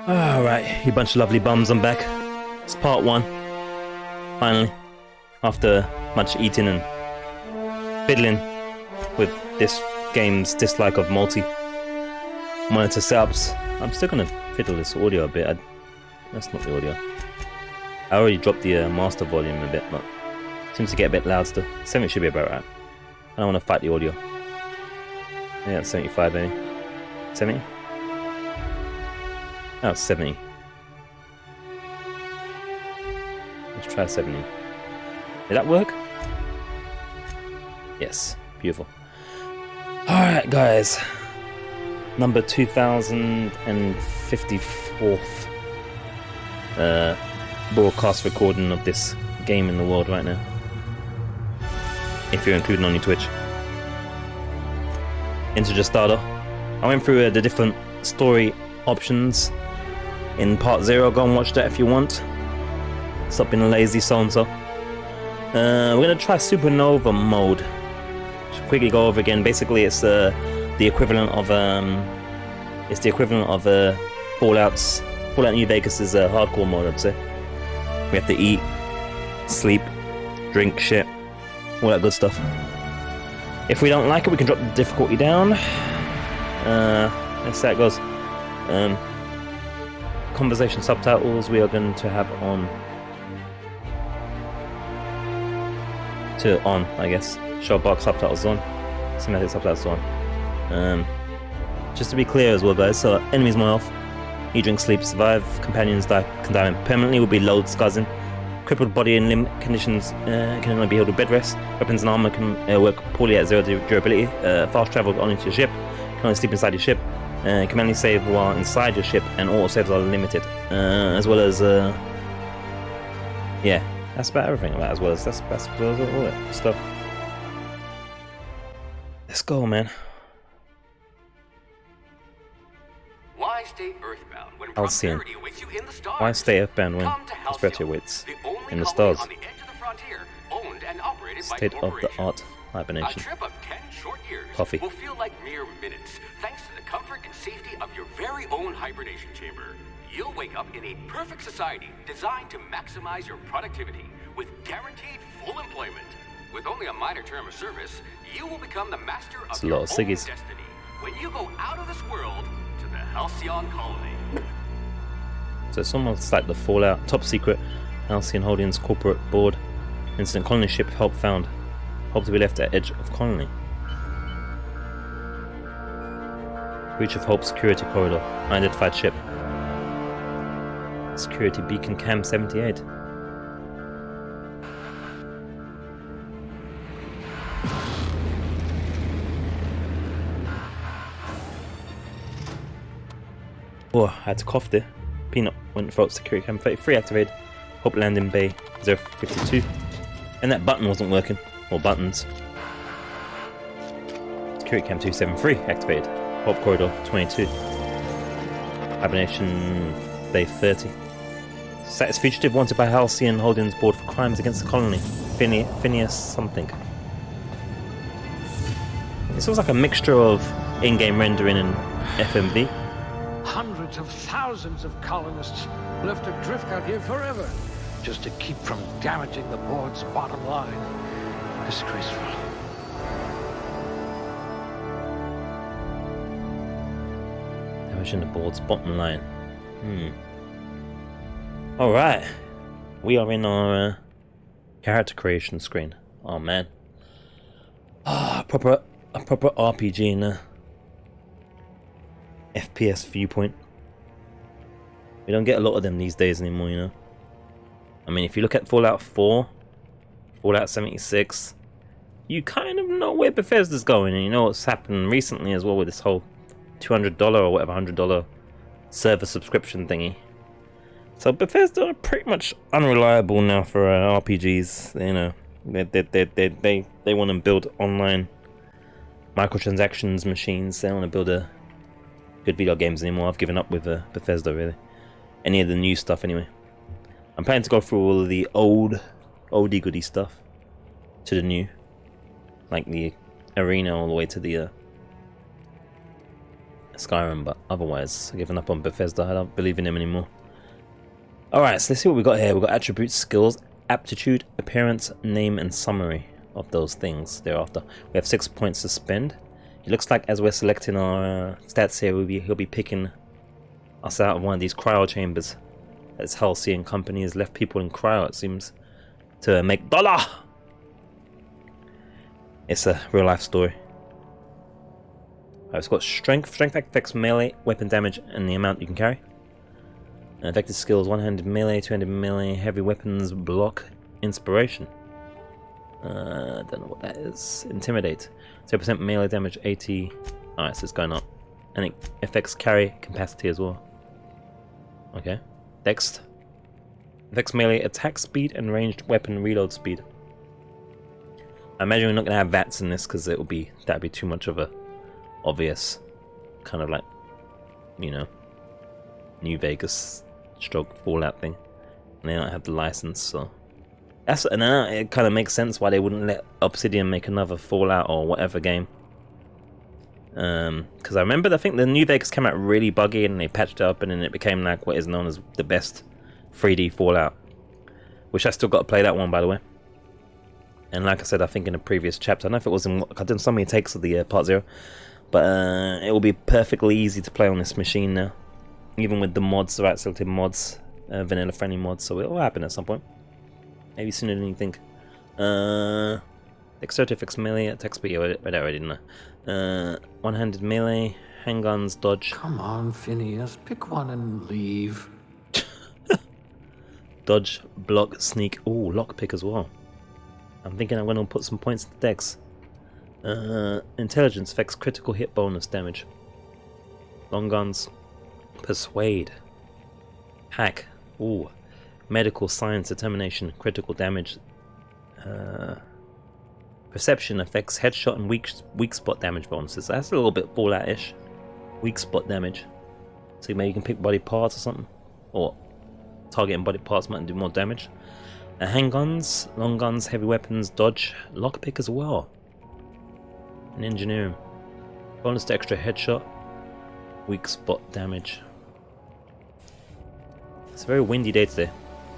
Alright, you bunch of lovely bums, I'm back. It's part 1. Finally. After much eating and fiddling with this game's dislike of multi-monitor setups. I'm still gonna fiddle this audio a bit. That's not the audio. I already dropped the master volume a bit, but it seems to get a bit loud still. 70 should be about right. I don't want to fight the audio. Yeah, it's 75 maybe. 70? Oh, it's 70. Let's try 70. Did that work? Yes, beautiful. Alright guys. Number 2054th broadcast recording of this game in the world right now. If you're including on your Twitch. Integer starter. I went through the different story options in part 0. Go and watch that if you want. Stop being lazy, so and so. We're gonna try Supernova mode. Should quickly go over again. Basically, it's the equivalent of Fallout New Vegas' hardcore mode, I'd say. We have to eat, sleep, drink shit, all that good stuff. If we don't like it, we can drop the difficulty down. Let's see how it goes. Conversation subtitles we are going to have on, I guess. Show box subtitles on. Cinematic subtitles on. Just to be clear as well, guys. So enemies more health. Eat, drink, sleep, survive. Companions can die permanently. Will be load scuzzing. Crippled body and limb conditions can only be held with bed rest. Weapons and armor can work poorly at 0 durability. Fast travel only to your ship. Can only sleep inside your ship. Can only save while inside your ship, and auto saves are limited. As well as yeah, that's about everything. That's all it stuff. Let's go, man. Why stay earthbound when Halcyon. prosperity awaits you in the stars? Why stay earthbound when Come to prosperity Halcyon, awaits the only in the colony stars? on the edge of the frontier, owned and operated by State of the corporations. art A hibernation. trip of 10 short years Coffee. will feel like mere minutes, thanks to the comfort and safety of your very own hibernation chamber. You'll wake up in a perfect society designed to maximize your productivity with guaranteed full employment. With only a minor term of service, you will become the master It's of a your lot own of ciggies. destiny when you go out of this world to the Halcyon colony. So it's almost like the Fallout top secret Halcyon Holdings corporate board incident colony ship help found. Hope to be left at edge of colony. Breach of Hope security corridor. Unidentified ship. Security beacon cam 78. Oh, I had to cough there. Peanut went for security cam 33 activated. Hope landing bay 052. And that button wasn't working. Or buttons. Security cam 273 activated. Hope corridor 22. Hibernation bay 30. Status fugitive wanted by Halcyon Holdings board for crimes against the colony. Phineas something. This was like a mixture of in-game rendering and FMV. Hundreds of thousands of colonists left adrift out here forever, just to keep from damaging the board's bottom line. Disgraceful. Damaging the board's bottom line. Alright. We are in our character creation screen. Oh man. A proper RPG in a FPS viewpoint. We don't get a lot of them these days anymore, you know. I mean, if you look at Fallout 4, Fallout 76, you kind of know where Bethesda's going, and you know what's happened recently as well with this whole $200 or whatever $100 server subscription thingy. So Bethesda are pretty much unreliable now for RPGs. You know, they want to build online microtransactions machines. They don't want to build good video games anymore. I've given up with Bethesda, really. Any of the new stuff anyway. I'm planning to go through all of the oldie goodie stuff to the new, like the arena all the way to the Skyrim, but otherwise, I've given up on Bethesda. I don't believe in them anymore. Alright, so let's see what we got here. We've got attributes, skills, aptitude, appearance, name, and summary of those things thereafter. We have 6 points to spend. It looks like as we're selecting our stats here, he'll be picking us out of one of these cryo chambers. This Halcyon company has left people in cryo, it seems, to make dollar. It's a real life story. It's got strength. Strength affects melee weapon damage and the amount you can carry. Effective skills: one-handed melee, two-handed melee, heavy weapons, block, inspiration. Don't know what that is. Intimidate. 0% melee damage, 80. Alright, so it's going up. And it affects carry capacity as well. Okay. Next. Affects melee attack speed and ranged weapon reload speed. I imagine we're not going to have VATs in this because that'd be too much of a obvious kind of like, you know, New Vegas stroke Fallout thing. And they don't have the license, so that's, and then it kind of makes sense why they wouldn't let Obsidian make another Fallout or whatever game. Because I remember, I think the New Vegas came out really buggy and they patched it up and then it became like what is known as the best 3D Fallout. Which I still got to play that one, by the way. And like I said, I think in a previous chapter, I don't know if it was in, I've done so many takes of the part 0, but it will be perfectly easy to play on this machine now. Even with the mods, the right selected mods, vanilla friendly mods, so it will happen at some point. Maybe sooner than you think. Dexterity affects melee, attack speed, I already know. One-handed melee, handguns, dodge. Come on, Phineas, pick one and leave. Dodge, block, sneak, ooh, lockpick as well. I'm thinking I'm going to put some points in the dex. Intelligence affects critical hit bonus damage. Long guns. Persuade. Hack. Ooh. Medical science determination. Critical damage. Perception affects headshot and weak spot damage bonuses. That's a little bit Fallout-ish. Weak spot damage. So maybe you can pick body parts or something. Or targeting body parts might do more damage. Handguns, long guns, heavy weapons, dodge, lockpick as well. And engineering. Bonus to extra headshot. Weak spot damage. It's a very windy day today.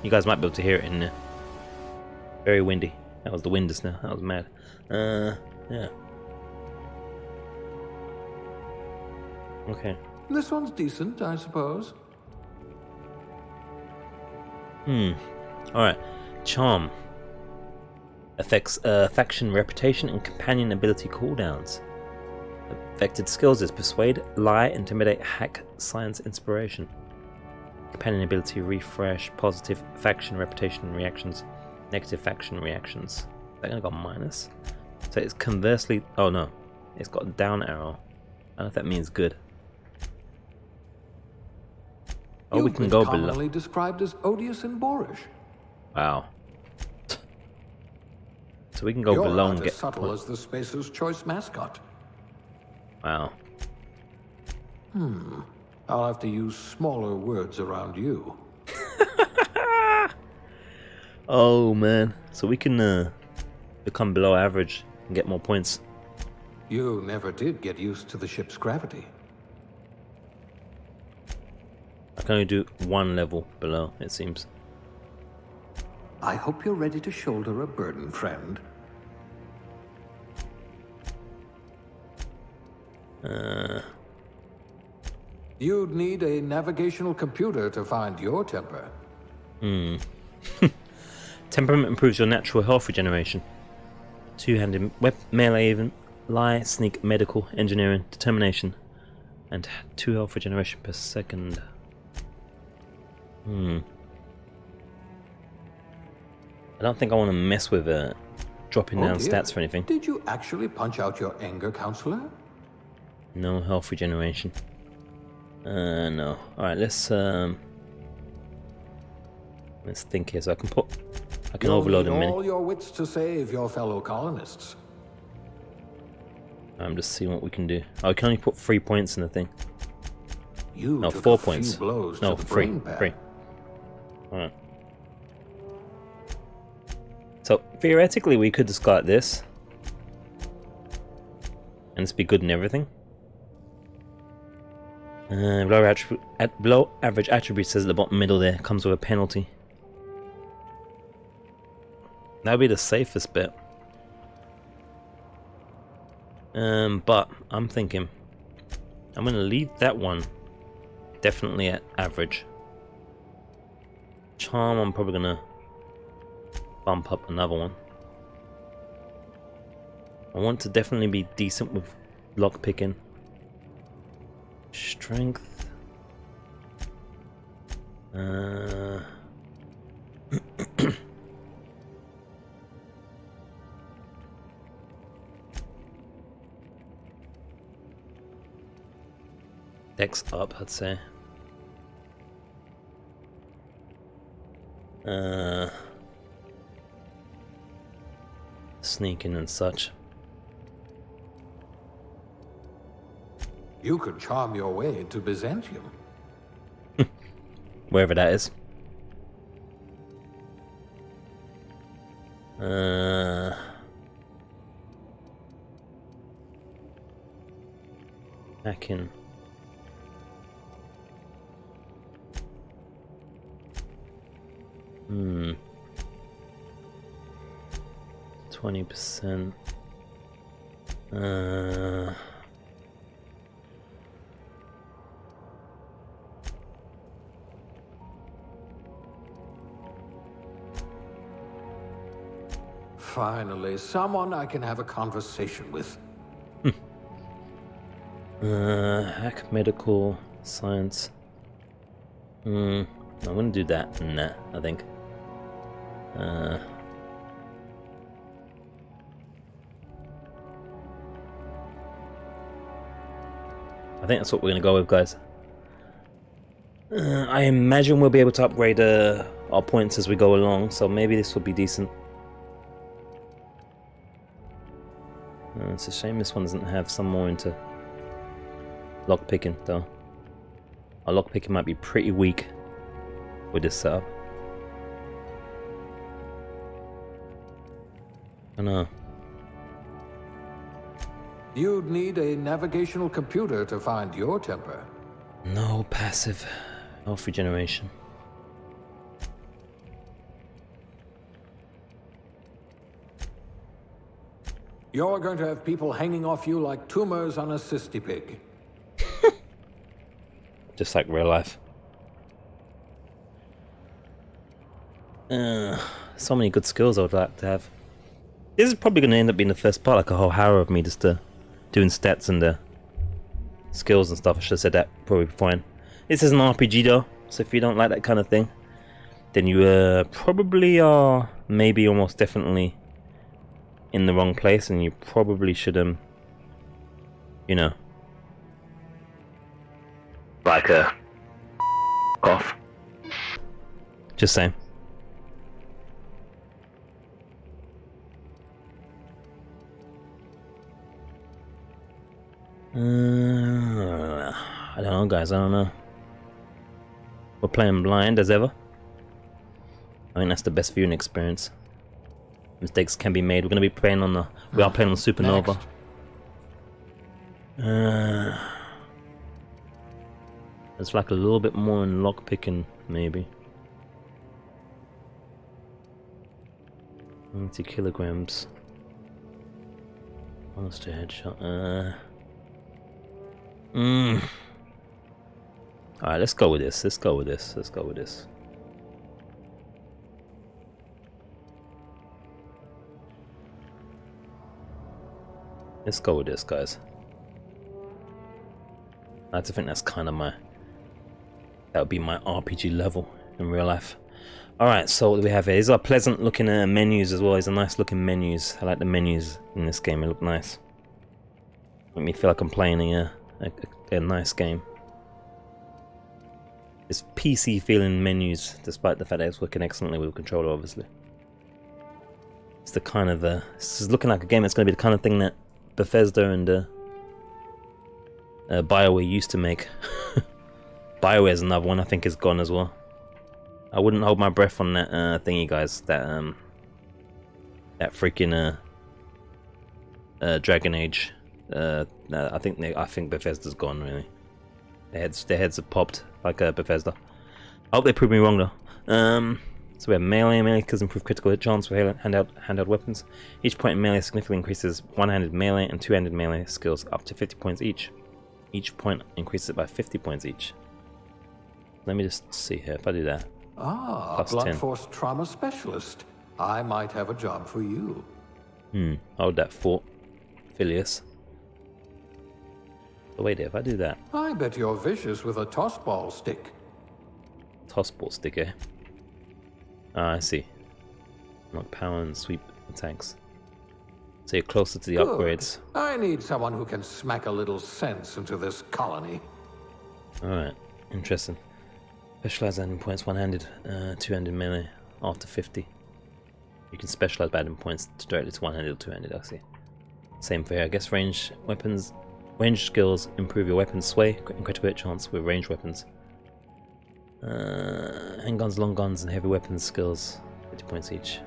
You guys might be able to hear it in there. Very windy. That was the wind just now. That was mad. Yeah. Okay. This one's decent, I suppose. Alright. Charm. Affects faction reputation and companion ability cooldowns. Affected skills is Persuade, Lie, Intimidate, Hack, Science, Inspiration. Companion ability refresh, positive faction reputation reactions, negative faction reactions. They're gonna go minus. So it's conversely, oh no, it's got a down arrow. I don't know if that means good. Oh, we can go below. Commonly described as odious and boorish. Wow. So we can go below and get as subtle as the Spacer's Choice mascot. Wow. I'll have to use smaller words around you. Oh man. So we can become below average and get more points. You never did get used to the ship's gravity. I can only do one level below, it seems. I hope you're ready to shoulder a burden, friend. You'd need a navigational computer to find your temper. Temperament improves your natural health regeneration. Two-handed melee even. Lie, sneak, medical, engineering, determination. And 2 health regeneration per second. I don't think I want to mess with dropping down stats for anything. Did you actually punch out your anger counselor? No health regeneration. No. Alright, let's think here. So I can overload a minute. All your wits to save your fellow colonists. I'm just seeing what we can do. Oh, I can only put 3 points in the thing. No, 4 points. No, 3. Alright. So theoretically we could just go like this. And this be good and everything. Below average attribute says at the bottom middle there, comes with a penalty. That would be the safest bet. But I'm thinking I'm gonna leave that one definitely at average. Charm, I'm probably gonna bump up another one. I want to definitely be decent with lock picking. Strength. Dex up, I'd say. Sneaking and such. You could charm your way into Byzantium. Wherever that is. Back in. Hmm. 20%. Finally, someone I can have a conversation with. Hack medical science. I'm gonna do that and that, I think. I think that's what we're gonna go with, guys. I imagine we'll be able to upgrade our points as we go along, so maybe this will be decent. It's a shame this one doesn't have some more into lockpicking, though. Our lockpicking might be pretty weak with this setup. I know. You'd need a navigational computer to find your temper. No passive health regeneration. You're going to have people hanging off you like tumors on a cysty pig. Just like real life. So many good skills I would like to have. This is probably going to end up being the first part, like a whole hour of me just doing stats and skills and stuff. I should have said that probably beforehand. This is an RPG though, so if you don't like that kind of thing, then you probably are maybe almost definitely in the wrong place, and you probably should you know, like off. Just saying. I don't know, guys. I don't know. We're playing blind as ever. I think that's the best viewing experience. Mistakes can be made. We're gonna be playing on we are playing on Supernova. It's like a little bit more in lockpicking, maybe. 90 kilograms. Monster headshot. Alright, let's go with this. Let's go with this. Let's go with this. Let's go with this, guys. I think that's kind of that would be my RPG level in real life. Alright, so what do we have here? These are pleasant looking menus as well. These are nice looking menus. I like the menus in this game. They look nice. Make me feel like I'm playing a nice game. It's PC feeling menus, despite the fact that it's working excellently with the controller, obviously. It's the kind of this is looking like a game that's going to be the kind of thing that Bethesda and BioWare used to make. BioWare's another one I think is gone as well. I wouldn't hold my breath on that thingy, guys. That freaking Dragon Age. I think Bethesda's gone, really. Their heads have popped like Bethesda. I hope they prove me wrong though. So we have melee. Melee skills improve critical hit chance for handheld weapons. Each point in melee significantly increases one-handed melee and two-handed melee skills up to 50 points each. Each point increases it by 50 points each. Let me just see here if I do that. Ah, Plus blunt 10. force trauma specialist. I might have a job for you. Hold that fort, Phileas. So wait there, if I do that. I bet you're vicious with a toss ball stick. Toss ball sticker. Ah, I see. Not power and sweep attacks. So you're closer to the Good. upgrades. I need someone who can smack a little sense into this colony. Alright, interesting. Specialized adding points one-handed, two-handed melee after 50. You can specialize by adding points directly to one-handed or two-handed, I see. Same for here, I guess range weapons. Range skills improve your weapon's sway and critical hit chance with ranged weapons. Handguns, long guns, and heavy weapons skills, 50 points each.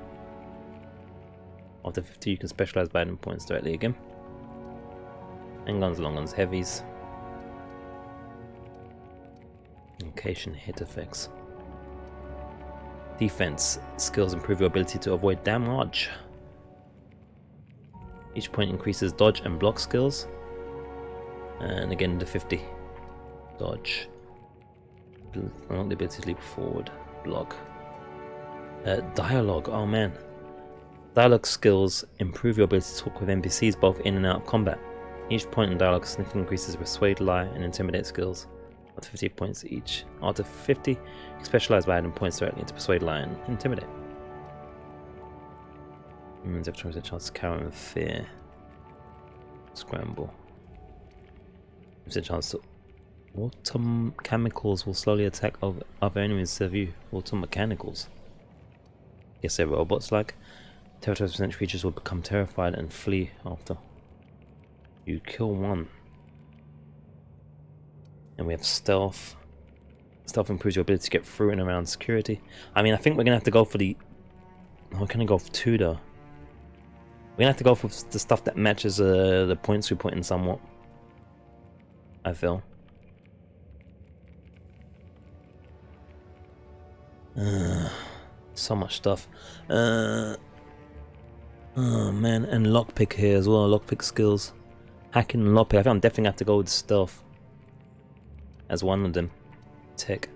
After 50, you can specialize by adding points directly again. Handguns, long guns, heavies. Location hit effects. Defense skills improve your ability to avoid damage. Each point increases dodge and block skills. And again to 50. Dodge. Unlock the ability to leap forward. Block. Dialogue. Oh man. Dialogue skills improve your ability to talk with NPCs both in and out of combat. Each point in dialogue significantly increases persuade, lie, and intimidate skills. Up to 50 points each. After 50, you can specialize by adding points directly into persuade, lie, and intimidate. Means every time there's a chance to cower in fear. Scramble. There's a chance to. Autumn chemicals will slowly attack other enemies instead of you. Autumn mechanicals. Guess they're robots like. Territory creatures will become terrified and flee after you kill one. And we have stealth. Stealth improves your ability to get through and around security. I mean, I think we're gonna have to go for the. We're gonna go for two though. We're gonna have to go for the stuff that matches the points we put in somewhat. I feel. So much stuff. Oh man, and lockpick here as well. Lockpick skills, hacking and lockpick. I think I'm definitely gonna have to go with stealth as one of them. Tech,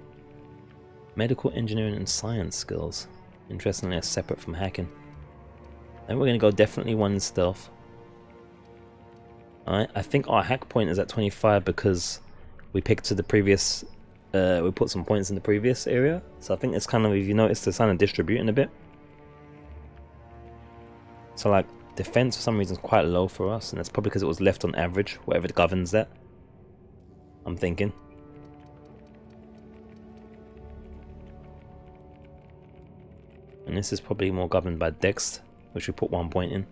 medical engineering and science skills. Interestingly, are separate from hacking. And we're gonna go definitely one in stealth. Alright, I think our hack point is at 25 because we picked to the previous. We put some points in the previous area, so I think it's kind of, if you notice, it's kind of distributing a bit. So like defense for some reason is quite low for us, and that's probably because it was left on average, whatever governs that. I'm thinking. And this is probably more governed by Dex, which we put 1 point in.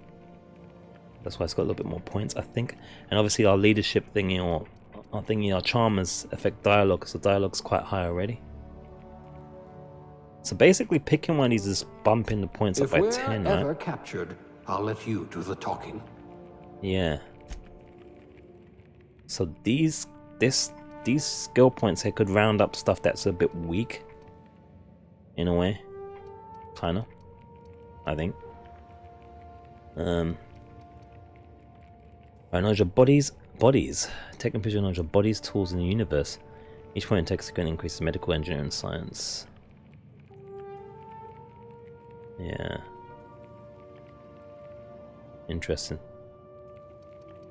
That's why it's got a little bit more points, I think. And obviously our leadership thingy, or our thingy, our charmers affect dialogue, so dialogue's quite high already. So basically picking one of these is bumping the points up by 10, right? If we're ever captured, I'll let you do the talking. Yeah. So these skill points here could round up stuff that's a bit weak. In a way. Kinda. I think. Right, knowledge of bodies. Technical knowledge of bodies, tools in the universe. Each point in text can increase medical engineering and science. Yeah. Interesting.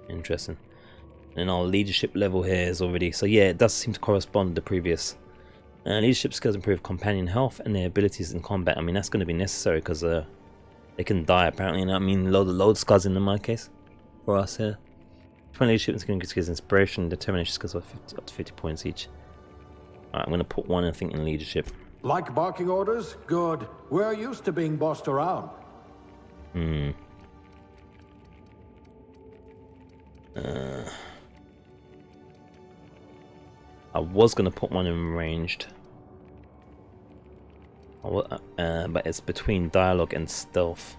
And our leadership level here is already, so yeah, it does seem to correspond to the previous. Leadership skills improve companion health and their abilities in combat. I mean, that's going to be necessary because they can die apparently. And I mean, load scars in my case for us here. 20 leadership skills gives inspiration and determination skills up to 50 points each. Alright, I'm going to put one, I think, in leadership. Like barking orders? Good. We're used to being bossed around. I was going to put one in ranged. But it's between dialogue and stealth.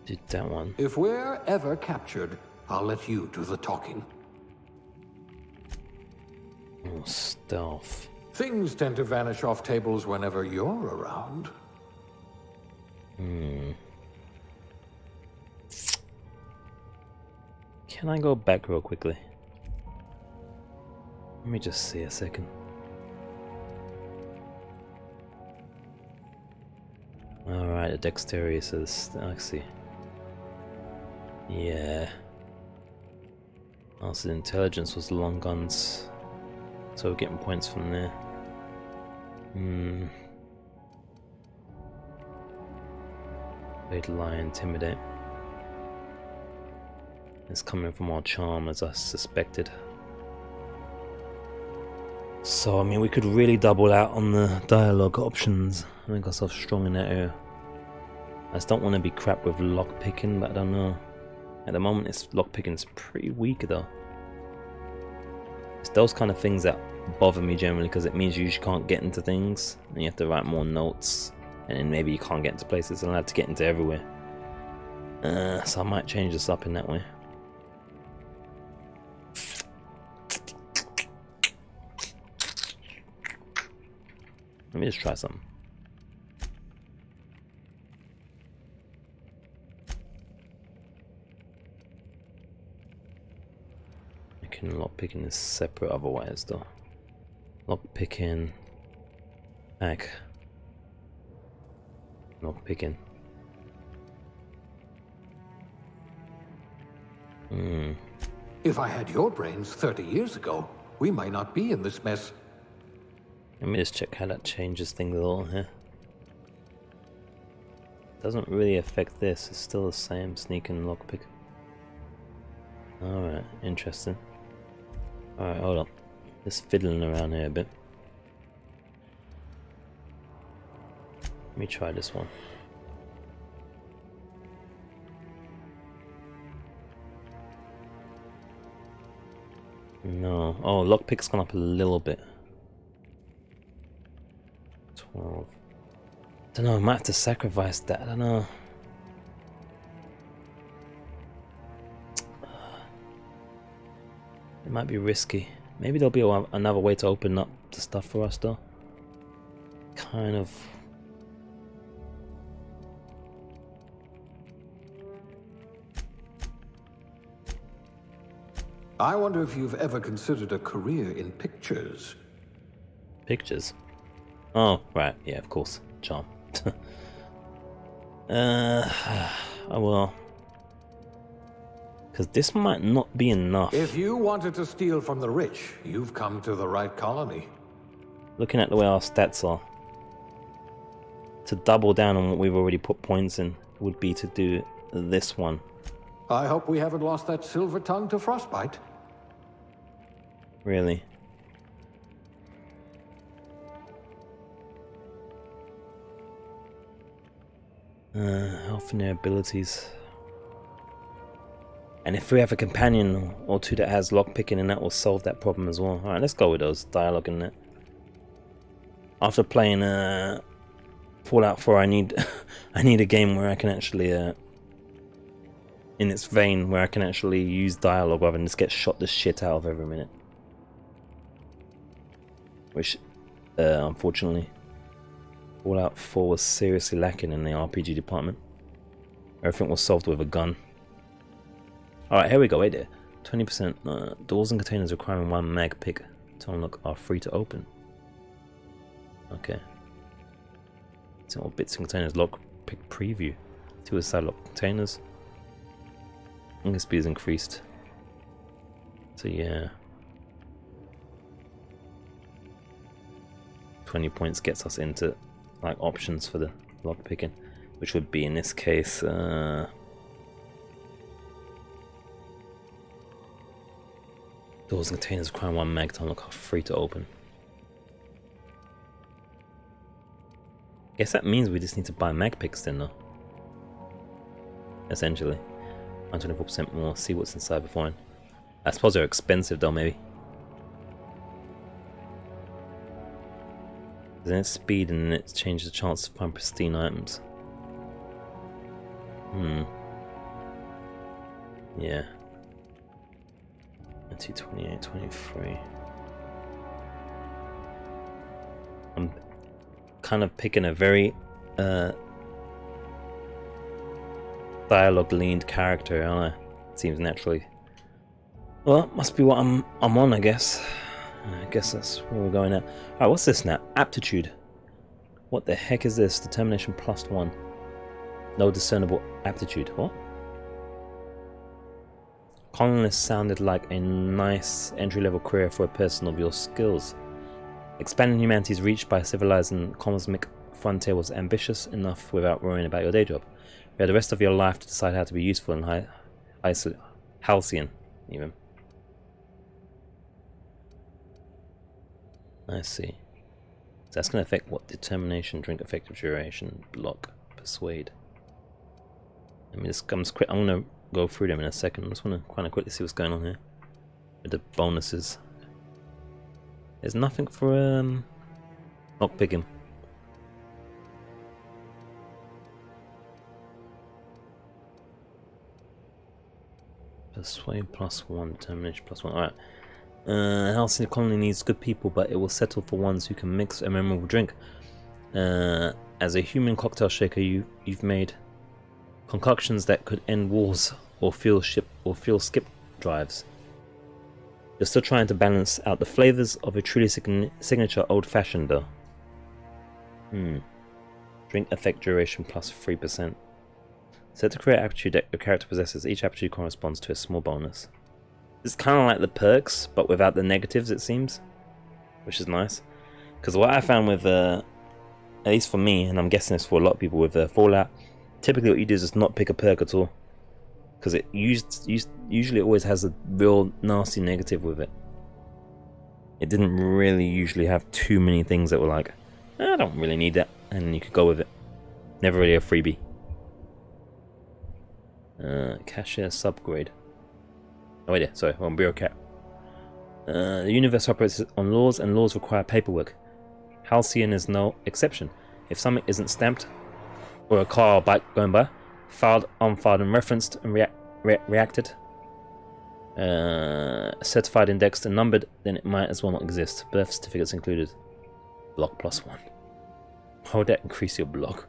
Did that one. If we're ever captured, I'll let you do the talking. Oh, stealth. Things tend to vanish off tables whenever you're around. Can I go back real quickly? Let me just see a second. Alright, the dexterity says, I see. Yeah. Also, the intelligence was long guns. So we're getting points from there. They'd lie, intimidate. It's coming from our charm, as I suspected. So, I mean, we could really double out on the dialogue options. Make ourselves strong in that area. I just don't want to be crap with lockpicking, but I don't know. At the moment, lockpicking is pretty weak, though. It's those kind of things that bother me generally, because it means you usually can't get into things, and you have to write more notes, and then maybe you can't get into places, and I have to get into everywhere. So I might change this up in that way. Let me just try something. Lockpicking is separate otherwise though. Lockpicking. Back. Lockpicking. If I had your brains 30 years ago, we might not be in this mess. Let me just check how that changes things a little here. Doesn't really affect this, it's still the same sneak and lockpick. Alright, interesting. Alright, hold on. Just fiddling around here a bit. Let me try this one. No. Oh, lockpick's gone up a little bit. 12. Don't know, I might have to sacrifice that, I don't know. It might be risky. Maybe there'll be another way to open up the stuff for us though. Kind of. I wonder if you've ever considered a career in pictures. Pictures? Oh, right, yeah, of course. Charm. Oh well. Because this might not be enough. If you wanted to steal from the rich, you've come to the right colony. Looking at the way our stats are, to double down on what we've already put points in would be to do this one. I hope we haven't lost that silver tongue to frostbite. Really? Health and their abilities. And if we have a companion or two that has lockpicking, and that will solve that problem as well. Alright, let's go with those. Dialogue and that. After playing Fallout 4, I need I need a game where I can actually in its vein, where I can actually use dialogue rather than just get shot the shit out of every minute. Which unfortunately Fallout 4 was seriously lacking in the RPG department. Everything was solved with a gun. Alright, here we go, wait there. 20%. Doors and containers requiring 1 mag pick to unlock are free to open. Okay. So what bits and containers? Lock pick preview. 2 side lock containers. Locking speed is increased. So yeah. 20 points gets us into like options for the lock picking, which would be in this case doors and containers require 1 mag to unlock are free to open. Guess that means we just need to buy mag picks then though. Essentially. 124% more, see what's inside before. I suppose they're expensive though maybe. Then it's speed and then it's changed the chance to find pristine items. Yeah. 28, 23. I'm kind of picking a very dialogue leaned character, aren't I? Seems naturally. Well, it must be what I'm on, I guess. I guess that's where we're going at. Alright, what's this now? Aptitude. What the heck is this? Determination +1. No discernible aptitude. What? Colonist sounded like a nice entry-level career for a person of your skills. Expanding humanity's reach by civilizing the cosmic frontier was ambitious enough without worrying about your day job. You had the rest of your life to decide how to be useful in Halcyon, even. I see. So that's going to affect what? Determination, drink, effective duration, block, persuade. I mean, I'm going to go through them in a second. I just want to kind of quickly see what's going on here with the bonuses. There's nothing for lockpicking. Persuade +1, determination +1. Alright. Halcyon colony needs good people, but it will settle for ones who can mix a memorable drink. As a human cocktail shaker, you've made concoctions that could end wars or fuel skip drives. You're still trying to balance out the flavors of a truly signature old-fashioned though. Drink effect duration +3%. Set to create aptitude that your character possesses. Each aptitude corresponds to a small bonus. It's kind of like the perks, but without the negatives, it seems, which is nice. Because what I found with, at least for me, and I'm guessing it's for a lot of people with Fallout, typically what you do is just not pick a perk at all, because it usually always has a real nasty negative with it. It didn't really usually have too many things that were like, I don't really need that, and you could go with it. Never really a freebie. Cashier subgrade. Oh wait, sorry, on bureaucrat. The universe operates on laws, and laws require paperwork. Halcyon is no exception. If something isn't stamped, or a car or bike going by, filed, unfiled, and referenced and reacted, certified, indexed, and numbered, then it might as well not exist. Birth certificates included. Block +1. How would that increase your block?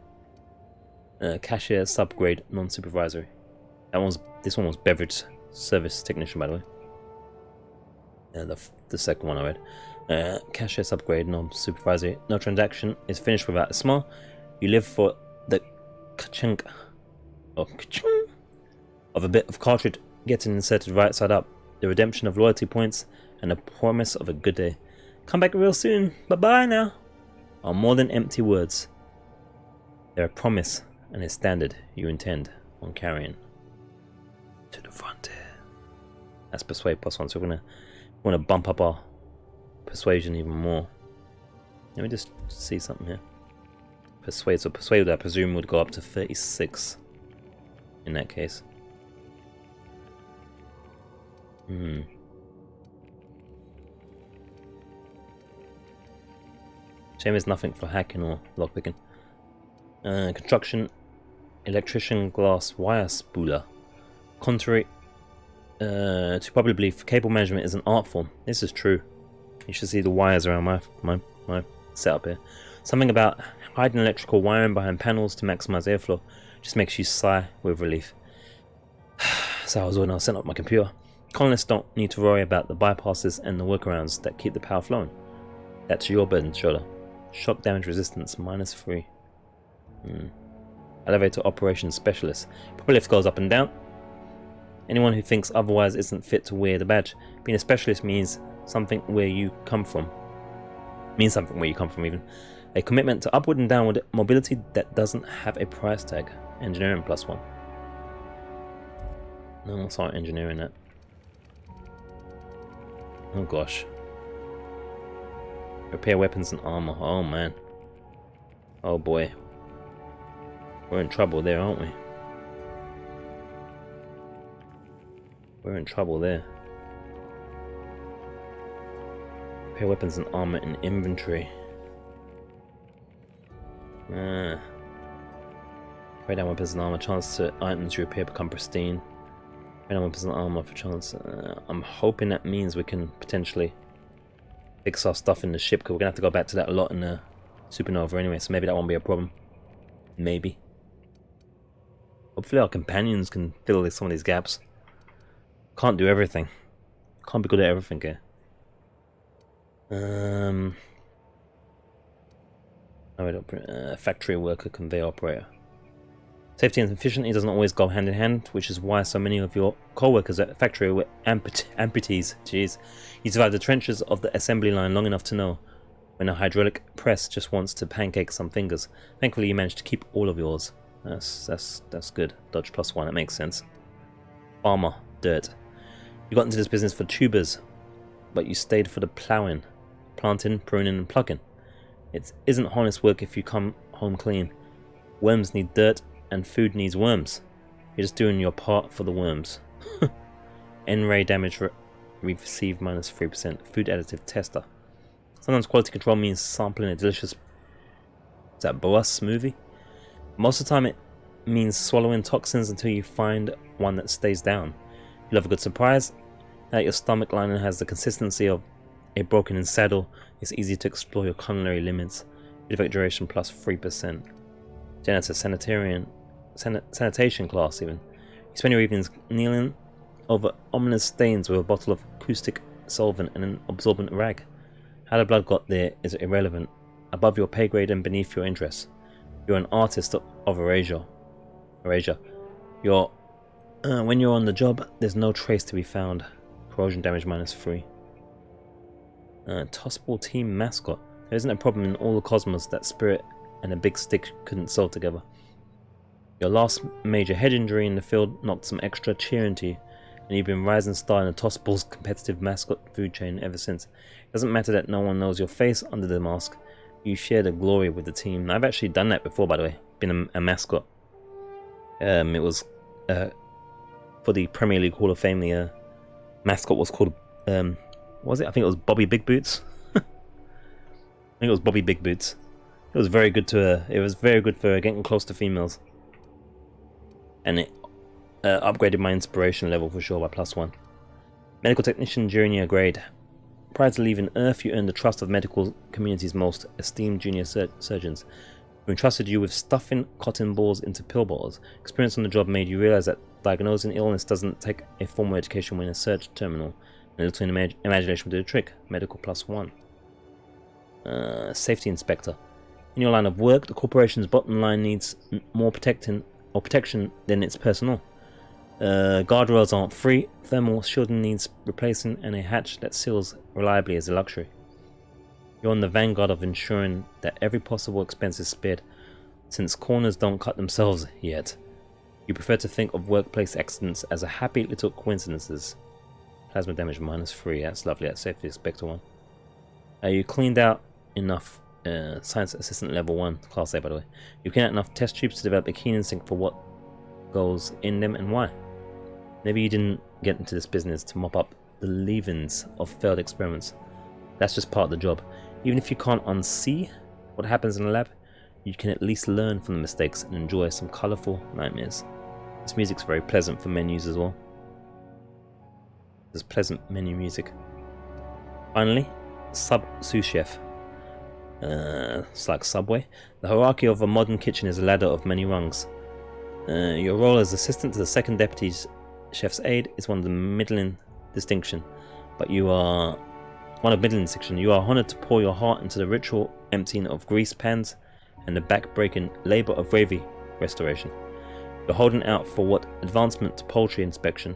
Cashier subgrade, non-supervisory. This one was beverage service technician, by the way. The second one I read. Cashier subgrade, non-supervisory. No transaction is finished without a smile. You live for the ka-chunk of a bit of cartridge getting inserted right side up, the redemption of loyalty points, and the promise of a good day. Come back real soon. Bye-bye now. Are more than empty words. They're a promise and a standard you intend on carrying to the frontier. That's persuade +1, so we're gonna bump up our persuasion even more. Let me just see something here. Persuade, so persuade I presume would go up to 36 in that case. Shame there's nothing for hacking or lockpicking. Construction, electrician, glass, wire spooler. Contrary to popular belief, cable management is an art form. This is true. You should see the wires around my setup here. Something about hiding electrical wiring behind panels to maximize airflow just makes you sigh with relief. So I was when I set up my computer. Colonists don't need to worry about the bypasses and the workarounds that keep the power flowing. That's your burden shoulder. Shock damage resistance -3. Elevator operations specialist. Proper lift goes up and down. Anyone who thinks otherwise isn't fit to wear the badge. Being a specialist means something where you come from. Even. A commitment to upward and downward mobility that doesn't have a price tag. Engineering +1. No, I'll start engineering that. Oh gosh. Repair weapons and armor. Oh man. Oh boy. We're in trouble there, aren't we? We're in trouble there. Repair weapons and armor in inventory. Trade down weapons and armor. Chance to items you repair become pristine. And 1% armor for chance. I'm hoping that means we can potentially fix our stuff in the ship, because we're gonna have to go back to that a lot in the Supernova anyway, so maybe that won't be a problem. Maybe. Hopefully our companions can fill some of these gaps. Can't do everything. Can't be good at everything here. Factory worker, conveyor operator. Safety and efficiency doesn't always go hand in hand, which is why so many of your co-workers at the factory were amputees. Jeez. You survived the trenches of the assembly line long enough to know when a hydraulic press just wants to pancake some fingers. Thankfully you managed to keep all of yours. That's good. Dodge +1, that makes sense. Farmer, dirt. You got into this business for tubers, but you stayed for the ploughing, planting, pruning and plugging. It isn't honest work if you come home clean. Worms need dirt and food needs worms. You're just doing your part for the worms. N-ray damage received -3%. Food additive tester. Sometimes quality control means sampling a delicious boa smoothie. Most of the time it means swallowing toxins until you find one that stays down. You'll have a good surprise that your stomach lining has the consistency of a broken-in saddle. It's easy to explore your culinary limits. Effect duration +3%. Janitor, sanitation class even. You spend your evenings kneeling over ominous stains with a bottle of caustic solvent and an absorbent rag. How the blood got there is irrelevant. Above your pay grade and beneath your interests. You're an artist of erasure. When you're on the job, there's no trace to be found. Corrosion damage -3. Tossball team mascot. There isn't a problem in all the cosmos that Spirit and a big stick couldn't solve together. Your last major head injury in the field knocked some extra cheer into you, and you've been rising star in the Tossball's competitive mascot food chain ever since. It doesn't matter that no one knows your face under the mask. You share the glory with the team. Now, I've actually done that before, by the way. Been a mascot. It was for the Premier League Hall of Fame. The mascot was called what was it? I think it was Bobby Big Boots. I think it was Bobby Big Boots. It was very good it was very good for getting close to females, and it upgraded my inspiration level for sure by +1. Medical technician junior grade. Prior to leaving Earth, you earned the trust of medical community's most esteemed junior surgeons, who entrusted you with stuffing cotton balls into pill bottles. Experience on the job made you realize that diagnosing illness doesn't take a formal education when in a search terminal. A little imagination will do the trick. Medical +1. Safety inspector. In your line of work, the corporation's bottom line needs more protection than its personnel. Guardrails aren't free, thermal shielding needs replacing, and a hatch that seals reliably is a luxury. You're on the vanguard of ensuring that every possible expense is spared, since corners don't cut themselves yet. You prefer to think of workplace accidents as a happy little coincidences. Plasma damage -3, that's lovely, that's safety inspector 1. You cleaned out enough science assistant level 1, class A by the way. You cleaned out enough test tubes to develop a keen instinct for what goes in them and why. Maybe you didn't get into this business to mop up the leavings of failed experiments. That's just part of the job. Even if you can't unsee what happens in the lab, you can at least learn from the mistakes and enjoy some colourful nightmares. This music's very pleasant for menus as well. There's pleasant menu music. Finally, sous chef. It's like Subway. The hierarchy of a modern kitchen is a ladder of many rungs. Your role as assistant to the second deputy chef's aide is one of middling distinction, You are honoured to pour your heart into the ritual emptying of grease pans and the back-breaking labour of gravy restoration. You're holding out for what advancement to poultry inspection,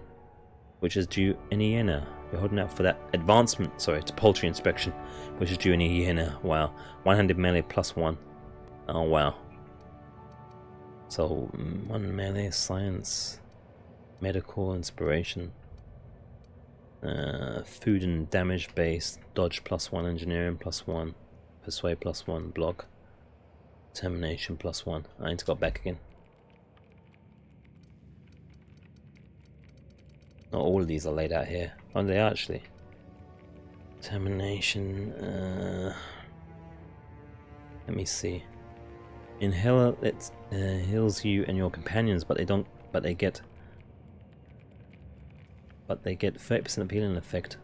which is due in a year now. You're holding out for that advancement, to poultry inspection, which is due in a year now. Wow. One-handed melee +1. Oh wow. So, 1 melee, science, medical, inspiration, food and damage based, dodge +1, engineering +1, persuade +1, block, determination +1. I need to go back again. Not all of these are laid out here. Oh, they are actually. Determination. Let me see. In hell, it heals you and your companions, but they don't. But they get but they get 30% appealing effect.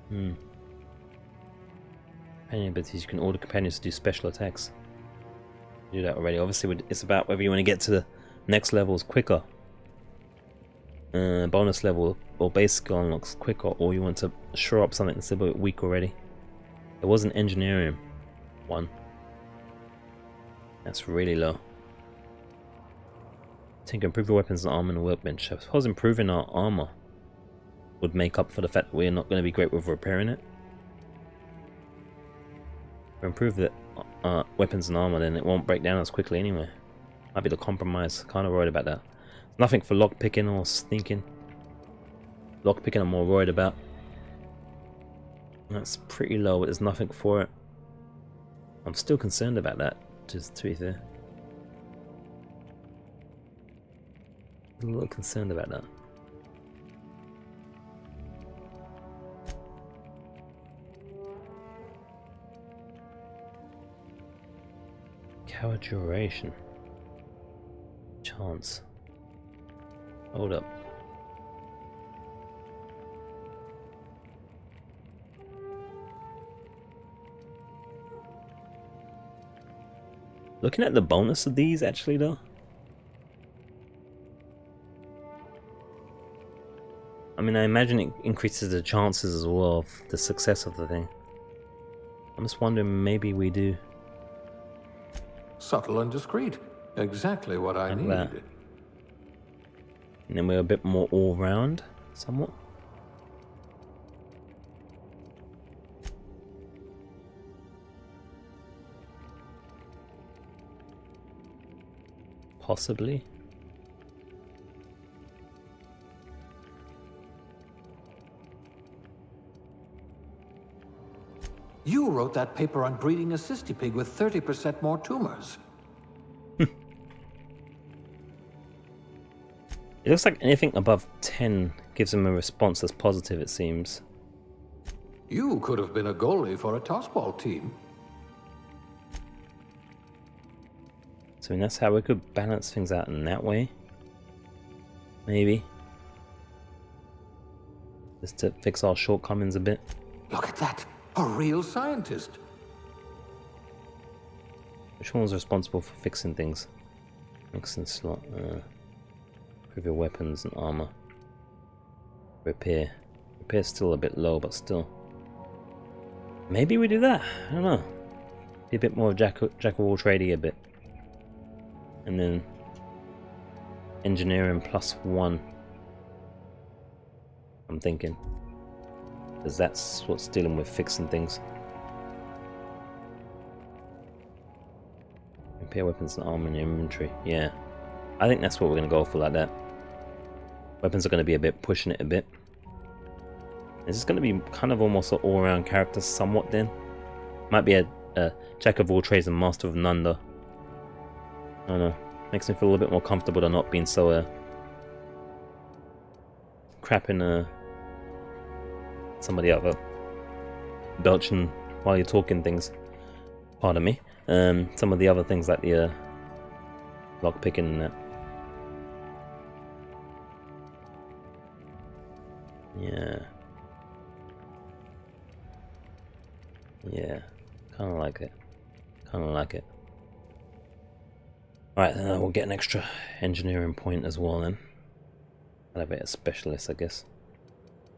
Companion abilities, you can order companions to do special attacks. Do that already. Obviously, it's about whether you want to get to the next levels quicker. Bonus level or base skill unlocks quicker, or you want to shore up something that's a bit weak already. There was an engineering one. That's really low. I think improve your weapons and armor and workbench. I suppose improving our armor would make up for the fact that we're not going to be great with repairing it. If we improve the weapons and armor, then it won't break down as quickly anyway. Might be the compromise. Kind of worried about that. Nothing for lockpicking or sneaking. Lockpicking I'm more worried about. That's pretty low, but there's nothing for it. I'm still concerned about that, just to be fair. A little concerned about that. Cower duration. Chance. Hold up. Looking at the bonus of these actually though. I mean, I imagine it increases the chances as well of the success of the thing. I'm just wondering, maybe we do. Subtle and discreet. Exactly what I Like need. that. And then we're a bit more all-round, somewhat. Possibly. You wrote that paper on breeding a cystipig with 30% more tumors. It looks like anything above 10 gives him a response that's positive, it seems. You could have been a goalie for a tossball team. So I mean, that's how we could balance things out in that way. Maybe. Just to fix our shortcomings a bit. Look at that. A real scientist. Which one was responsible for fixing things? Mixing slot. Improve your weapons and armor. Repair. Repair's still a bit low, but still. Maybe we do that. I don't know. Be a bit more jack of all tradie a bit. And then engineering +1. I'm thinking. Because that's what's dealing with fixing things. Repair weapons and armor in your inventory. Yeah. I think that's what we're going to go for like that. Weapons are going to be a bit pushing it a bit. This is going to be kind of almost an all-around character somewhat then. Might be a jack of all trades and master of none though. I don't know. Makes me feel a little bit more comfortable than not being so crapping some of the other belching while you're talking things. Pardon me. Some of the other things like the lockpicking and that. Yeah. Yeah. Kinda like it. Kinda like it. Alright, then we'll get an extra engineering point as well then. I'll have it as specialist, I guess.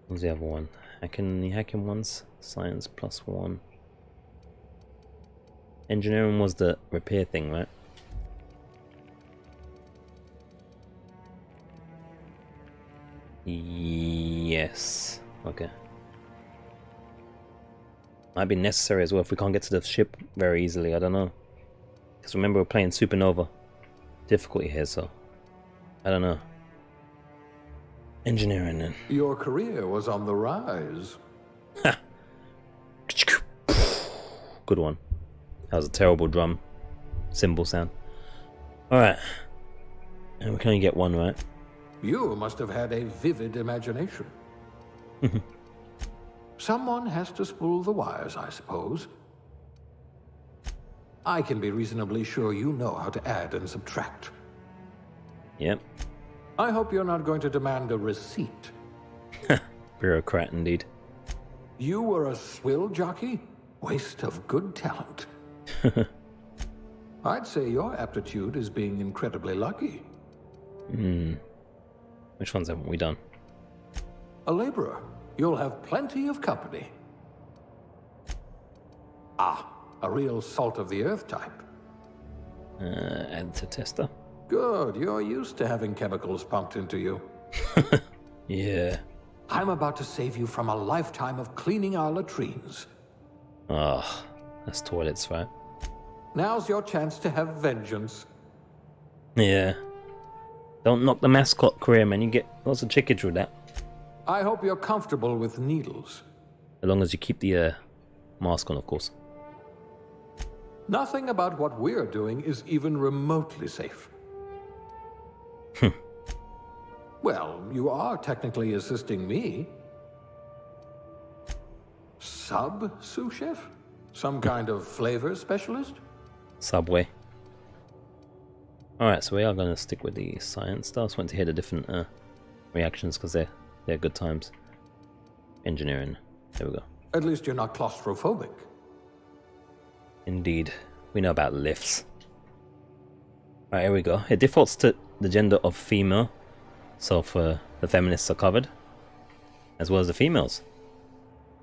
What's the other one? The hacking ones? Science +1. Engineering was the repair thing, right? Yes. Okay. Might be necessary as well if we can't get to the ship very easily, I don't know. Because remember we're playing Supernova difficulty here, so I don't know. Engineering then. Your career was on the rise. Ha! Good one. That was a terrible drum cymbal sound. Alright. And we can only get one, right? You must have had a vivid imagination. Someone has to spool the wires, I suppose. I can be reasonably sure you know how to add and subtract. Yep. I hope you're not going to demand a receipt. Bureaucrat indeed. You were a swill jockey? Waste of good talent. I'd say your aptitude is being incredibly lucky. Which ones haven't we done? A laborer. You'll have plenty of company. Ah, a real salt of the earth type. Add to tester. Good, you're used to having chemicals pumped into you. Yeah. I'm about to save you from a lifetime of cleaning our latrines. Ah, that's toilets, right? Now's your chance to have vengeance. Yeah. Don't knock the mascot career, man. You get lots of chickage with that. I hope you're comfortable with needles. As long as you keep the mask on, of course. Nothing about what we're doing is even remotely safe. Well, you are technically assisting me. Sous chef? Some kind of flavor specialist? Subway. Alright, so we are going to stick with the science stuff. Just want to hear the different reactions because they're good times. Engineering. There we go. At least you're not claustrophobic. Indeed. We know about lifts. Alright, here we go. It defaults to the gender of female. So for the feminists are covered. As well as the females.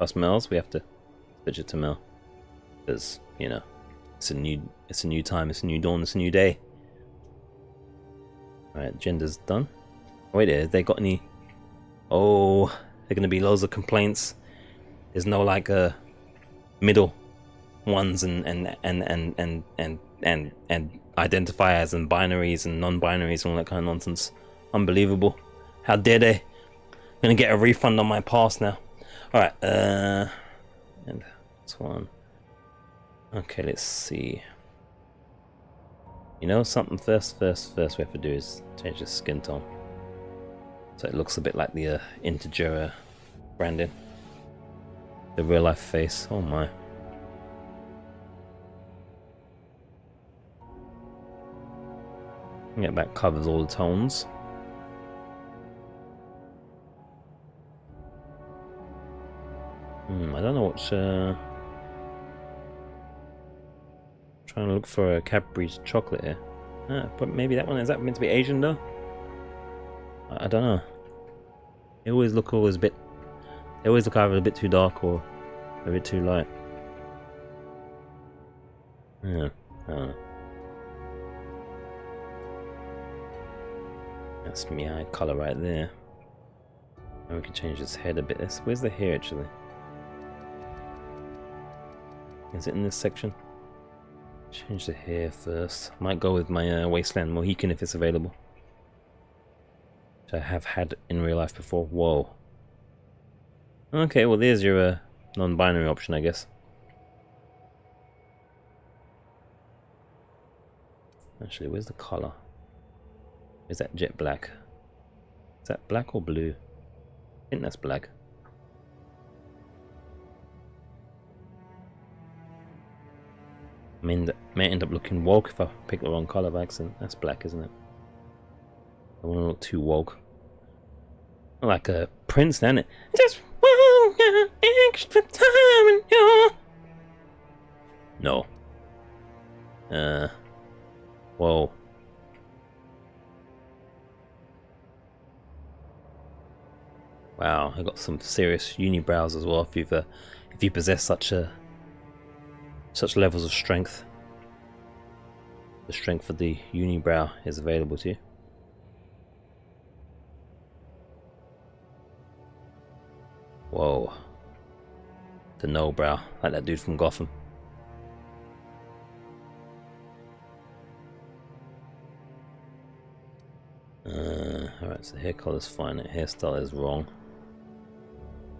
Us males, we have to switch it to male. Because, you know, it's a new time, it's a new dawn, it's a new day. Alright, gender's done. Oh, wait, have they got any? Oh, there are gonna be loads of complaints. There's no like middle ones and identifiers and binaries and non-binaries and all that kind of nonsense. Unbelievable. How dare they? I'm gonna get a refund on my pass now. Alright, and this one. Okay, let's see. You know something first we have to do is change the skin tone. So it looks a bit like the integer branding. The real life face, oh my. Yeah, that covers all the tones. I don't know what's trying to look for a Cadbury's chocolate here. But maybe that one, is that meant to be Asian though? I don't know. They always look either a bit too dark or a bit too light. Yeah, I don't know. That's me eye colour right there. And we can change his head a bit. Where's the hair actually? Is it in this section? Change the hair first. Might go with my Wasteland Mohican if it's available. Which I have had in real life before. Whoa. Okay, well there's your non-binary option, I guess. Actually, where's the color? Is that jet black? Is that black or blue? I think that's black. I mean, that may end up looking woke if I pick the wrong color by accident. That's black, isn't it? I don't want to look too woke. Like a Prince, isn't it? Just want extra time in your... No. Whoa. Wow, I got some serious unibrows as well. If you possess such levels of strength, the strength of the unibrow is available to you. Whoa, the no brow, like that dude from Gotham. Alright, so hair color's fine. Hairstyle is wrong.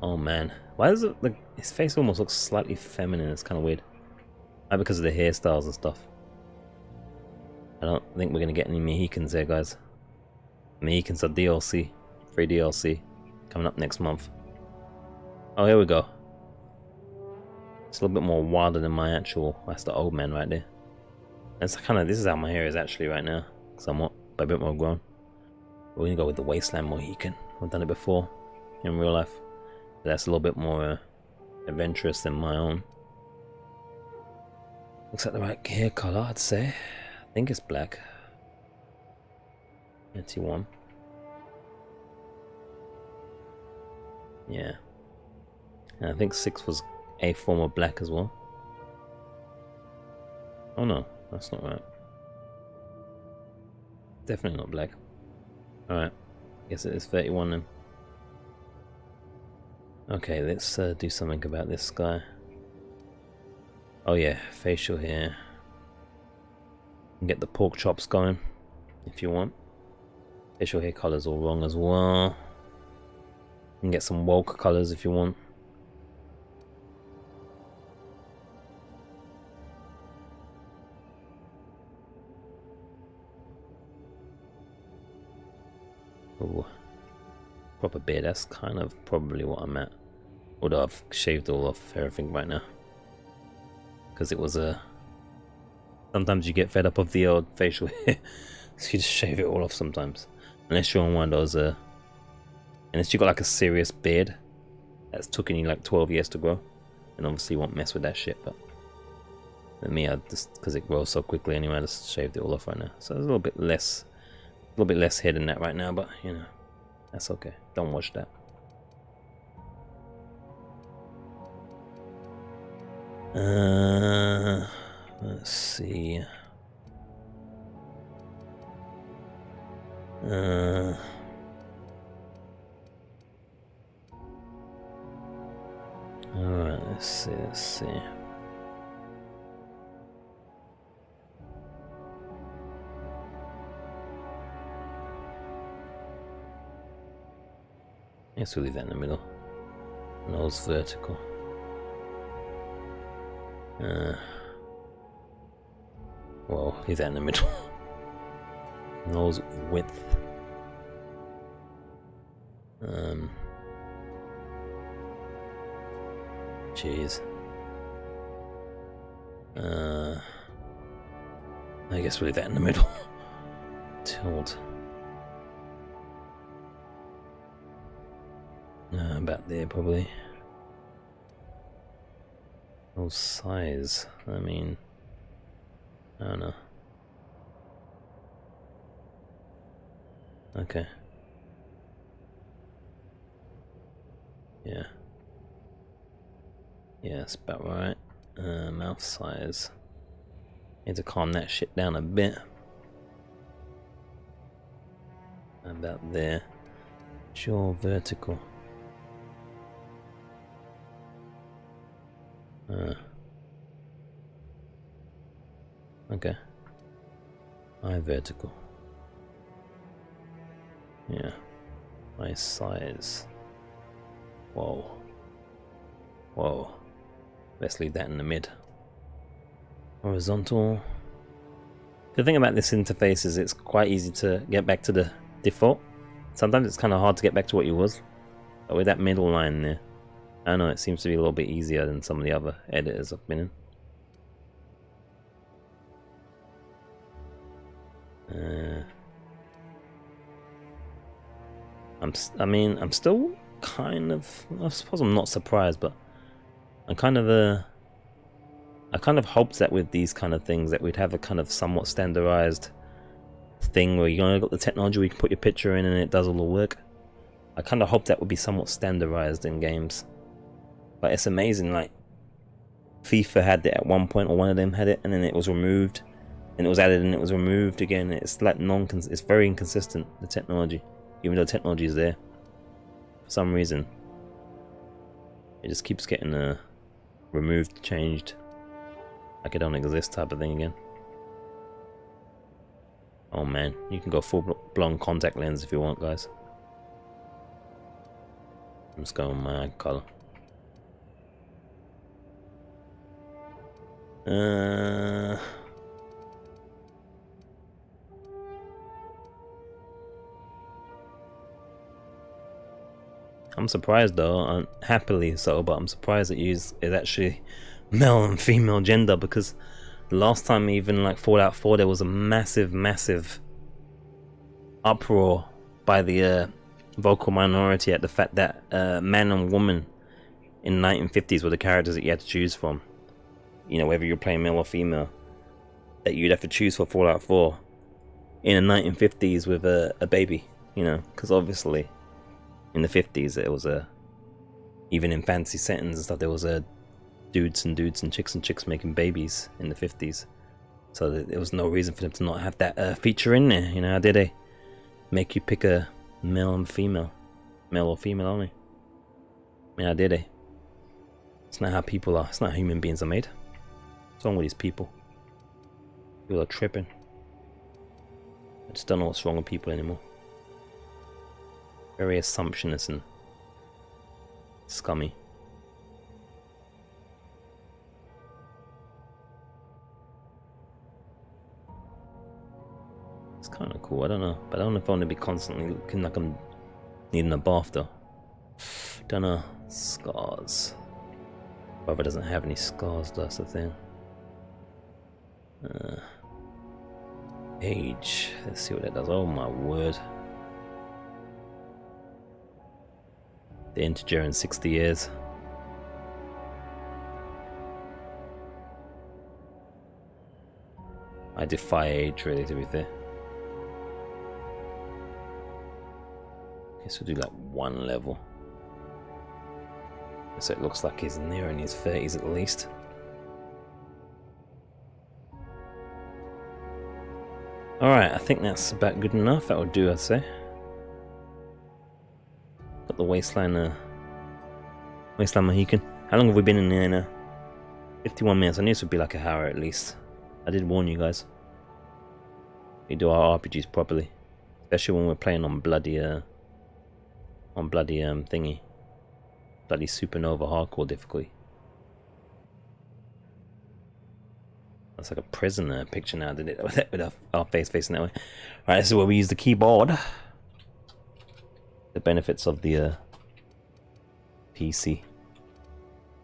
Oh man, why does it look? His face almost looks slightly feminine. It's kind of weird. Maybe because of the hairstyles and stuff. I don't think we're gonna get any Mohicans there, guys. Mohicans are DLC, free DLC, coming up next month. Oh, here we go. It's a little bit more wilder than my actual. That's the old man right there. That's kind of. This is how my hair is actually right now, somewhat, but a bit more grown. We're gonna go with the Wasteland Mohican. We've done it before in real life. That's a little bit more adventurous than my own. Looks like the right hair color, I'd say. I think it's black. 91. Yeah. And I think 6 was a form of black as well. Oh no, that's not right. Definitely not black. Alright, guess it is 31 then. Okay, let's do something about this guy. Oh yeah, facial hair. Get the pork chops going if you want. Facial hair color's all wrong as well. You can get some woke colors if you want. Ooh. Proper beard, that's kind of probably what I'm at. Although I've shaved all off everything right now. Because it was a... Sometimes you get fed up of the old facial hair. So you just shave it all off sometimes. Unless you're on one of those... unless you got like a serious beard that's taken you like 12 years to grow. And obviously you won't mess with that shit, but... For me, I just... Because it grows so quickly anyway, I just shaved it all off right now. So there's a little bit less... A little bit less hair than that right now, but you know... That's okay. Don't watch that. Let's see. Alright, let's see. Yes, we'll leave that in the middle. Nose vertical. Well, leave that in the middle. Nose width. Jeez. I guess we'll leave that in the middle. Tilt. About there probably. Oh, size. I mean, I don't know. Okay. Yeah. Yeah, that's about right. Mouth size. Need to calm that shit down a bit. About there. Jaw vertical. Okay. Eye vertical. Yeah. Eye size. Whoa. Whoa. Let's leave that in the mid. Horizontal. The thing about this interface is it's quite easy to get back to the default. Sometimes it's kind of hard to get back to what you was. But with that middle line there, I don't know, it seems to be a little bit easier than some of the other editors I've been in. I'm still kind of, I suppose I'm not surprised, but I kind of hoped that with these kind of things that we'd have a kind of somewhat standardized thing where you got the technology where you can put your picture in and it does all the work. I kind of hoped that would be somewhat standardized in games. But it's amazing, like FIFA had it at one point, or one of them had it, and then it was removed, and it was added, and it was removed again. It's like it's very inconsistent, the technology, even though technology is there. For some reason, it just keeps getting removed, changed, like it don't exist type of thing again. Oh man, you can go full-blown contact lens if you want, guys. I'm just going my eye color. I'm surprised though, happily so, but I'm surprised that is actually male and female gender, because the last time even like Fallout 4 there was a massive uproar by the vocal minority at the fact that man and woman in the 1950s were the characters that you had to choose from. You know, whether you're playing male or female, that you'd have to choose for Fallout 4 in the 1950s with a baby. You know, because obviously in the 50s it was even in fantasy settings and stuff, there was dudes and chicks making babies in the 50s. So there was no reason for them to not have that feature in there. You know, how did they make you pick a male and female? Male or female only? I mean, how did they? It's not how people are. It's not how human beings are made. What's wrong with these people? People are tripping. I just don't know what's wrong with people anymore. Very assumptionist and scummy. It's kind of cool, I don't know. But I don't know if I want to be constantly looking like I'm needing a bath though. Don't know. Scars. Brother doesn't have any scars, that's the thing. Age. Let's see what that does. Oh my word. The integer in 60 years. I defy age, really, to be fair. Guess we'll do like one level. So it looks like he's nearing his 30s at least. Alright, I think that's about good enough. That would do, I'd say. Got the Wasteland Mohican. How long have we been in there now? 51 minutes. I knew this would be like an hour at least. I did warn you guys. We do our RPGs properly. Especially when we're playing on bloody thingy. Bloody Supernova hardcore difficulty. That's like a prisoner picture now, did it? With our face facing that way. Alright, this is where we use the keyboard. The benefits of the PC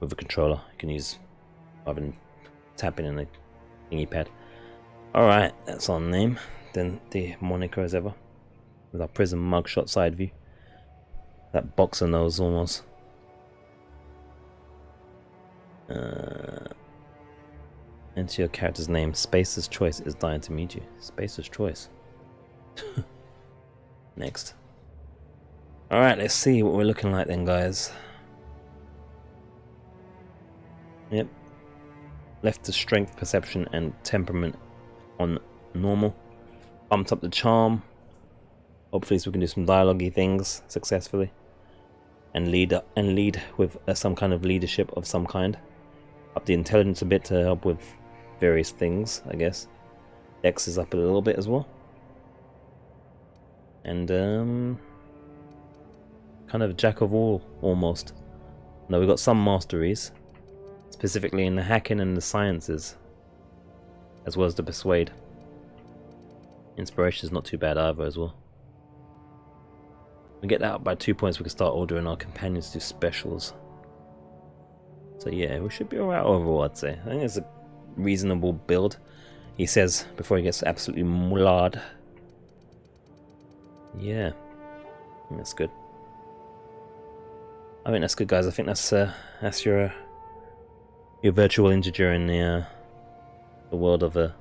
with a controller. You can use rather than tapping in the thingy pad. Alright, that's our name. Then the moniker as ever. With our prison mugshot side view. That boxer nose almost. Enter your character's name. Spacer's choice is dying to meet you. Spacer's choice. Next. Alright, let's see what we're looking like then, guys. Yep. Left the strength, perception, and temperament on normal. Bumped up the charm. Hopefully so we can do some dialogue-y things successfully. And lead with some kind of leadership of some kind. Up the intelligence a bit to help with various things, I guess. Dex is up a little bit as well. And kind of jack of all almost. No, we've got some masteries, specifically in the hacking and the sciences, as well as the persuade. Inspiration is not too bad either as well. We get that up by 2 points, we can start ordering our companions to do specials. So yeah, we should be alright overall, I'd say. I think it's a reasonable build. He says before he gets absolutely mulled. Yeah, I think that's good. I think that's good, guys. I think that's your virtual integer in the world of the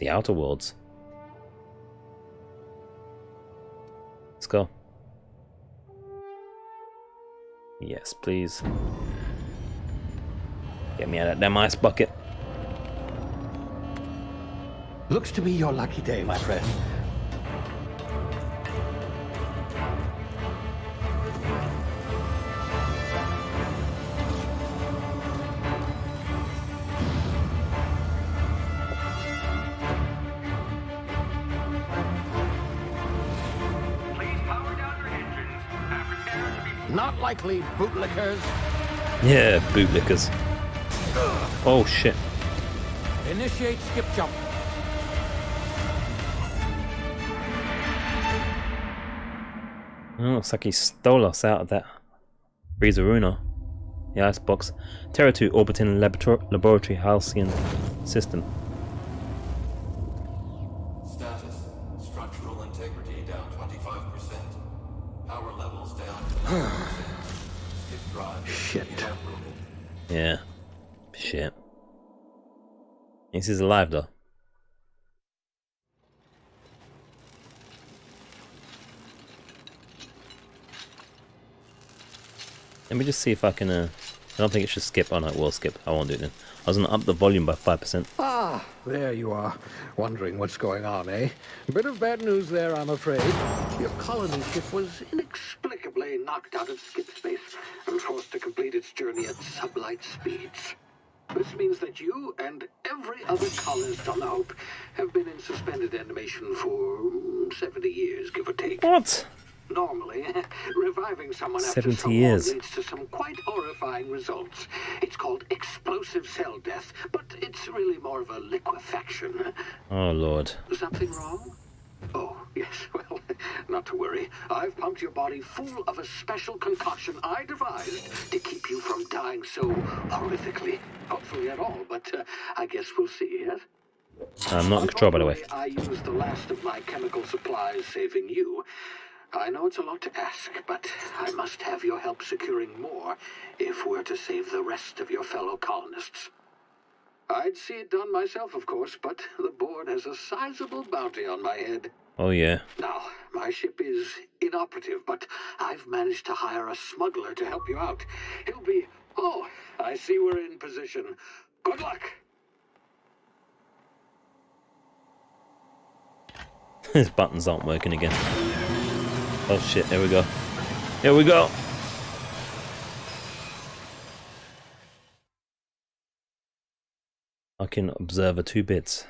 Outer Worlds. Let's go. Yes, please. Get me out of that damn ice bucket. Looks to be your lucky day, my friend. Not likely, bootlickers. Yeah, bootlickers. Oh shit. Initiate skip jump. Oh, looks like he stole us out of that Breezeruna. The icebox. Terra 2 orbiting laboratory Halcyon system. Status. Structural Yeah. Shit. This is alive though. Let me just see if I can, I don't think it should skip. Oh no, it will skip. I won't do it then. I was gonna up the volume by 5%. Ah, there you are. Wondering what's going on, eh? A bit of bad news there, I'm afraid. Your colony ship was inexplicably knocked out of skip space and forced to complete its journey at sublight speeds. This means that you and every other colonist on the Hope have been in suspended animation for 70 years, give or take. What? Normally, reviving someone after 70 so long years. leads to some quite horrifying results. It's called explosive cell death, but it's really more of a liquefaction. Oh lord. Something wrong? Oh, yes, well, not to worry. I've pumped your body full of a special concoction I devised to keep you from dying so horrifically. Hopefully at all, but I guess we'll see, yes? I'm not in control, by the way. I used the last of my chemical supplies saving you. I know it's a lot to ask, but I must have your help securing more if we're to save the rest of your fellow colonists. I'd see it done myself, of course, but the board has a sizable bounty on my head. Oh yeah. Now, my ship is inoperative, but I've managed to hire a smuggler to help you out. He'll be... Oh, I see we're in position. Good luck! His buttons aren't working again. Oh shit, there we go. Here we go. I can observe a 2 bits.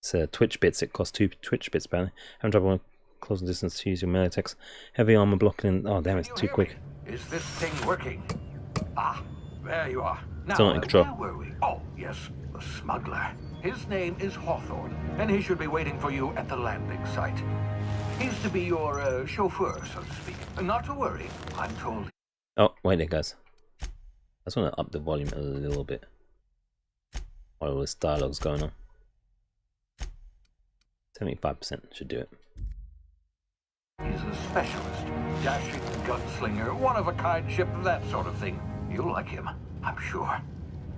It's Twitch bits, it costs 2 Twitch bits apparently. Having trouble closing distance to use your melee attacks. Heavy armor blocking. Oh damn, it's too quick. Is this thing working? Ah, there you are. Now, Still not in control. where were we? Oh, yes, the smuggler. His name is Hawthorne, and he should be waiting for you at the landing site. He's to be your chauffeur, so to speak. Not to worry, I'm told. Oh, wait there, guys. I just want to up the volume a little bit while all this dialogue's going on. 75% should do it. He's a specialist, dashing gunslinger, one-of-a-kind ship, that sort of thing. You'll like him, I'm sure.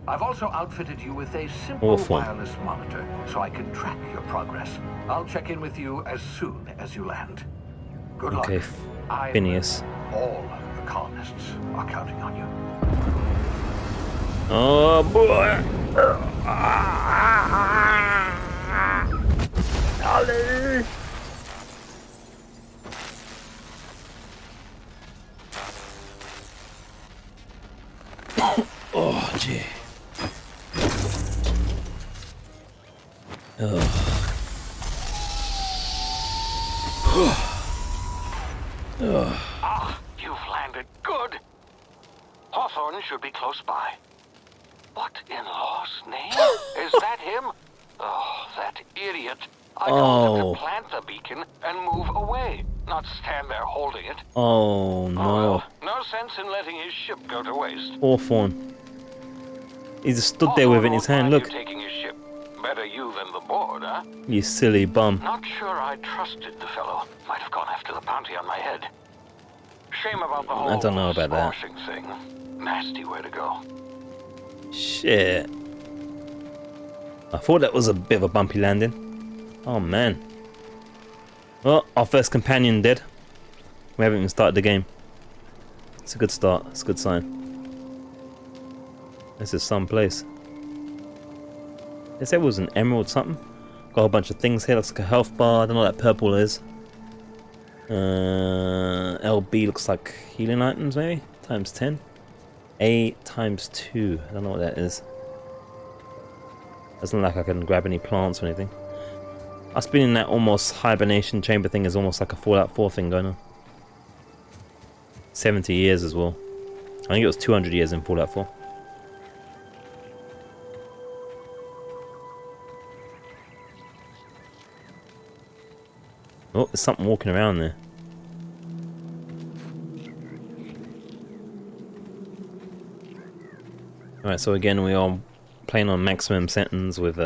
I've also outfitted you with a simple wireless monitor, so I can track your progress. I'll check in with you as soon as you land. Good luck. Okay, Phineas. All the colonists are counting on you. Oh boy! Ollie! Oh gee. Ah, you've landed. Good. Hawthorne should be close by. What in law's name? Is that him? Oh, that idiot. I told him to plant the beacon and move away, not stand there holding it. Oh no. Well, no sense in letting his ship go to waste. Hawthorne. He just stood there with it in his hand, look. Taking his ship. Better you than the board, huh? You silly bum. Not sure I trusted the fellow. Might have gone after the bounty on my head. Shame about the whole I don't know about that. squashing thing. Nasty way to go. Shit. I thought that was a bit of a bumpy landing. Oh man. Well, our first companion dead. We haven't even started the game. It's a good start. It's a good sign. This is some place. They said it was an emerald something. Got a whole bunch of things here. Looks like a health bar. I don't know what that purple is. LB looks like healing items maybe. Times 10. A times 2. I don't know what that is. Doesn't look like I can grab any plants or anything. Us being in that almost hibernation chamber thing is almost like a Fallout 4 thing going on. 70 years as well. I think it was 200 years in Fallout 4. Oh, there's something walking around there. Alright, so again we are playing on maximum settings with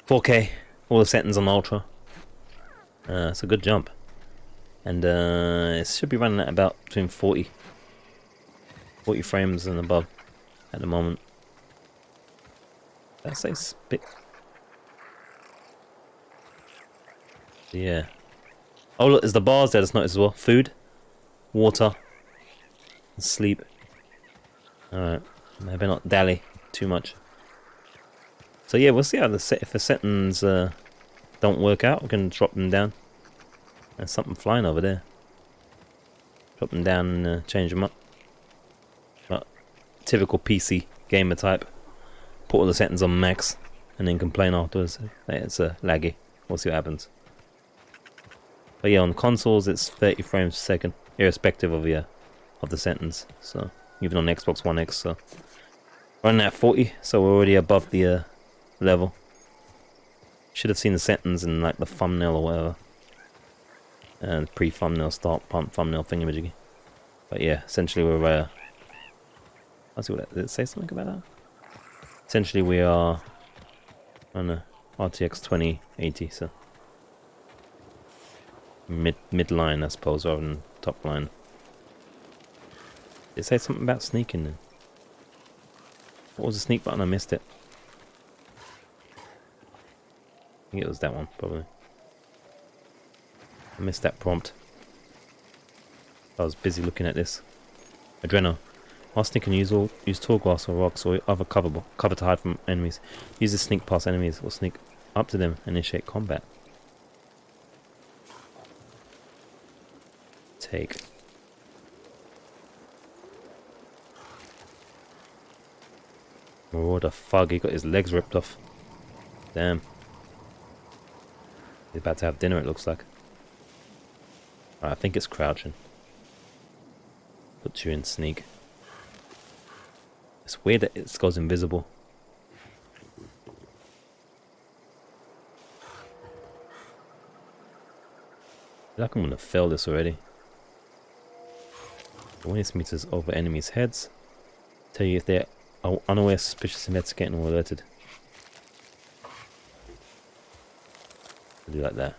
4K, all the settings on ultra. It's a good jump. And it should be running at about between 40. 40 frames and above at the moment. Did I say spit? Yeah. Oh look, there's the bars there. That's noticed as well. Food, water, and sleep. Alright, maybe not dally too much. So yeah, we'll see how if the settings don't work out, we can drop them down. There's something flying over there. Drop them down and change them up. But typical PC gamer type. Put all the settings on max and then complain afterwards. It's laggy. We'll see what happens. But yeah, on consoles it's 30 frames per second, irrespective of the settings. So even on Xbox One X, so running at 40, so we're already above the level. Should have seen the settings in like the thumbnail or whatever, and pre-thumbnail start pump thumbnail thingamajiggy. But yeah, essentially we're let's see what did it say something about that. Essentially we are on a RTX 2080, so mid line I suppose rather than top line. Did it say something about sneaking then? What was the sneak button? I missed it. I think it was that one, probably. I missed that prompt. I was busy looking at this. Adreno. While sneaking, use tall grass or rocks or other cover to hide from enemies. Use the sneak past enemies or sneak up to them and initiate combat. Take. Oh, the fug, he got his legs ripped off. Damn. He's about to have dinner, it looks like. Right, I think it's crouching. Put you in sneak. It's weird that it goes invisible. I feel like I'm gonna fail this already. Awareness meters over enemies' heads. Tell you if they're unaware, suspicious, investigating, or alerted. Do like that.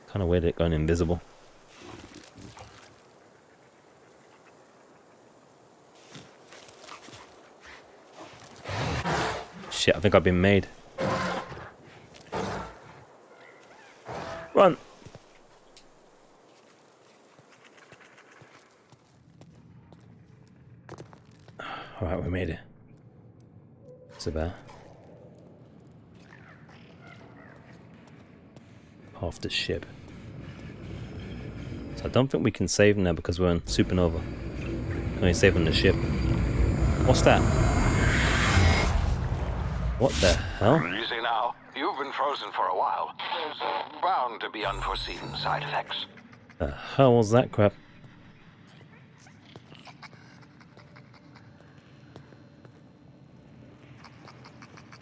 Kind of weird it going invisible. Shit, I think I've been made. Run! Alright, we made it. What's about? Half the ship. So I don't think we can save now because we're on Supernova. Only saving the ship. What's that? What the hell? Easy now. You've been frozen for a while. There's bound to be unforeseen side effects. The hell was that crap?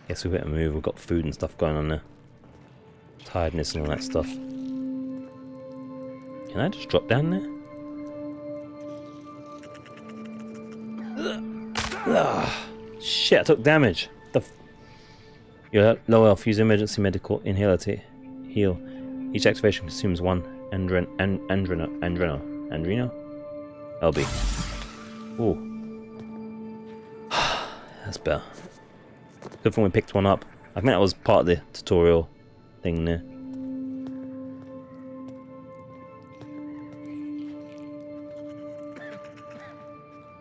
Guess we better move. We've got food and stuff going on there. Tiredness and all that stuff. Can I just drop down there? Shit, I took damage. You're low health. Use emergency medical inhaler to heal. Each activation consumes one Andrino. LB. Ooh. That's better. Good thing we picked one up. I think that was part of the tutorial thing there.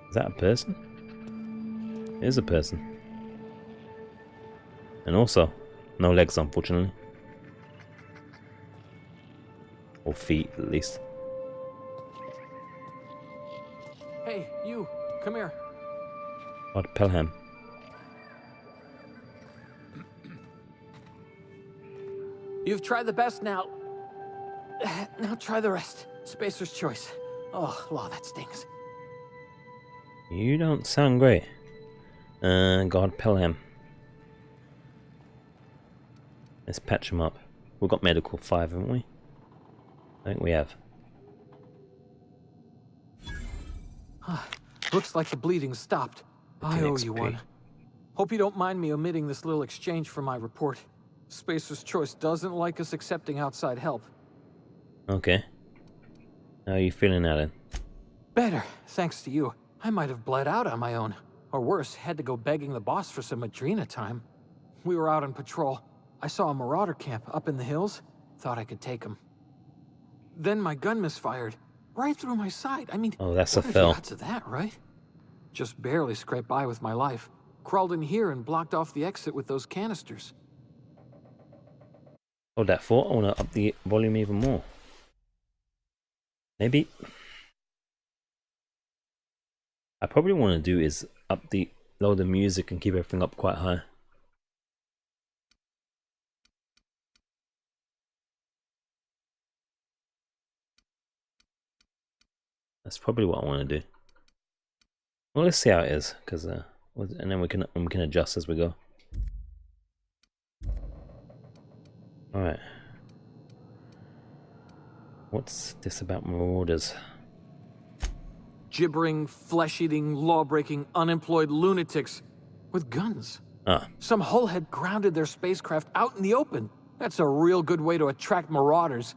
Is that a person? It is a person. And also, no legs unfortunately. Or feet at least. Hey, you, come here. What Pelham? You've tried the best now. Now try the rest. Spacer's choice. Oh, wow, that stings. You don't sound great. God Pelham. Let's patch him up. We've got medical 5, haven't we? I think we have. Looks like the bleeding stopped. I owe you one. Hope you don't mind me omitting this little exchange from my report. Spacer's Choice doesn't like us accepting outside help. Okay. How are you feeling, Alan? Better, thanks to you. I might have bled out on my own. Or worse, had to go begging the boss for some Adrena time. We were out on patrol. I saw a marauder camp up in the hills. Thought I could take him. Then my gun misfired. Right through my side. I mean, Oh, that's what a are the fail. odds of that, right? Just barely scraped by with my life. Crawled in here and blocked off the exit with those canisters. Hold that thought. I want to up the volume even more. Maybe. I probably want to do is lower the music and keep everything up quite high. That's probably what I want to do. Well, let's see how it is, because and then we can adjust as we go. All right. What's this about marauders? Gibbering, flesh-eating, law-breaking, unemployed lunatics with guns. Ah, Some hullhead grounded their spacecraft out in the open. That's a real good way to attract marauders.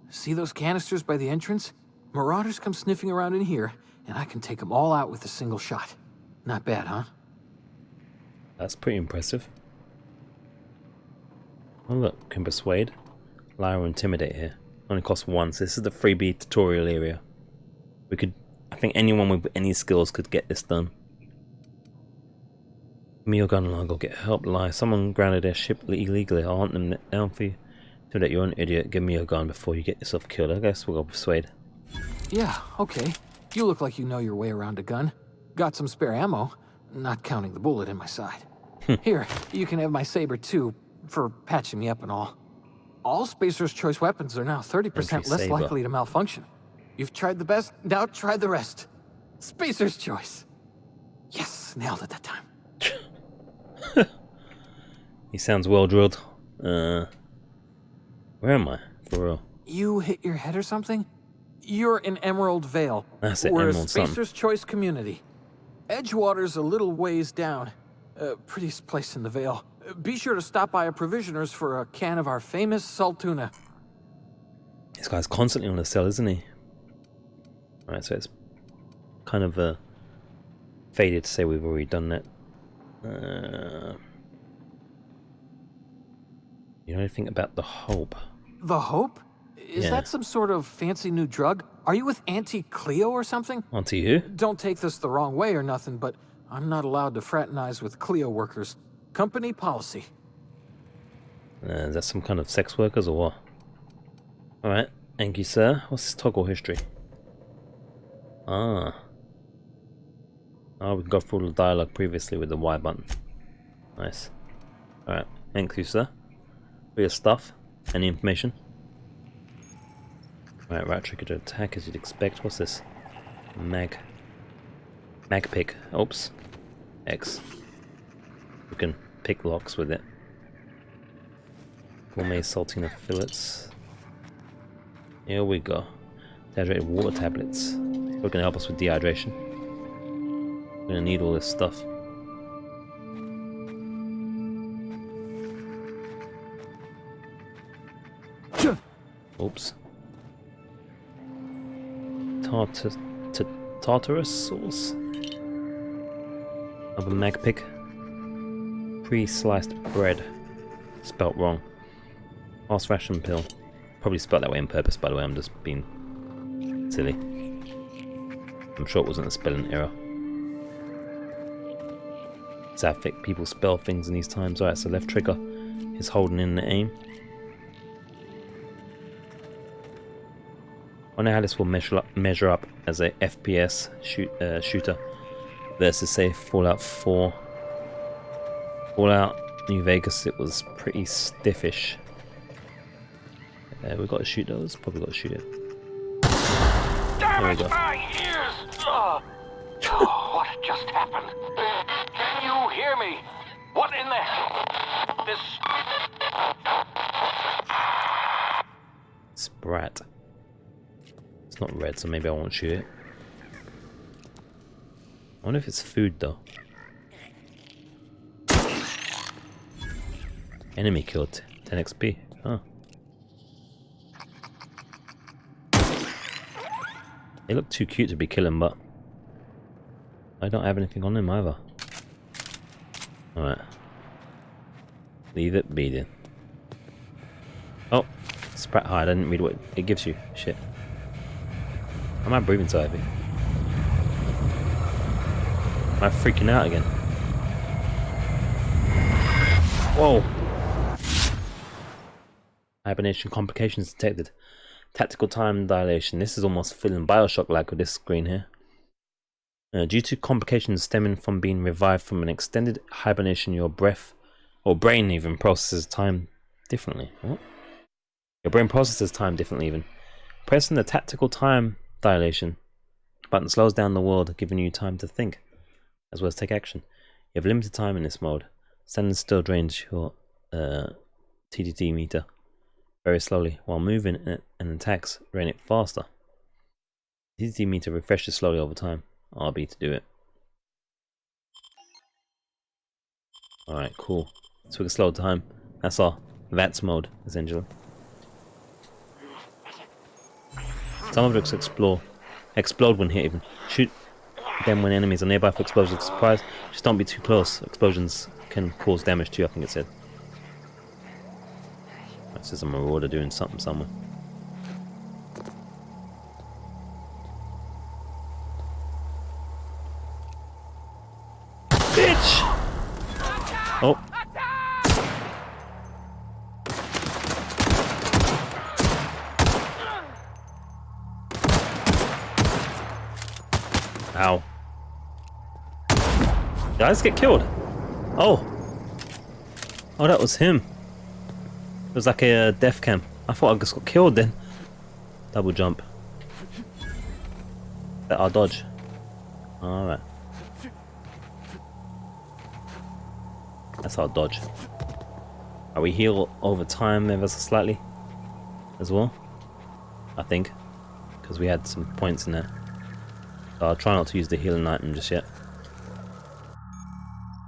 See those canisters by the entrance? Marauders come sniffing around in here, and I can take them all out with a single shot. Not bad, huh? that's pretty impressive. Oh look, can persuade, lie or intimidate here. Only costs 1, so this is the freebie tutorial area. We could, I think anyone with any skills could get this done. Give me your gun and I'll go get help. Lie, someone grounded their ship illegally. I'll hunt them down for you. So that you're an idiot, give me your gun before you get yourself killed. I guess we'll go persuade. Yeah, okay. You look like you know your way around a gun. Got some spare ammo, not counting the bullet in my side. Here, you can have my saber too, for patching me up and all. All Spacer's Choice weapons are now 30% less Saber. likely to malfunction. You've tried the best, now try the rest. Spacer's Choice. Yes, nailed it that time. He sounds well drilled. Where am I? For real. You hit your head or something? You're in Emerald Vale. That's it, We're a Emerald something. Spacer's Choice community. Edgewater's a little ways down. Prettiest place in the Vale. Be sure to stop by a provisioner's for a can of our famous salt tuna. This guy's constantly on the cell, isn't he? Alright, so it's kind of faded to say we've already done that. You know anything about the Hope? The Hope? Is Yeah. that some sort of fancy new drug? Are you with Auntie Cleo or something? Onto you? Don't take this the wrong way or nothing, but I'm not allowed to fraternize with Cleo workers. Company policy. Is that some kind of sex workers or what? Alright, thank you, sir. What's this toggle history? Ah. Oh, we can go through all the dialogue previously with the Y button. Nice. Alright, thank you, sir. For your stuff. Any information? Alright, right trigger to attack as you'd expect. What's this? Mag pick. Oops. X. You can pick locks with it. Gourmet saltina fillets. Here we go. Dehydrated water tablets. We're gonna help us with dehydration. We're gonna need all this stuff. Oops. Tartarus sauce. Another mag pick. Pre-sliced bread. Spelt wrong. Fast ration pill. Probably spelled that way on purpose, by the way. I'm just being silly. I'm sure it wasn't a spelling error. It's how thick people spell things in these times. Alright, so left trigger is holding in the aim. I wonder how this will measure up as a FPS shooter versus, say, Fallout 4. Fallout New Vegas, it was pretty stiffish. We've got to shoot those. Probably got to shoot it. There we go. My ears! Oh, what just happened? Can you hear me? What in the... This... Sprat. It's not red, so maybe I won't shoot it. I wonder if it's food though. Enemy killed. 10 XP. Oh. They look too cute to be killing, but I don't have anything on them either. Alright. Leave it be then. Oh, Sprat hide. I didn't read what it gives you. Shit. Am I breathing so heavy? Am I freaking out again? Whoa! Hibernation complications detected. Tactical time dilation. This is almost feeling Bioshock-like with this screen here. Due to complications stemming from being revived from an extended hibernation, your breath, or brain even, processes time differently. What? Your brain processes time differently even. Pressing the tactical time dilation button slows down the world, giving you time to think, as well as take action. You have limited time in this mode. Standing still drains your TDT meter very slowly, while moving and attacks drain it faster. TDT meter refreshes slowly over time. RB to do it. Alright, cool. So we can slow time. That's our VATS mode, essentially. Some objects explode when hit even. Shoot them when enemies are nearby for explosions of surprise. Just don't be too close. Explosions can cause damage to you, I think it said. This is a marauder doing something somewhere. Bitch! Oh. Ow. Did I just get killed? Oh. Oh, that was him. It was like a death cam. I thought I just got killed then. Double jump. That I'll dodge. Alright. That's our dodge. Are we heal over time ever so slightly as well? I think. Because we had some points in there. So I'll try not to use the healing item just yet.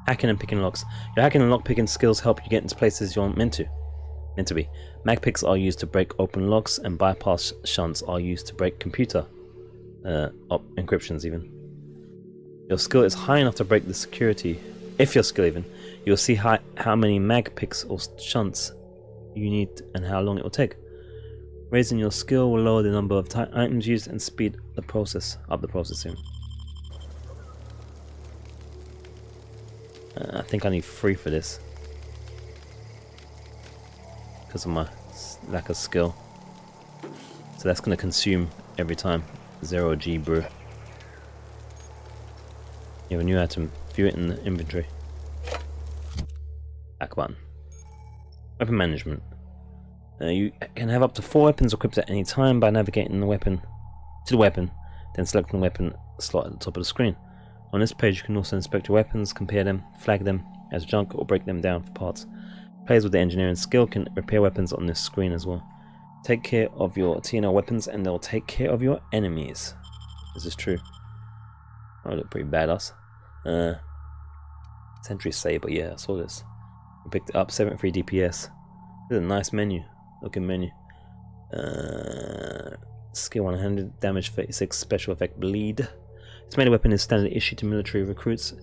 Hacking and picking locks. Your hacking and lock picking skills help you get into places you're meant to be. Mag picks are used to break open locks, and bypass shunts are used to break computer encryptions even. Your skill is high enough to break the security. If your skill even, you'll see how many mag picks or shunts you need and how long it will take. Raising your skill will lower the number of items used and speed the process up the processing. I think I need 3 for this because of my lack of skill. So that's going to consume every time. 0G brew. You have a new item. View it in the inventory. Back button. Weapon management. You can have up to 4 weapons equipped at any time by navigating the weapon to the weapon, then selecting the weapon slot at the top of the screen. On this page you can also inspect your weapons, compare them, flag them as junk, or break them down for parts. Players with the engineering skill can repair weapons on this screen as well. Take care of your TNL weapons and they'll take care of your enemies. This is true. I look pretty badass. Sentry Saber, yeah, I saw this. I picked it up, 73 DPS. This is a nice menu. Looking menu. Skill 100, damage 36, special effect bleed. This melee weapon is standard issue to military recruits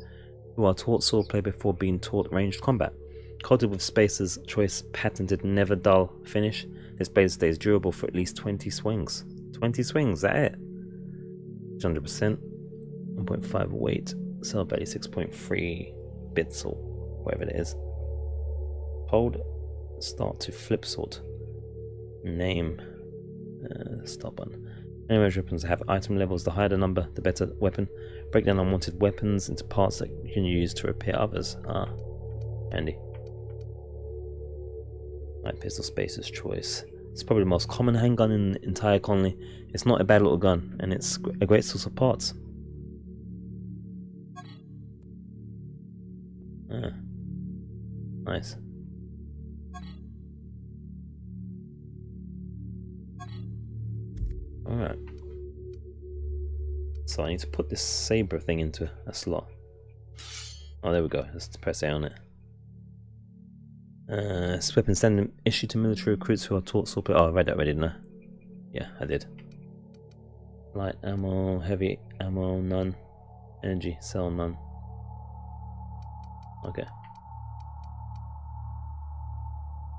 who are taught swordplay before being taught ranged combat. Coated with Spacer's Choice patented never dull finish, this blade stays durable for at least 20 swings. 20 swings, that it? 100%. 1.5 weight. Cell value 6.3 bits or whatever it is. Hold start to flip sword. Name. Stop button. Any range weapons have item levels. The higher the number, the better weapon. Break down unwanted weapons into parts that you can use to repair others. Ah, handy. Light pistol, Spacer's Choice. It's probably the most common handgun in the entire colony. It's not a bad little gun, and it's a great source of parts. Ah, nice. Alright. So I need to put this saber thing into a slot. Oh, there we go. Let's press A on it. This weapon standard issued to military recruits who are taught swordplay. Oh, I read that already, didn't I? Yeah, I did. Light ammo, heavy ammo, none. Energy cell, none. Okay.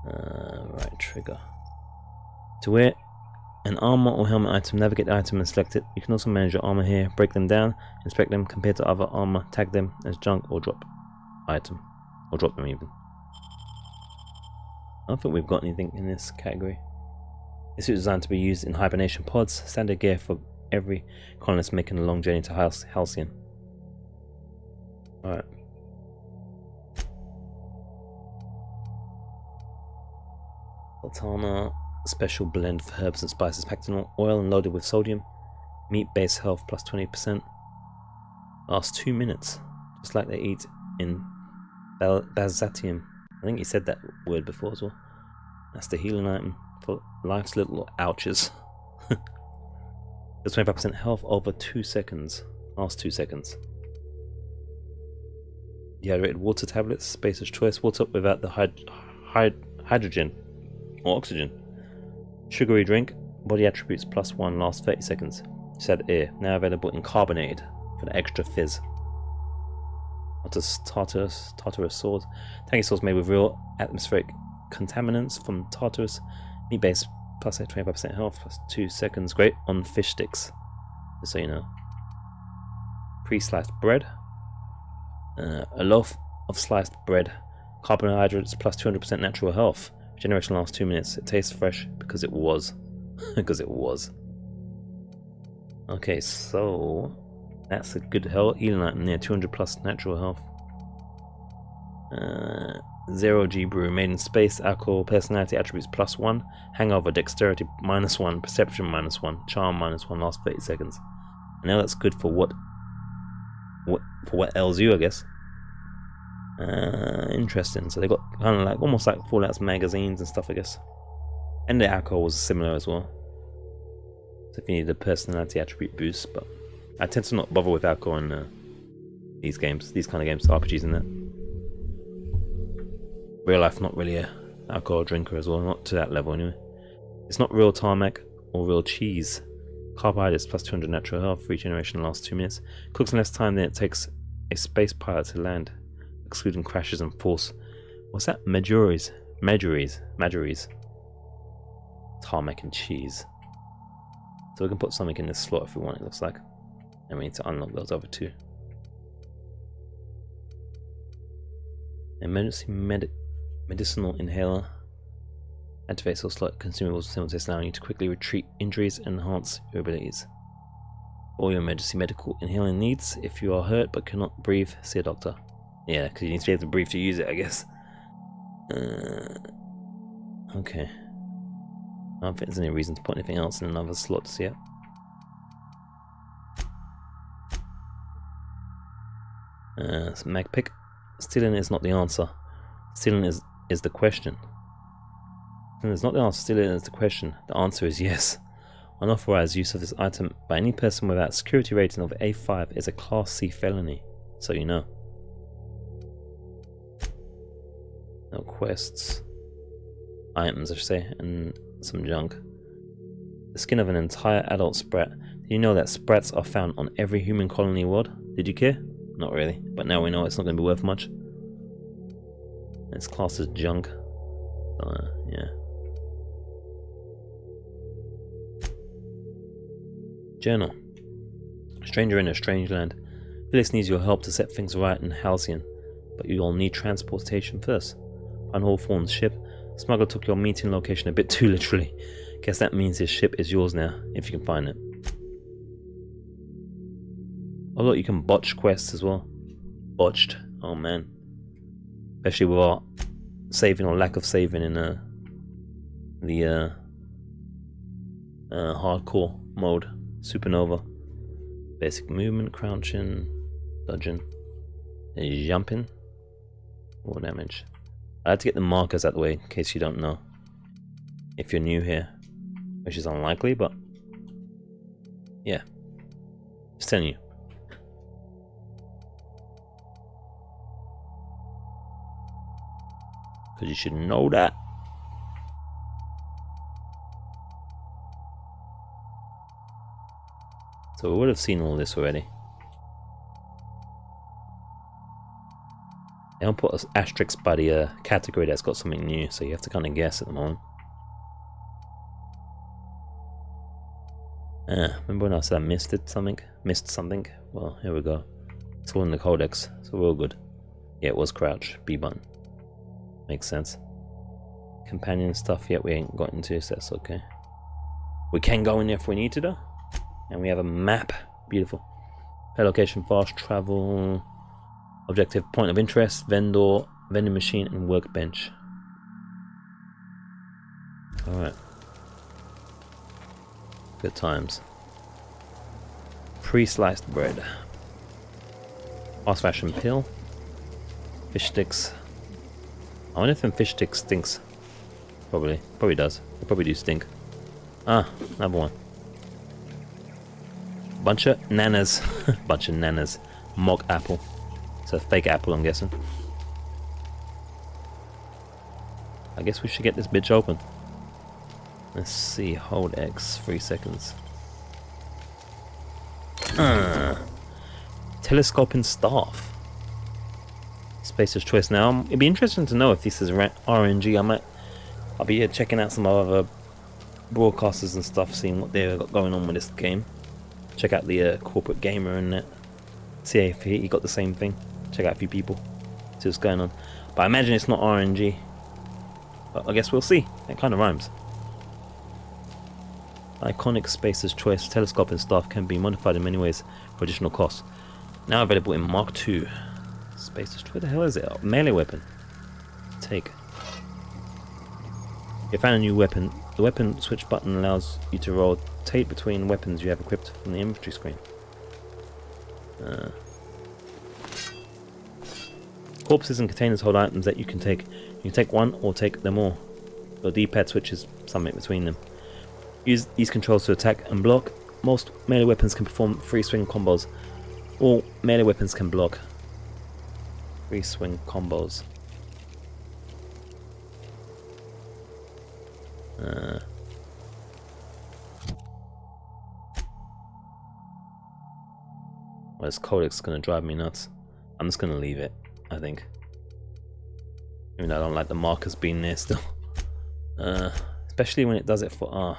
Right, trigger. To wear an armor or helmet item, navigate the item and select it. You can also manage your armor here, break them down, inspect them, compare to other armor, tag them as junk, or drop item. Or drop them even. I don't think we've got anything in this category. This suit is designed to be used in hibernation pods, standard gear for every colonist making a long journey to Halcyon. Alright. Sultana, special blend of herbs and spices packed in oil and loaded with sodium. Meat base health plus 20%. Lasts 2 minutes, just like they eat in Bazatium. I think you said that word before as well. That's the healing item for life's little ouches. There's 25% health over 2 seconds. Last 2 seconds. Dehydrated water tablets, spacer's choice. Water without the hydrogen or oxygen. Sugary drink, body attributes plus 1, last 30 seconds. Said air, now available in carbonated for the extra fizz. Tartarus swords. Tanky swords made with real atmospheric contaminants from Tartarus. Meat base plus 25% health plus 2 seconds. Great on fish sticks, just so you know. Pre-sliced bread. A loaf of sliced bread. Carbohydrates plus 200% natural health. Regeneration lasts 2 minutes. It tastes fresh because it was. Because it was. Okay, so that's a good healing item there. 200 plus natural health. 0G brew made in space. Alcohol, personality attributes plus 1. Hangover, dexterity minus 1. Perception minus 1. Charm minus 1. Last 30 seconds. I know that's good for what ails you, I guess. Interesting. So they got kind of like almost like Fallout's magazines and stuff, I guess. And the alcohol was similar as well. So if you need a personality attribute boost, but I tend to not bother with alcohol in these games, these kind of games, RPGs and that. Real life, not really a alcohol drinker as well, not to that level anyway. It's not real tarmac or real cheese. Carbohydrates plus 200 natural health, regeneration lasts 2 minutes. Cooks in less time than it takes a space pilot to land, excluding crashes and force. What's that? Majories. Tarmac and cheese. So we can put something in this slot if we want, it looks like. And we need to unlock those other two. Emergency medicinal inhaler. Activates all slot consumables simultaneously, allowing you to quickly retreat injuries and enhance your abilities. All your emergency medical inhaling needs. If you are hurt but cannot breathe, see a doctor. Yeah, because you need to be able to breathe to use it, I guess. Okay. I don't think there's any reason to put anything else in another slots yet. Mag pick. Stealing is not the answer. Stealing is the question. And it's not the answer. Stealing is the question. The answer is yes. Unauthorized use of this item by any person without security rating of A5 is a Class C felony. So you know. No quests. Items, I should say, and some junk. The skin of an entire adult sprat. Did you know that sprats are found on every human colony world? Did you care? Not really, but now we know it's not going to be worth much. It's classed as junk. Yeah. Journal. Stranger in a strange land. Felix needs your help to set things right in Halcyon, but you'll need transportation first. Find Hawthorne's ship. Smuggler took your meeting location a bit too literally. Guess that means his ship is yours now, if you can find it. Oh look, you can botch quests as well. Botched. Oh man. Especially with our saving or lack of saving in the hardcore mode. Supernova. Basic movement, crouching, dodging, jumping. More damage. I had to get the markers out of the way in case you don't know. If you're new here. Which is unlikely, but yeah. Just telling you. Because you should know that. So we would have seen all this already. They don't put an asterisk by the category that's got something new, so you have to kind of guess at the moment. Remember when I said I missed something? Well, here we go. It's all in the codex, so we're all good. Yeah, it was crouch, B button. Makes sense. Companion stuff yet we ain't got into, so that's okay. We can go in there if we need to though. And we have a map. Beautiful. Pay location, fast travel. Objective, point of interest, vendor, vending machine, and workbench. Alright. Good times. Pre-sliced bread. Fast fashion pill. Fish sticks. I wonder if them fish sticks stinks. Probably. Probably does. They probably do stink. Ah, another one. Bunch of nanas. Bunch of nanas. Mock apple. It's a fake apple, I'm guessing. I guess we should get this bitch open. Let's see. Hold X. 3 seconds. Telescoping staff. Spacer's choice. Now, it'd be interesting to know if this is RNG. I'll be here checking out some other broadcasters and stuff, seeing what they've got going on with this game. Check out the corporate gamer and that. See if he got the same thing. Check out a few people. See what's going on. But I imagine it's not RNG. But I guess we'll see. It kind of rhymes. Iconic Spacer's choice. Telescope and staff can be modified in many ways for additional costs. Now available in Mark II. Spacer's choice. What the hell is it? A melee weapon. Take. You found a new weapon. The weapon switch button allows you to rotate between weapons you have equipped from the inventory screen. Corpses and containers hold items that you can take. You can take one or take them all. Your D-pad switches something between them. Use these controls to attack and block. Most melee weapons can perform free swing combos. All melee weapons can block. Free swing combos. Well, this codex is going to drive me nuts. I'm just going to leave it, I think. Even though I don't like the markers being there still. Especially when it does it for...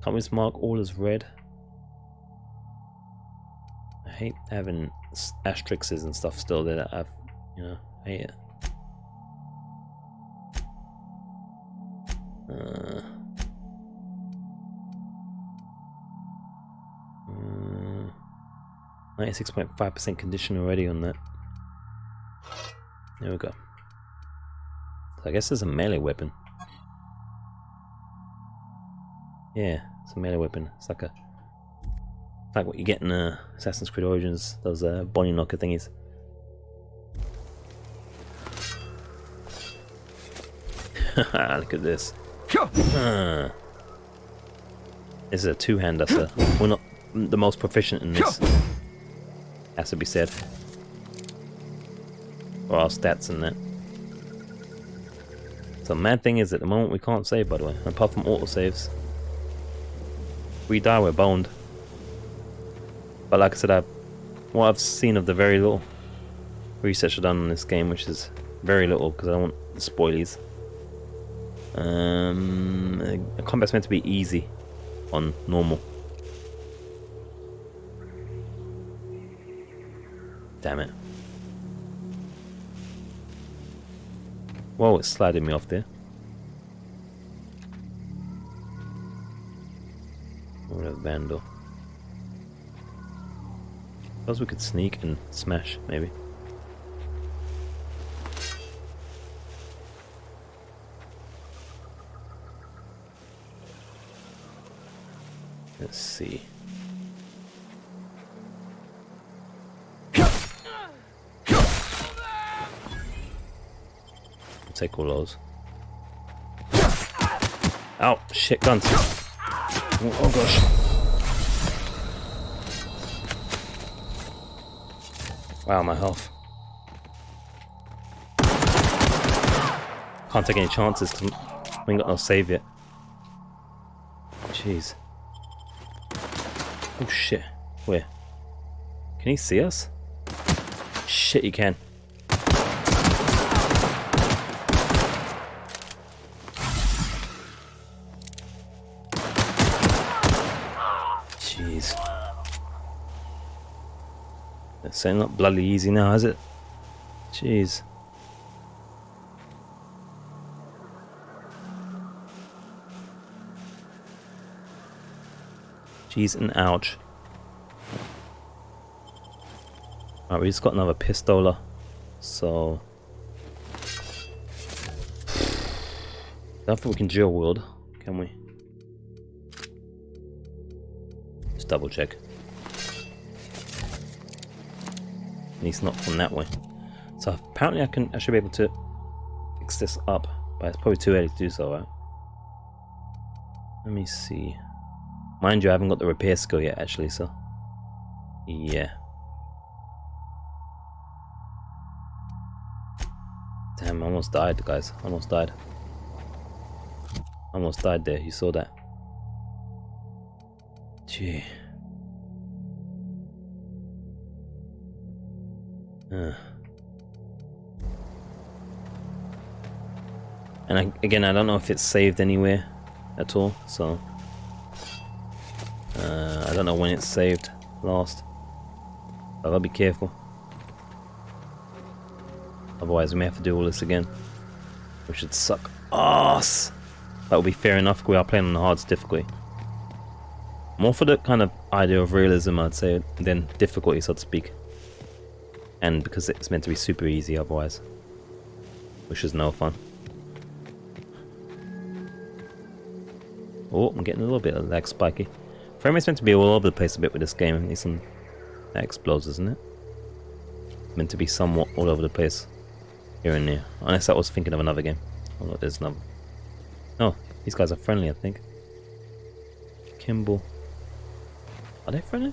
can't we just mark all as red? I hate having asterisks and stuff still there that I've... You know, I hate it. Uh, 96.5% condition already on that. There we go. So I guess there's a melee weapon. Yeah, it's a melee weapon. It's like what you get in Assassin's Creed Origins, those Bonnie knocker thingies. Look at this. This is a two-hander, so we're not the most proficient in this. Has to be said. For our stats and that. So the mad thing is, at the moment we can't save, by the way, apart from autosaves. If we die, we're boned. But like I said, what I've seen of the very little research I've done on this game, which is very little because I don't want the spoilies. The combat's meant to be easy on normal. Damn it. Whoa, it's sliding me off there. What a vandal. Suppose we could sneak and smash, maybe. Let's see. I'll take all those. Ow! Shit, guns! Oh gosh! Wow, my health. Can't take any chances because we ain't got no save yet. Jeez. Oh shit. Where? Can he see us? Shit, he can. Jeez. It's saying not bloody easy now, is it? Jeez. Jeez and ouch. Alright, we just got another pistola. So I don't think we can dual wield, can we? Just double check. At least not from that way. So apparently I should be able to fix this up, but it's probably too early to do so, right? Let me see. Mind you, I haven't got the repair skill yet, actually, so yeah. Damn, I almost died, guys. Almost died. Almost died there. You saw that. Gee. And again, I don't know if it's saved anywhere at all, so I don't know when it's saved last. I gotta be careful. Otherwise, we may have to do all this again, which would suck ass. That would be fair enough. We are playing on the hardest difficulty. More for the kind of idea of realism, I'd say, than difficulty, so to speak. And because it's meant to be super easy otherwise, which is no fun. Oh, I'm getting a little bit of lag spiky. Frame rate's meant to be all over the place a bit with this game. At least that explodes, isn't it? Meant to be somewhat all over the place. Here and there. Unless I was thinking of another game. Oh look, there's another. Oh, these guys are friendly, I think. Kimball. Are they friendly?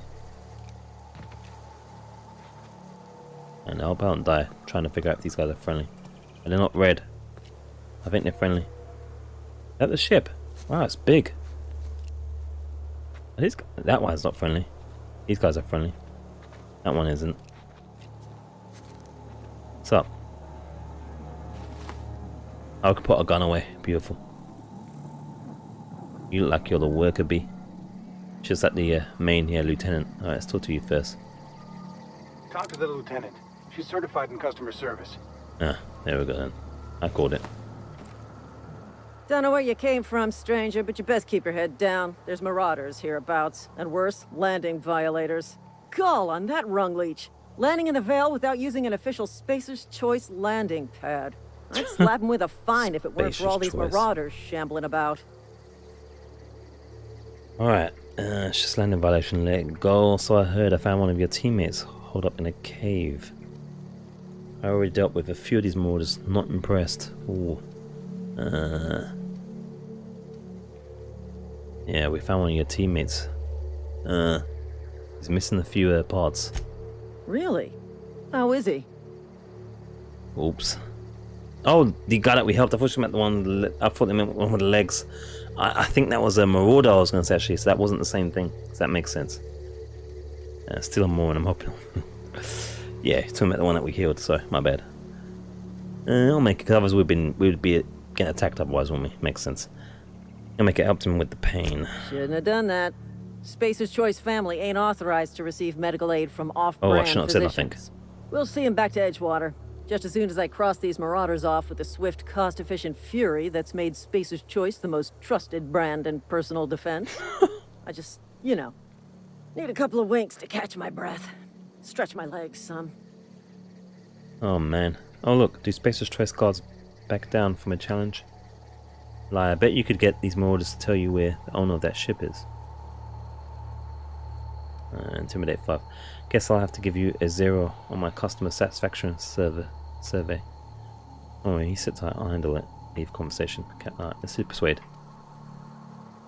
And I'll about and die trying to figure out if these guys are friendly. But they're not red. I think they're friendly. Is that the ship? Wow, it's big. That one's not friendly. These guys are friendly. That one isn't. What's up? I could put a gun away. Beautiful. You look like you're the worker bee. Just at the main here, Lieutenant. Alright, let's talk to you first. Talk to the lieutenant. She's certified in customer service. Ah, there we go then. I called it. Don't know where you came from, stranger, but you best keep your head down. There's marauders hereabouts, and worse, landing violators. Gall on that rung leech. Landing in the Vale without using an official Spacer's Choice landing pad. I'd slap him with a fine if it weren't for all these marauders shambling about. Alright, it's just landing violation. Let it go. So I heard I found one of your teammates holed up in a cave. I already dealt with a few of these marauders. Not impressed. Ooh. Yeah, we found one of your teammates. He's missing a few parts. Really? How is he? Oops. Oh, the guy that we helped. I thought she meant the one. I thought they meant one with the legs. I think that was a marauder I was going to say actually. So that wasn't the same thing. Does that make sense? Still more, and I'm hoping. Yeah, talking about the one that we healed. Sorry, my bad. I'll make it, because otherwise we'd be getting attacked otherwise, wouldn't we? Makes sense. I'll make it help him with the pain. Shouldn't have done that. Spacer's Choice family ain't authorized to receive medical aid from off-brand I shouldn't have said nothing. We'll see him back to Edgewater. Just as soon as I cross these marauders off with the swift, cost-efficient fury that's made Spacer's Choice the most trusted brand in personal defense. I just, you know, need a couple of winks to catch my breath. Stretch my legs some. Oh man. Oh look, do Spacer's Choice cards back down from a challenge? Lie, I bet you could get these marauders to tell you where the owner of that ship is. Intimidate 5. Guess I'll have to give you a 0 on my customer satisfaction survey. Oh, he sits tight. I'll handle it. Leave conversation. Alright, let's do persuade.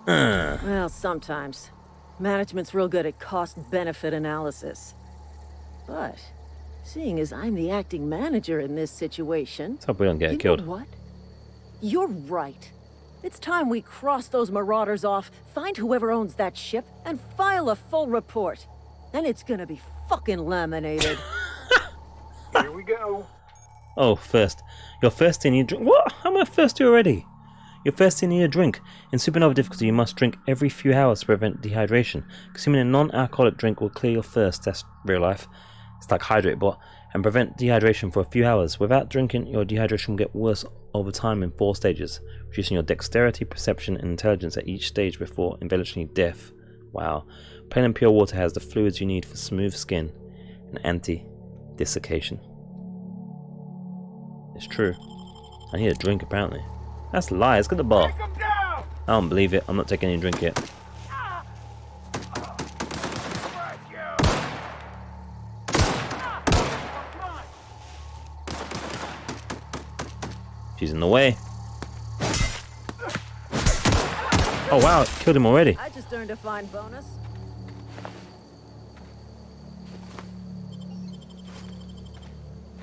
Well, sometimes. Management's real good at cost-benefit analysis. But, seeing as I'm the acting manager in this situation... Let's hope we don't get you killed. know what? You're right. It's time we cross those marauders off, find whoever owns that ship, and file a full report. Then it's gonna be fucking laminated. Here we go. Oh, first. You're thirsty and you drink. What? How am I thirsty already? You're thirsty and you need a drink. In Supernova difficulty, you must drink every few hours to prevent dehydration. Consuming a non-alcoholic drink will clear your thirst. That's real life. It's like Hydrate Bot. And prevent dehydration for a few hours. Without drinking, your dehydration will get worse over time in 4 stages, reducing your dexterity, perception, and intelligence at each stage before eventually death. Wow. Plain and pure water has the fluids you need for smooth skin and anti-desiccation. It's true. I need a drink apparently. That's a lie. Let's get the bar. I don't believe it. I'm not taking any drink yet. She's in the way. Oh wow, killed him already. I just earned a fine bonus.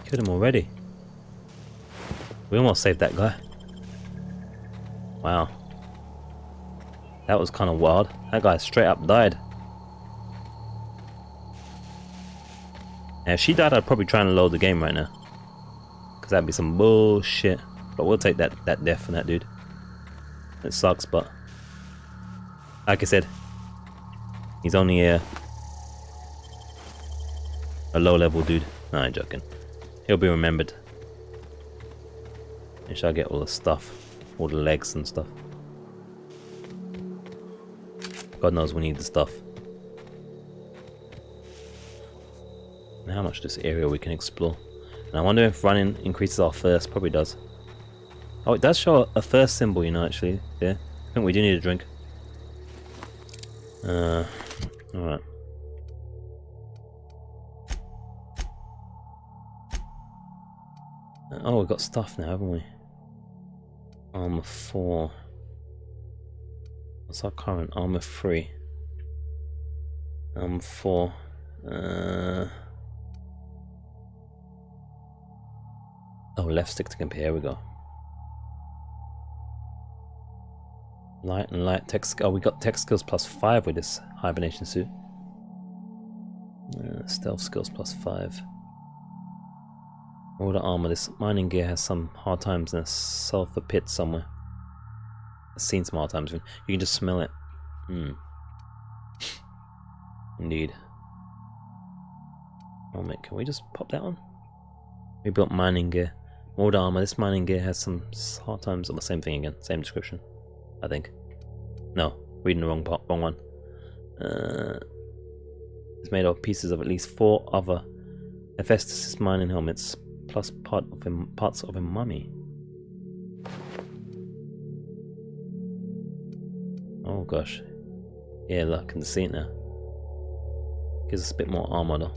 Killed him already. We almost saved that guy. Wow. That was kind of wild. That guy straight up died. Now, if she died, I'd probably try and load the game right now. Because that'd be some bullshit. But we'll take that death from that dude. It sucks, but... like I said, he's only a low-level dude. No, I'm joking. He'll be remembered. And shall get all the stuff. All the legs and stuff. God knows we need the stuff. And how much this area we can explore. And I wonder if running increases our thirst. Probably does. Oh, it does show a thirst symbol, you know, actually. Yeah. I think we do need a drink. Alright. Oh, we've got stuff now, haven't we? Armor 4. What's our current? Armor 3. Armor 4. Oh, left stick to compare. Here we go. Light and light tech skill. Oh, we got tech skills +5 with this hibernation suit. Stealth skills +5. All the armor. This mining gear has some hard times in a sulfur pit somewhere. I've seen some hard times. You can just smell it. Indeed. Oh mate, can we just pop that on? We built mining gear. All the armor. This mining gear has some hard times. On the same thing again. Same description. I think. No, reading the wrong one. It's made of pieces of at least 4 other Hephaestus mining helmets, plus parts of a mummy. Oh gosh. Yeah, look, I can see it now. Gives us a bit more armor though.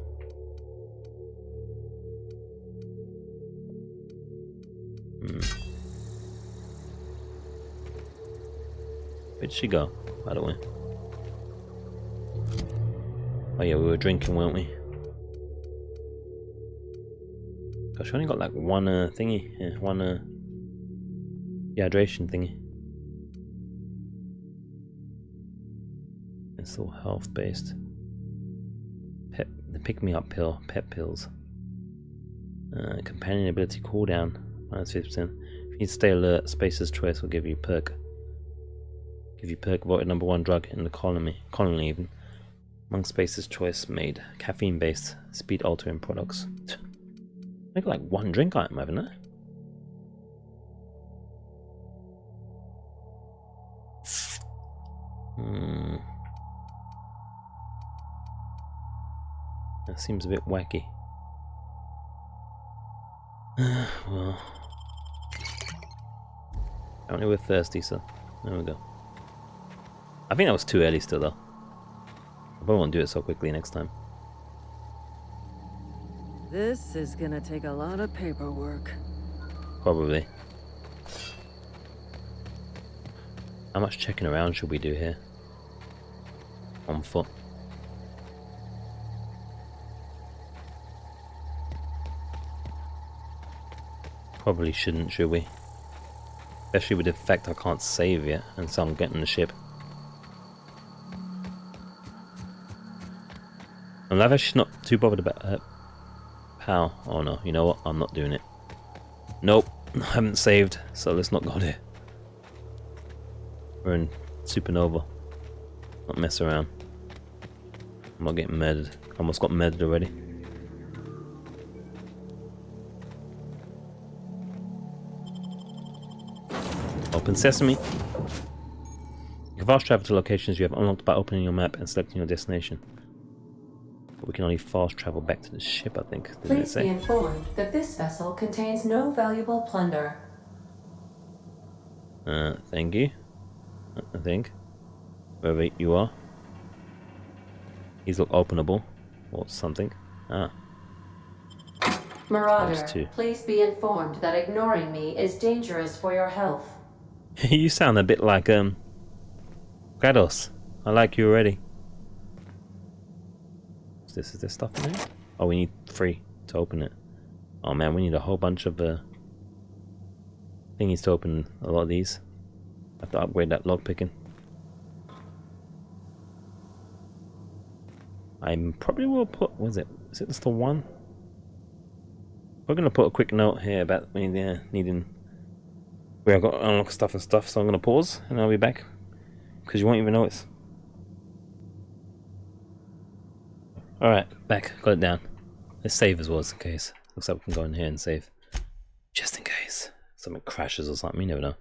Where'd she go, by the way? Oh yeah, we were drinking, weren't we? Gosh, we only got like one thingy. Yeah, one dehydration thingy. It's all health based. The pick me up pill, pet pills. Companion ability cooldown, -50%. If you need to stay alert, Spacer's Choice will give you perk. Voted #1 drug in the colony even. Among Spacer's Choice made caffeine based speed altering products. I got like one drink item, haven't I? That seems a bit wacky. Well, apparently we're thirsty, so there we go. I think that was too early still though. I probably won't do it so quickly next time. This is gonna take a lot of paperwork. Probably. How much checking around should we do here? On foot. Probably shouldn't, should we? Especially with the fact I can't save yet, and so I'm getting the ship. I'm actually not too bothered about her POW. Oh no, you know what? I'm not doing it. Nope, I haven't saved, so let's not go there. We're in Supernova. Not mess around. I'm not getting murdered. I almost got murdered already. Open sesame. You can fast travel to locations you have unlocked by opening your map and selecting your destination. But we can only fast travel back to the ship, I think. Didn't it Please say? be informed that this vessel contains no valuable plunder. Thank you. I think. Wherever you are. These look openable. Or something. Ah. Marauder, please be informed that ignoring me is dangerous for your health. You sound a bit like, GLaDOS. I like you already. Is there stuff in there? Oh, we need 3 to open it. Oh man, we need a whole bunch of, thingies to open a lot of these. I have to upgrade that lockpicking. I probably will put, what is it? Is it just the one? We're going to put a quick note here about needing where I've got to unlock stuff and stuff, so I'm going to pause and I'll be back. Because you won't even notice. Alright, back. Got it down. Let's save as well, just in case. Looks like we can go in here and save. Just in case. Something crashes or something, you never know.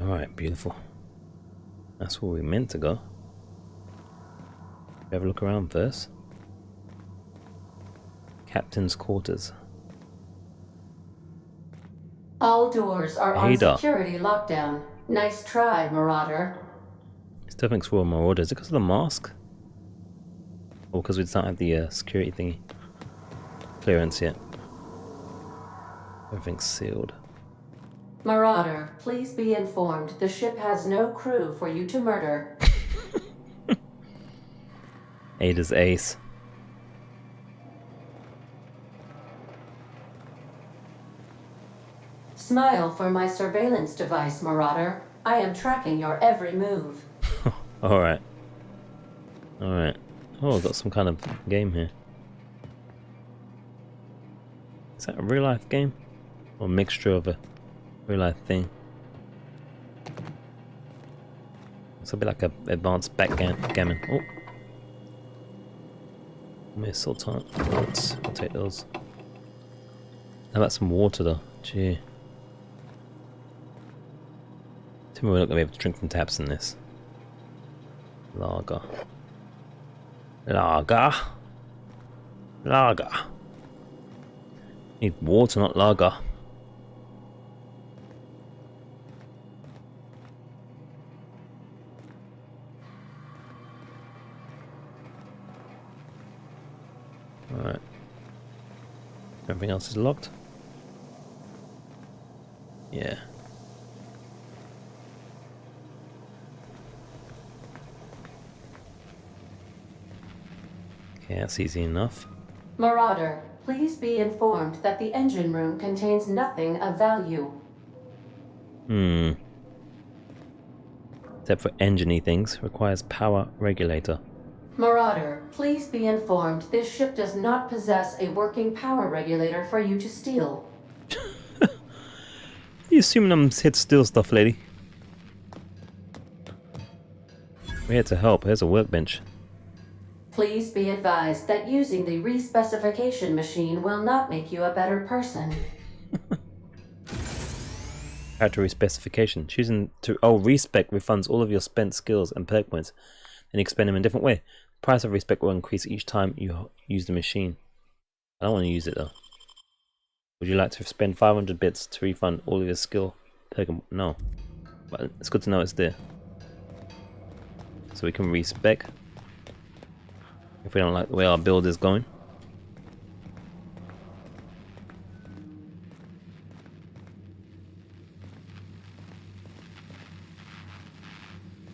Alright, beautiful. That's where we meant to go. Have a look around first. Captain's quarters. All doors are on Ada. security lockdown. Nice try, Marauder. Still thinks we're a marauder. Is it because of the mask? Or because we don't have the security thingy clearance yet? Everything's sealed. Marauder, please be informed the ship has no crew for you to murder. Ada's ace. Smile for my surveillance device, Marauder. I am tracking your every move. Alright. Alright. Oh, I've got some kind of game here. Is that a real life game? Or a mixture of a real life thing? It's a bit like a advanced backgammon. Oh! Missile targets. I'll take those. How about some water though? Gee. Tell me we're not going to be able to drink from taps in this. Lager. Lager. Lager. Need water, not lager. Alright. Everything else is locked? Yeah. Okay, that's easy enough. Marauder, please be informed that the engine room contains nothing of value. Except for engine-y things, requires power regulator. Marauder, please be informed this ship does not possess a working power regulator for you to steal. You assuming I'm here to steal stuff, lady? We're here to help. Here's a workbench. Please be advised that using the respecification machine will not make you a better person. Character respecification. Choosing to respec refunds all of your spent skills and perk points, and expend them in a different way. The price of respec will increase each time you use the machine. I don't want to use it though. Would you like to spend 500 bits to refund all of your skill perk? No, but it's good to know it's there. So we can respec if we don't like the way our build is going.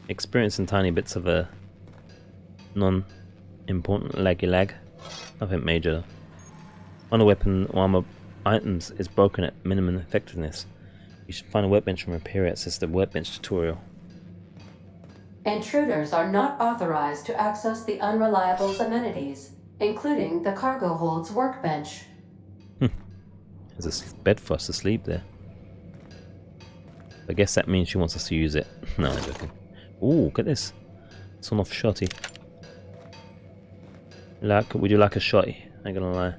Experiencing tiny bits of a non-important laggy lag. Nothing major. On a weapon or armor items is broken at minimum effectiveness. You should find a workbench and repair it, says the workbench tutorial. Intruders are not authorized to access the Unreliable's amenities, including the cargo hold's workbench. There's a bed for us to sleep there. I guess that means she wants us to use it. No, I'm joking. Ooh, look at this. It's an off shotty. We do like a shotty, I ain't gonna lie.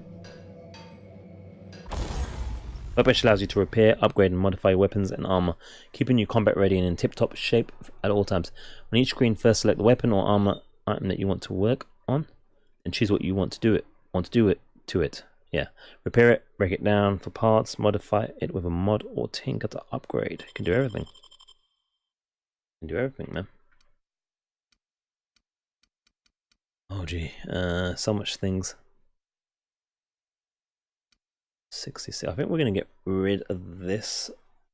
Workbench allows you to repair, upgrade and modify your weapons and armor, keeping you combat ready and in tip-top shape at all times. On each screen, first select the weapon or armor item that you want to work on and choose what you want to do to it. Yeah. Repair it, break it down for parts, modify it with a mod or tinker to upgrade. You can do everything. You can do everything, man. Oh gee, so much things. 66. I think we're going to get rid of this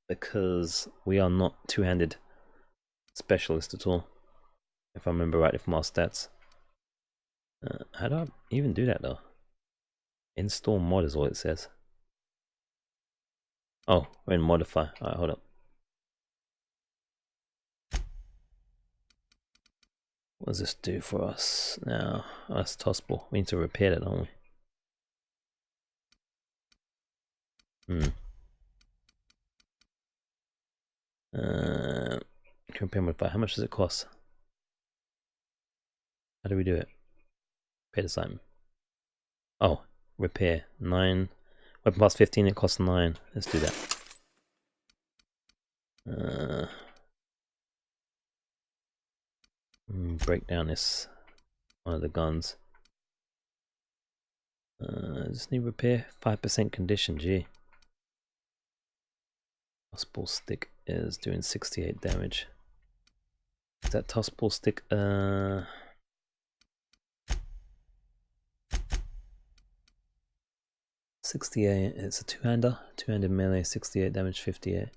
because we are not two-handed specialist at all. If I remember rightly from our stats. How do I even do that though? Install mod is all it says. Oh, we're in modify. Alright, hold up. What does this do for us now? Oh, that's tossable. We need to repair that, don't we? Compare modify. How much does it cost? How do we do it? Pay the item. Oh, repair 9. Weapon pass 15. It costs 9. Let's do that. Break down this one of the guns. Just need repair 5% condition. Gee. Tossball stick is doing 68 damage. Is that tossball stick? 68. It's a two-hander. Two-handed melee. 68 damage. 58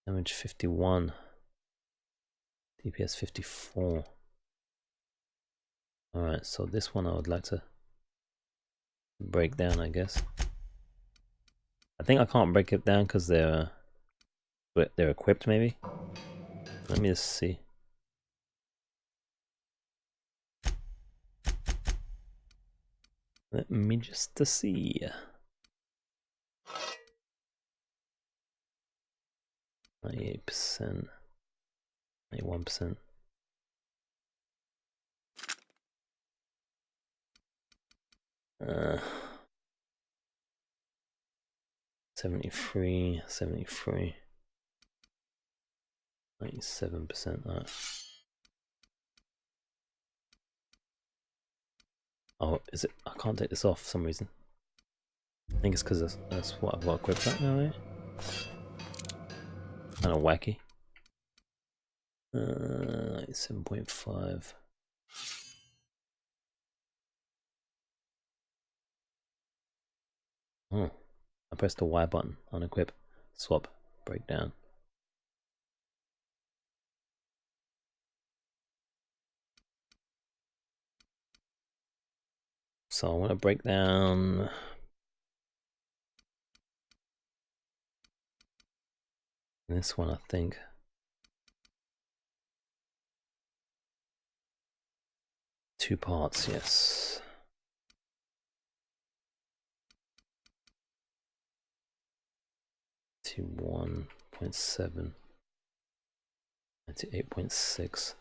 damage. 51. DPS 54. Alright, so this one I would like to break down, I guess. I think I can't break it down because they're equipped, maybe. Let me just see. Let me just to see. 98%, 91%. Uh, 73, 73, 97%. Alright. Oh, is it? I can't take this off for some reason. I think it's because that's what I've got equipped right now, right? Kind of wacky. 7.5. Oh, I pressed the Y button on equip, swap, break down. So I want to break down this one, I think. Two parts, yes. To 1.7 and to 8.6.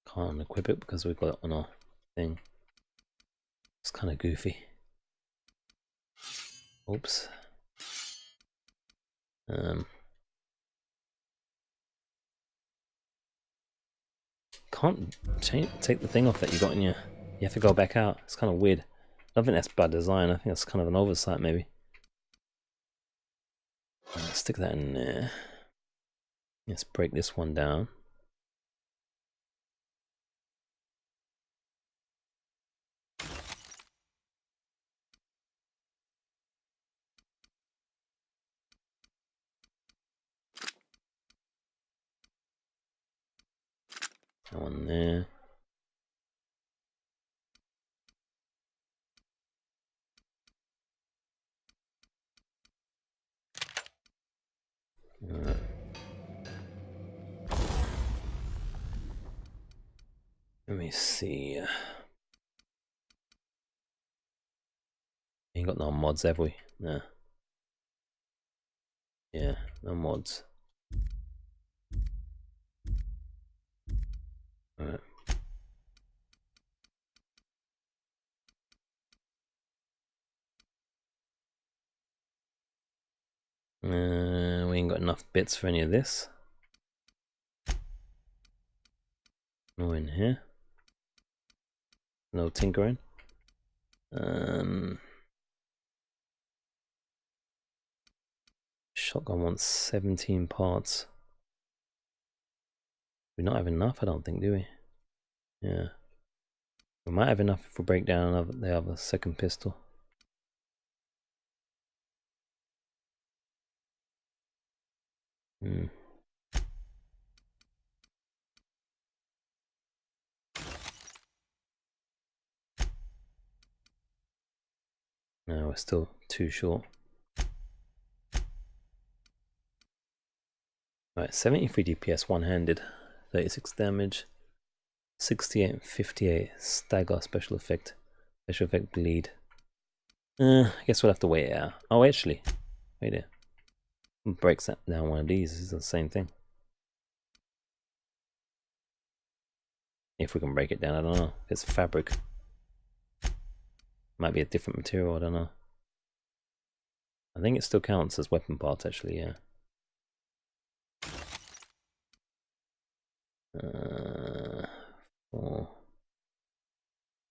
Can't equip it because we've got it on our thing. It's kind of goofy. Oops. Can't take the thing off that you got in your. You have to go back out. It's kind of weird. I don't think that's bad design. I think that's kind of an oversight, maybe. Stick that in there. Let's break this one down. That one there. Alright. Let me see. Ain't got no mods, have we? Nah. Yeah, no mods. Alright. We ain't got enough bits for any of this. No in here. No tinkering. Shotgun wants 17 parts. We not have enough, I don't think, do we? Yeah. We might have enough if we break down the other second pistol. No, we're still too short. Right, 73 DPS one-handed, 36 damage, 68 and 58 stagger special effect bleed. I guess we'll have to wait it out. Oh, actually, wait there. Breaks that down one of these is the same thing. If we can break it down, I don't know. It's fabric. Might be a different material, I don't know. I think it still counts as weapon parts, actually, yeah. Four.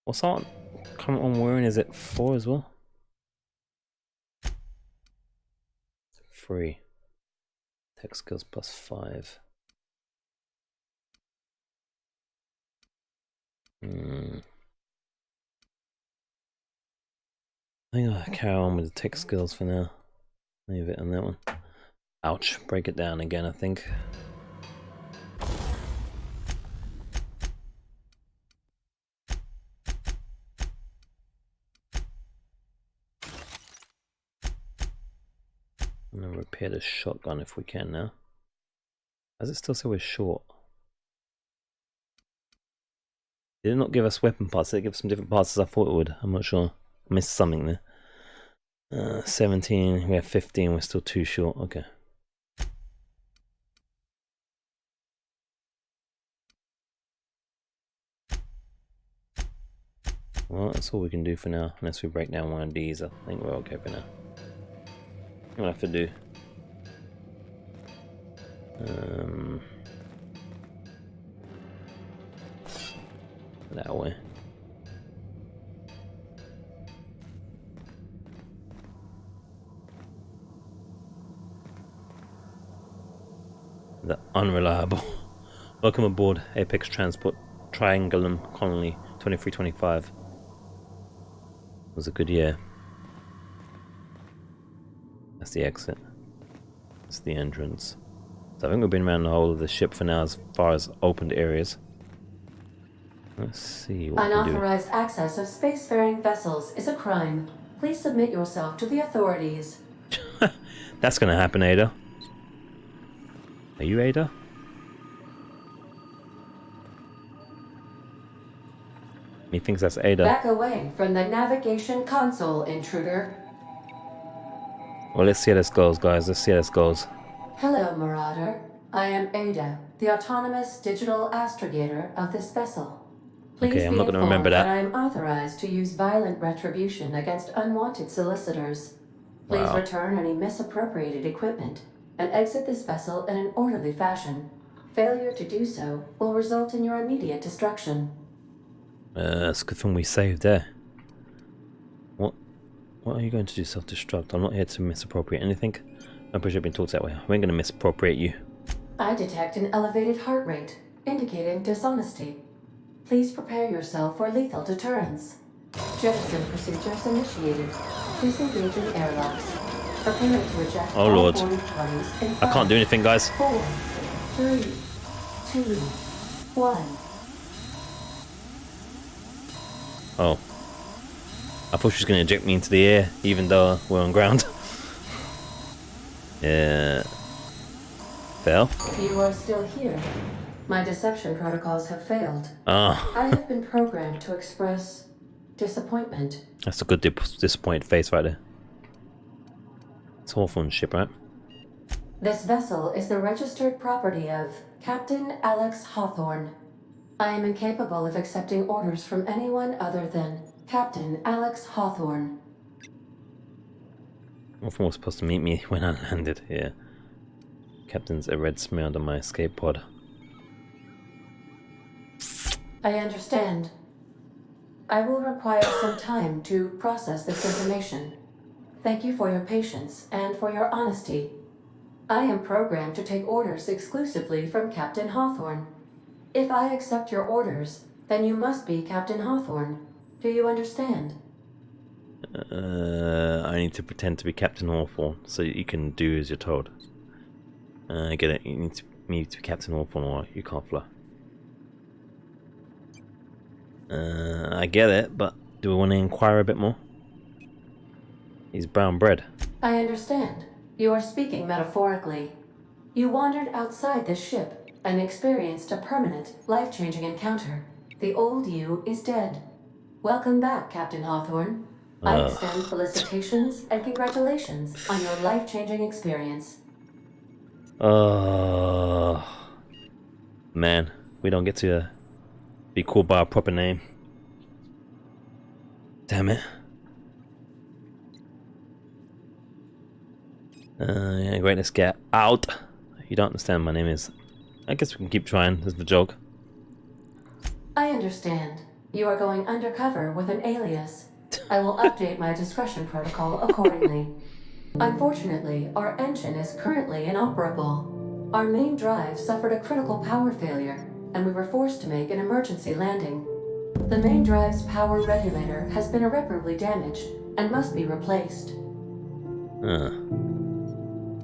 What's on? Comment on wearing, is it 4 as well? 3. Tech skills plus 5. I think I'll carry on with the tech skills for now. Leave it on that one. Ouch, break it down again, I think. I'm gonna repair the shotgun if we can now. Does it still say we're short? Did it not give us weapon parts? Did it give us some different parts as I thought it would? I'm not sure. I missed something there. 17, we have 15, we're still too short. Okay. Well, that's all we can do for now. Unless we break down one of these, I think we're okay for now. What I have to do. That way. The unreliable. Welcome aboard Apex Transport Triangulum Colony 2325. Was a good year. That's the exit. That's the entrance. So I think we've been around the whole of the ship for now as far as opened areas. Let's see what we can do. Unauthorized access of spacefaring vessels is a crime. Please submit yourself to the authorities. That's gonna happen, Ada. Are you Ada? He thinks that's Ada. Back away from the navigation console, intruder. Well, let's see how this goes, guys. Let's see how this goes. Hello, Marauder. I am Ada, the autonomous digital astrogator of this vessel. Please Okay, I'm be not gonna remember informed that. I am authorized to use violent retribution against unwanted solicitors. Please Wow. return any misappropriated equipment and exit this vessel in an orderly fashion. Failure to do so will result in your immediate destruction. It's a good thing we saved there. What are you going to do? Self-destruct? I'm not here to misappropriate anything. I'm pretty sure I've been taught that way. I ain't gonna misappropriate you. I detect an elevated heart rate, indicating dishonesty. Please prepare yourself for lethal deterrence. Jettison procedures initiated. Please engage in airlocks. Prepare to eject Oh, all Lord. boarding parties in I can't do anything, guys. 4, 3, 2, 1. Oh. I thought she was going to eject me into the air, even though we're on ground. Yeah. Fail? You are still here. My deception protocols have failed. Ah. I have been programmed to express disappointment. That's a good disappointed face right there. It's Hawthorne's ship, right? This vessel is the registered property of Captain Alex Hawthorne. I am incapable of accepting orders from anyone other than Captain Alex Hawthorne. Hawthorne was supposed to meet me when I landed here. Captain's a red smear under my escape pod. I understand. I will require some time to process this information. Thank you for your patience and for your honesty. I am programmed to take orders exclusively from Captain Hawthorne. If I accept your orders, then you must be Captain Hawthorne. Do you understand? I need to pretend to be Captain Hawthorne so you can do as you're told. I get it. You need to be Captain Hawthorne or you can't fly. I get it, but do we want to inquire a bit more? He's brown bread. I understand. You are speaking metaphorically. You wandered outside this ship and experienced a permanent, life-changing encounter. The old you is dead. Welcome back, Captain Hawthorne. I extend felicitations and congratulations on your life-changing experience. Man, we don't get to be called by our proper name. Damn it. Yeah, great, let's get out. You don't understand my name is. I guess we can keep trying, is the joke. I understand. You are going undercover with an alias. I will update my discretion protocol accordingly. Unfortunately, our engine is currently inoperable. Our main drive suffered a critical power failure, and we were forced to make an emergency landing. The main drive's power regulator has been irreparably damaged and must be replaced.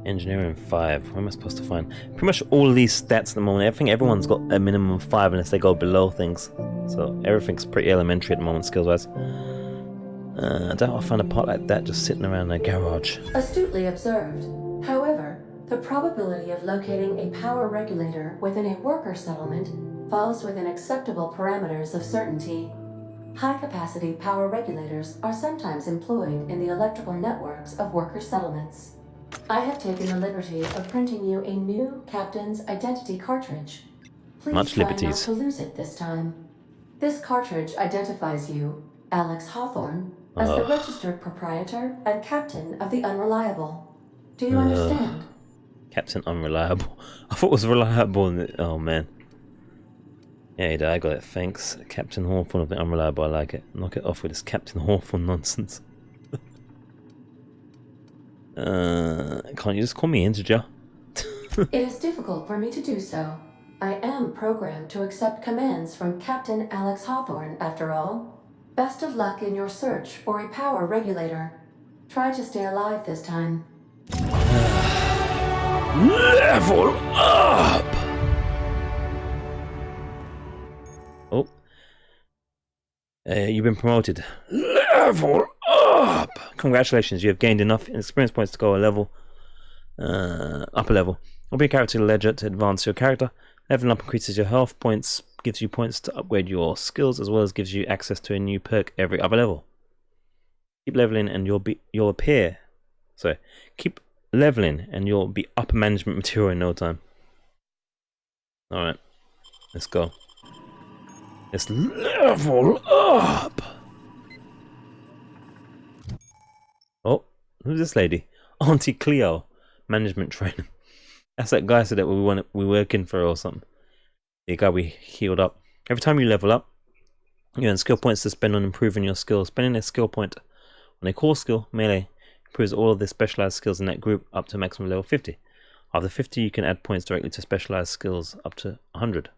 Engineering 5. Where am I supposed to find? Pretty much all of these stats at the moment. I think everyone's got a minimum of 5 unless they go below things. So everything's pretty elementary at the moment, skills-wise. I doubt I'll find a part like that just sitting around a garage. Astutely observed. However, the probability of locating a power regulator within a worker settlement falls within acceptable parameters of certainty. High-capacity power regulators are sometimes employed in the electrical networks of worker settlements. I have taken the liberty of printing you a new Captain's Identity cartridge. Please Much try liberties. not to lose it this time. This cartridge identifies you, Alex Hawthorne, as the registered proprietor and captain of the Unreliable. Do you understand? Captain Unreliable. I thought it was reliable. Oh man. Yeah, I got it. Thanks. Captain Hawthorne of the Unreliable. I like it. Knock it off with this Captain Hawthorne nonsense. Can't you just call me integer? It is difficult for me to do so. I am programmed to accept commands from Captain Alex Hawthorne, after all. Best of luck in your search for a power regulator. Try to stay alive this time. Level up! Oh. You've been promoted. Level up! Congratulations, you have gained enough experience points to go a level. Upper level. Open your character ledger to advance your character. Leveling up increases your health points, gives you points to upgrade your skills, as well as gives you access to a new perk every other level. Keep leveling and you'll appear. Sorry. Keep leveling and you'll be upper management material in no time. Alright. Let's go. Let's level up! Oh, who's this lady? Auntie Cleo. Management trainer. That's that guy said that we're working for or something. The guy we healed up. Every time you level up, you earn skill points to spend on improving your skills. Spending a skill point on a core skill, melee, improves all of the specialized skills in that group up to maximum level 50. After 50, you can add points directly to specialized skills up to 100.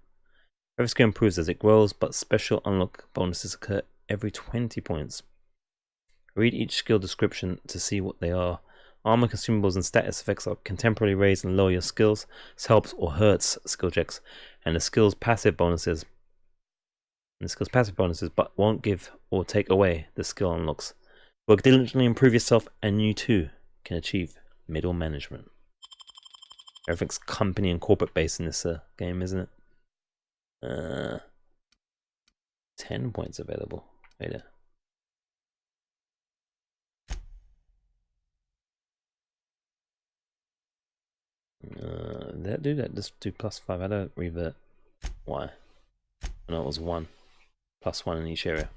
Every skill improves as it grows, but special unlock bonuses occur every 20 points. Read each skill description to see what they are. Armor, consumables, and status effects can temporarily raise and lower your skills. This helps or hurts skill checks, and the skill's passive bonuses And the skill's passive bonuses, but won't give or take away the skill unlocks. Work diligently, improve yourself, and you too can achieve middle management. Everything's company and corporate based in this game, isn't it? 10 points available. Wait there. That do that? Just do +5. I don't revert. Why? No, it was 1. +1 in each area.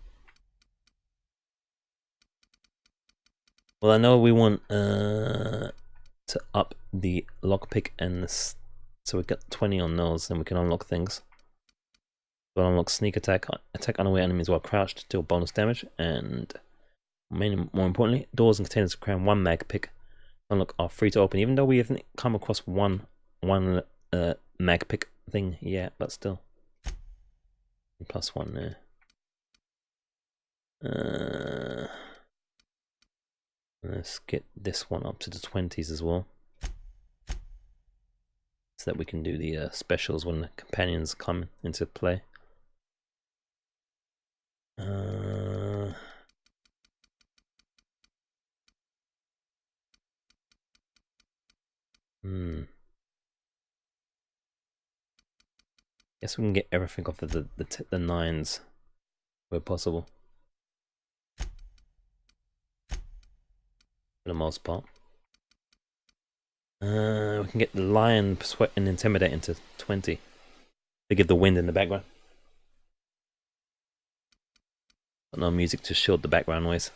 Well, I know we want to up the lockpick and this, so we got 20 on those, then we can unlock things. We'll unlock sneak attack, attack unaware enemies while crouched, deal bonus damage, and more importantly, doors and containers crown 1 mag pick. Unlock are free to open, even though we haven't come across one mag pick thing yet, but still. +1 there. Let's get this one up to the 20s as well, so that we can do the specials when the companions come into play. Guess we can get everything off of the 9s where possible, for the most part. We can get the lion, persuade, and intimidate into 20 to give the wind in the background. But no music to shield the background noise.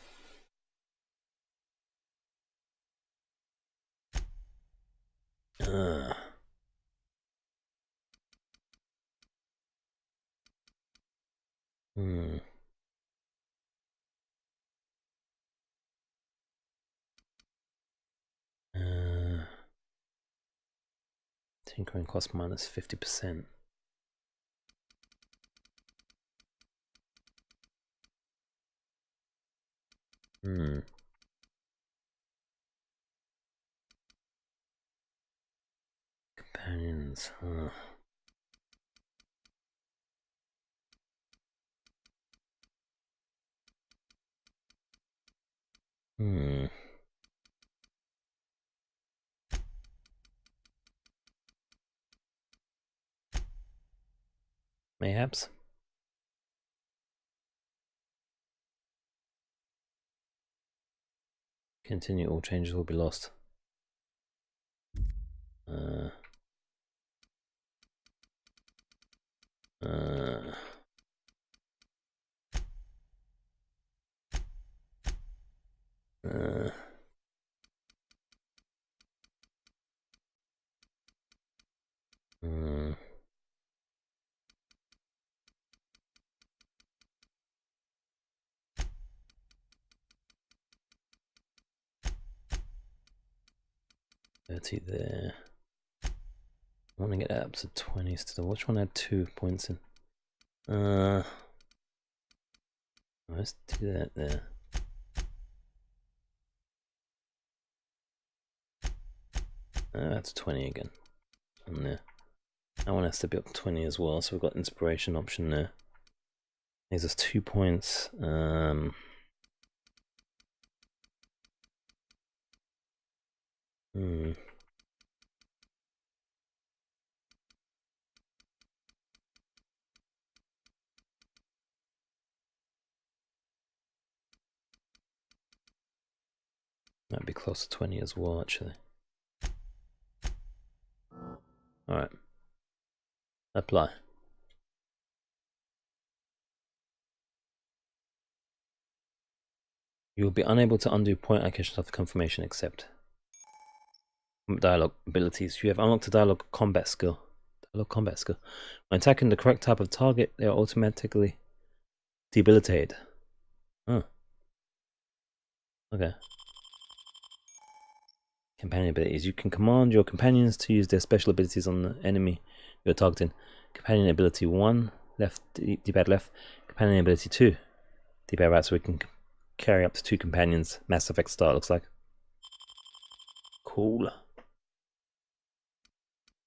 Tinkering cost minus 50%. Companions. Mayhaps. Continue, all changes will be lost. There. I want to get that up to 20 still. Which one had 2 points in? Let's do that there. That's 20 again. On there. That one has to be up to 20 as well, so we've got inspiration option there. Gives us 2 points. Might be close to 20 as well, actually. Alright. Apply. You will be unable to undo point allocations after confirmation except dialogue abilities. You have unlocked a dialogue combat skill. When attacking the correct type of target, they are automatically debilitated. Okay. Companion abilities. You can command your companions to use their special abilities on the enemy you're targeting. Companion ability 1, left, D-pad left. Companion ability 2, D-pad right, so we can carry up to 2 companions. Mass Effect style, looks like. Cool.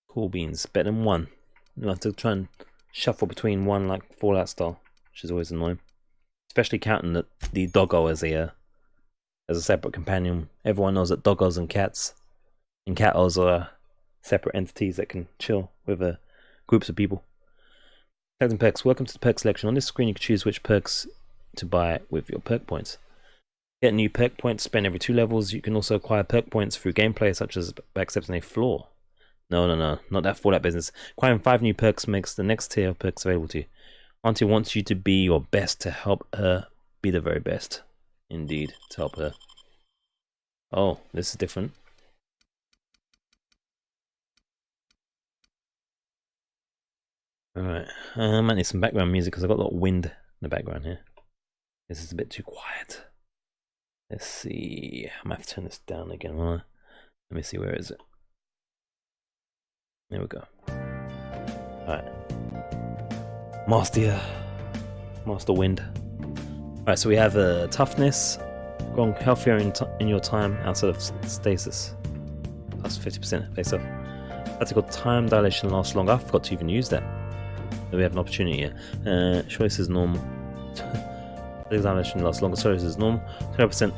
Cool beans. Better than 1. You'll have to try and shuffle between 1 like Fallout style. which is always annoying. Especially counting the doggo as a separate companion. Everyone knows that doggos and cats and catos are separate entities that can chill with groups of people. Tags and perks. Welcome to the perk selection. On this screen, you can choose which perks to buy with your perk points. Get new perk points spent every 2 levels. You can also acquire perk points through gameplay, such as by accepting a flaw. No, not that Fallout business. Acquiring 5 new perks makes the next tier of perks available to you. Auntie wants you to be your best to help her be the very best. Indeed, to help her. Oh, this is different. Alright, I might need some background music because I've got a lot of wind in the background here. This is a bit too quiet. Let's see. I might have to turn this down again, won't I? Let me see, where is it? There we go. Alright. Master Wind. Alright, so we have toughness, growing healthier in your time outside of stasis. Plus 50% base up. Tactical time dilation lasts longer. I forgot to even use that. So we have an opportunity here. Choice is normal. Dilation lasts longer. Choice is normal. 20%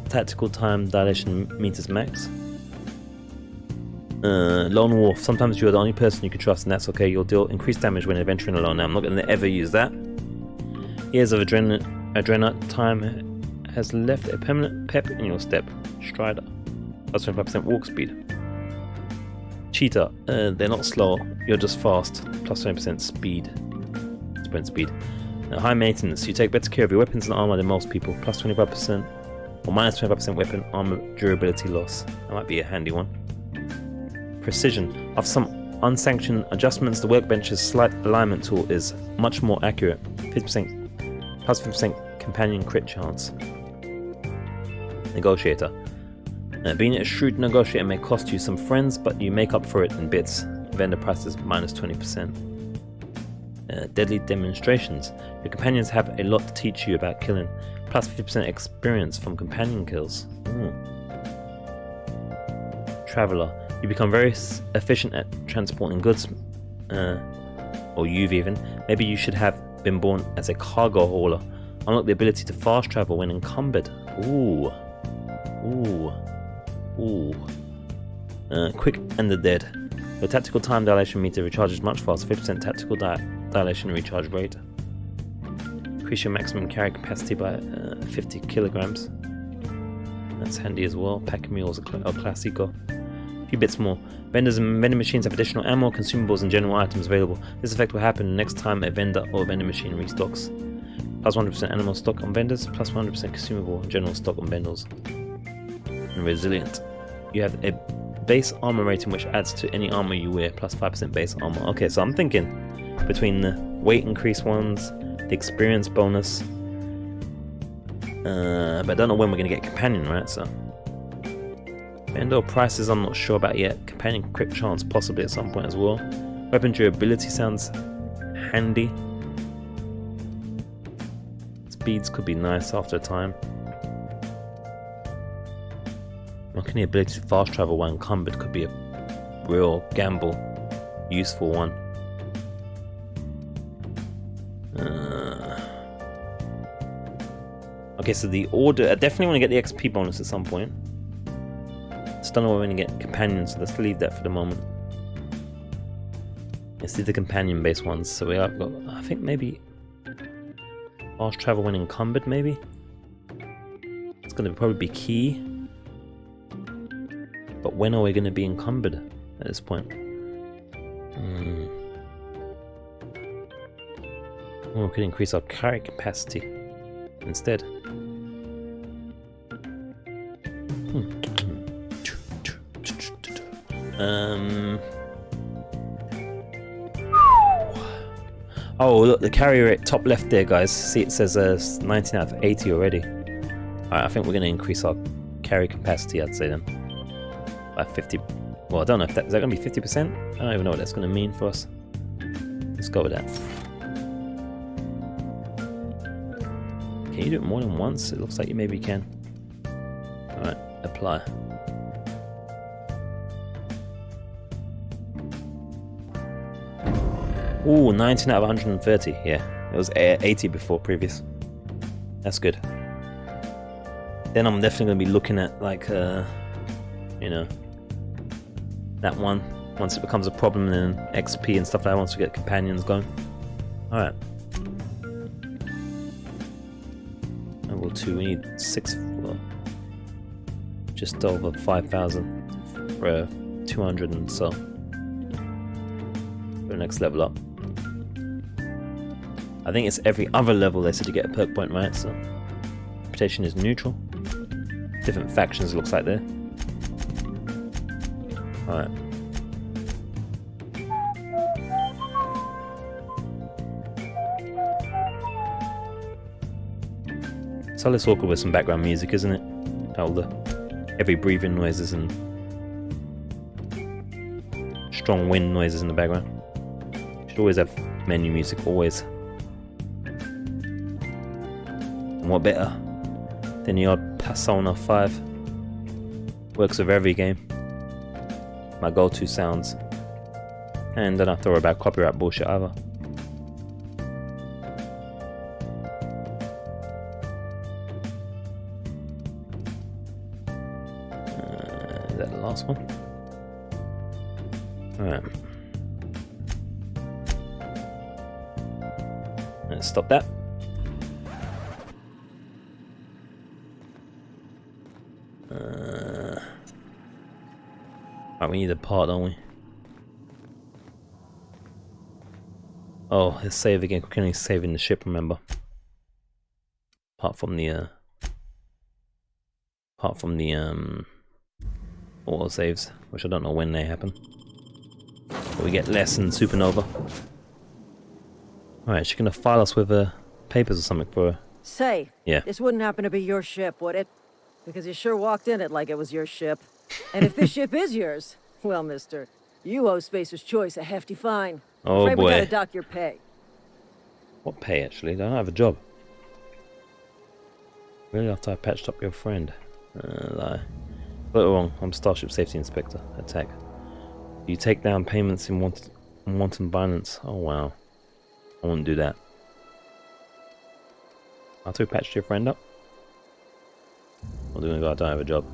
tactical time dilation meters max. Lone Wolf. Sometimes you're the only person you can trust, and that's okay. You'll deal increased damage when adventuring alone. Now, I'm not going to ever use that. Years of adrenaline time has left a permanent pep in your step. Strider. Plus 25% walk speed. Cheetah. They're not slow. You're just fast. Plus 20% speed. Sprint speed. High maintenance. You take better care of your weapons and armor than most people. Plus 25% or minus 25% weapon armor durability loss. That might be a handy one. Precision. After some unsanctioned adjustments, the workbench's slight alignment tool is much more accurate. 50% plus 50% companion crit chance. Negotiator. Being a shrewd negotiator may cost you some friends, but you make up for it in bits. Vendor prices minus 20%. Deadly demonstrations. Your companions have a lot to teach you about killing. Plus 50% experience from companion kills. Traveler. You become very efficient at transporting goods, or you've even. Maybe you should have been born as a cargo hauler. Unlock the ability to fast travel when encumbered. Ooh. Quick and the dead. Your tactical time dilation meter recharges much faster. 50% tactical dilation recharge rate. Increase your maximum carry capacity by 50 kilograms. That's handy as well. Pack mules are classico. A few bits more. Vendors and vending machines have additional ammo, consumables, and general items available. This effect will happen next time a vendor or vending machine restocks. Plus 100% animal stock on vendors, plus 100% consumable and general stock on vendors. And resilient. You have a base armor rating which adds to any armor you wear, plus 5% base armor. Okay, so I'm thinking between the weight increase ones, the experience bonus, but I don't know when we're going to get companion, right? So vendor prices I'm not sure about yet. Companion crit chance possibly at some point as well. Weapon durability sounds handy. Speeds could be nice after a time. Unlocking the ability to fast travel while encumbered could be a real gamble. Useful one. Okay, so the order. I definitely want to get the XP bonus at some point. Just don't know when we're going to get companions, so let's leave that for the moment. Let's do the companion based ones. So we have got, I think maybe fast travel when encumbered, maybe? It's going to probably be key. But when are we going to be encumbered at this point? Oh, we could increase our carry capacity instead. Oh, look, the carry rate top left there, guys. See, it says 19 out of 80 already. Alright, I think we're going to increase our carry capacity, I'd say then. By 50. Well, I don't know if is that going to be 50%? I don't even know what that's going to mean for us. Let's go with that. Can you do it more than once? It looks like you maybe can. Alright, apply. Ooh, 19 out of 130, yeah. It was 80 before previous. That's good. Then I'm definitely going to be looking at like, you know, that one. Once it becomes a problem, and then XP and stuff like that, once we get companions going. Alright. Level 2, we need 6, well, just over 5,000 for 200 and so. For the next level up. I think it's every other level they said you get a perk point, right? So, reputation is neutral. Different factions looks like there. Alright. So it's awkward with some background music, isn't it? All the heavy breathing noises and strong wind noises in the background. Should always have menu music, always. And what better than the odd Persona 5? Works with every game. My go-to sounds. And don't have to worry about copyright bullshit either. Is that the last one? Alright. Let's stop that. Right, we need a part, don't we? Oh, let's save again. We can only save in the ship, remember? Apart from the auto saves, which I don't know when they happen. But we get less in Supernova. Alright, she's gonna file us with papers or something for her. Say, Yeah. this wouldn't happen to be your ship, would it? Because you sure walked in it like it was your ship. And if this ship is yours, well, mister, you owe Spacer's Choice a hefty fine. Oh Afraid boy. we gotta dock your pay. What pay, actually? I don't have a job. Really, after I patched up your friend? Lie. Got it wrong. I'm Starship Safety Inspector. Attack. You take down payments in wanton violence. Oh wow. I wouldn't do that. After we patched your friend up? What do we go? I don't have a job.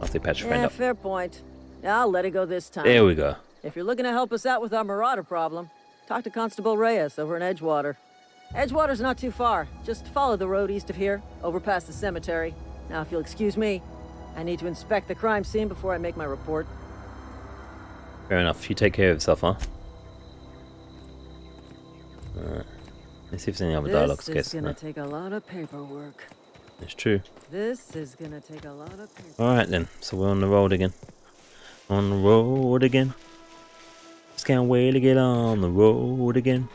After we patch your friend Yeah, up. fair point. I'll let it go this time. There we go. If you're looking to help us out with our Marauder problem, talk to Constable Reyes over in Edgewater. Edgewater's not too far. Just follow the road east of here, over past the cemetery. Now, if you'll excuse me, I need to inspect the crime scene before I make my report. Fair enough. You take care of yourself, huh? Let's see if there's any other dialogues. This is gonna take a lot of paperwork. It's true. This is gonna take a lot of paperwork. Alright then, so we're on the road again. On the road again. Just can't wait to get on the road again.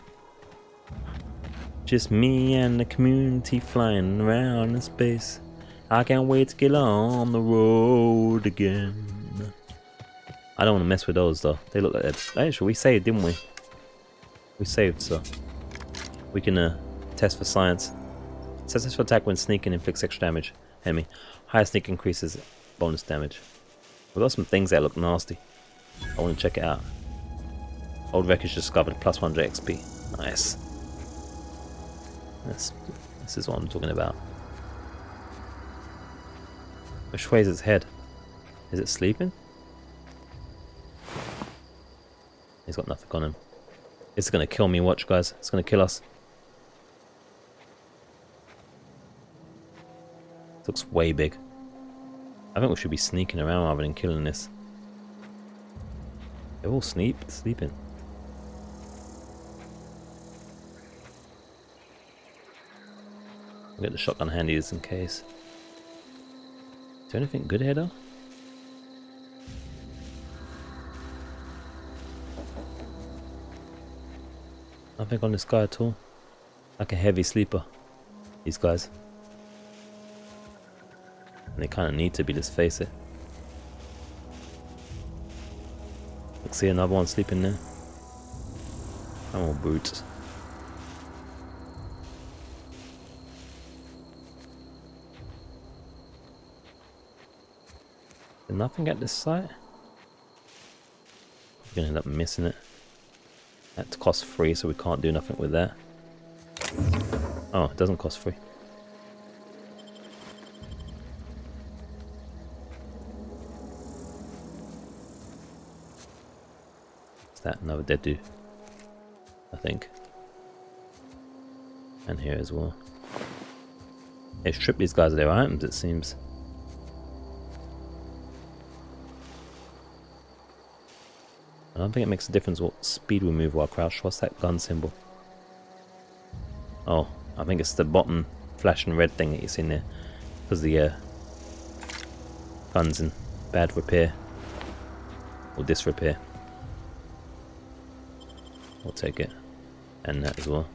Just me and the community flying around in space. I can't wait to get on the road again. I don't want to mess with those though. They look like that. Actually, we saved, didn't we? We saved, so we can test for science. Successful attack when sneaking inflicts extra damage. Enemy. Higher sneak increases bonus damage. We've got some things that look nasty. I want to check it out. Old wreckage discovered, plus 100 XP. Nice. This is what I'm talking about. Which way is its head? Is it sleeping? He's got nothing on him. It's gonna kill me, watch guys. It's gonna kill us. It looks way big. I think we should be sneaking around rather than killing this. They're all sleeping. I'll get the shotgun handy just in case. Is there anything good here though? Nothing on this guy at all. Like a heavy sleeper. These guys. And they kind of need to be, let's face it. Look, see another one sleeping there. Oh, brute. There's nothing at this site. I'm gonna end up missing it. That's cost free, so we can't do nothing with that. Oh, it doesn't cost free. Is that another dead dude? I think. And here as well. They strip these guys of their items, it seems. I don't think it makes a difference what speed we move while crouched. What's that gun symbol? Oh, I think it's the bottom flashing red thing that you see in there. Because the gun's in bad repair. Or disrepair. We'll take it. And that as well.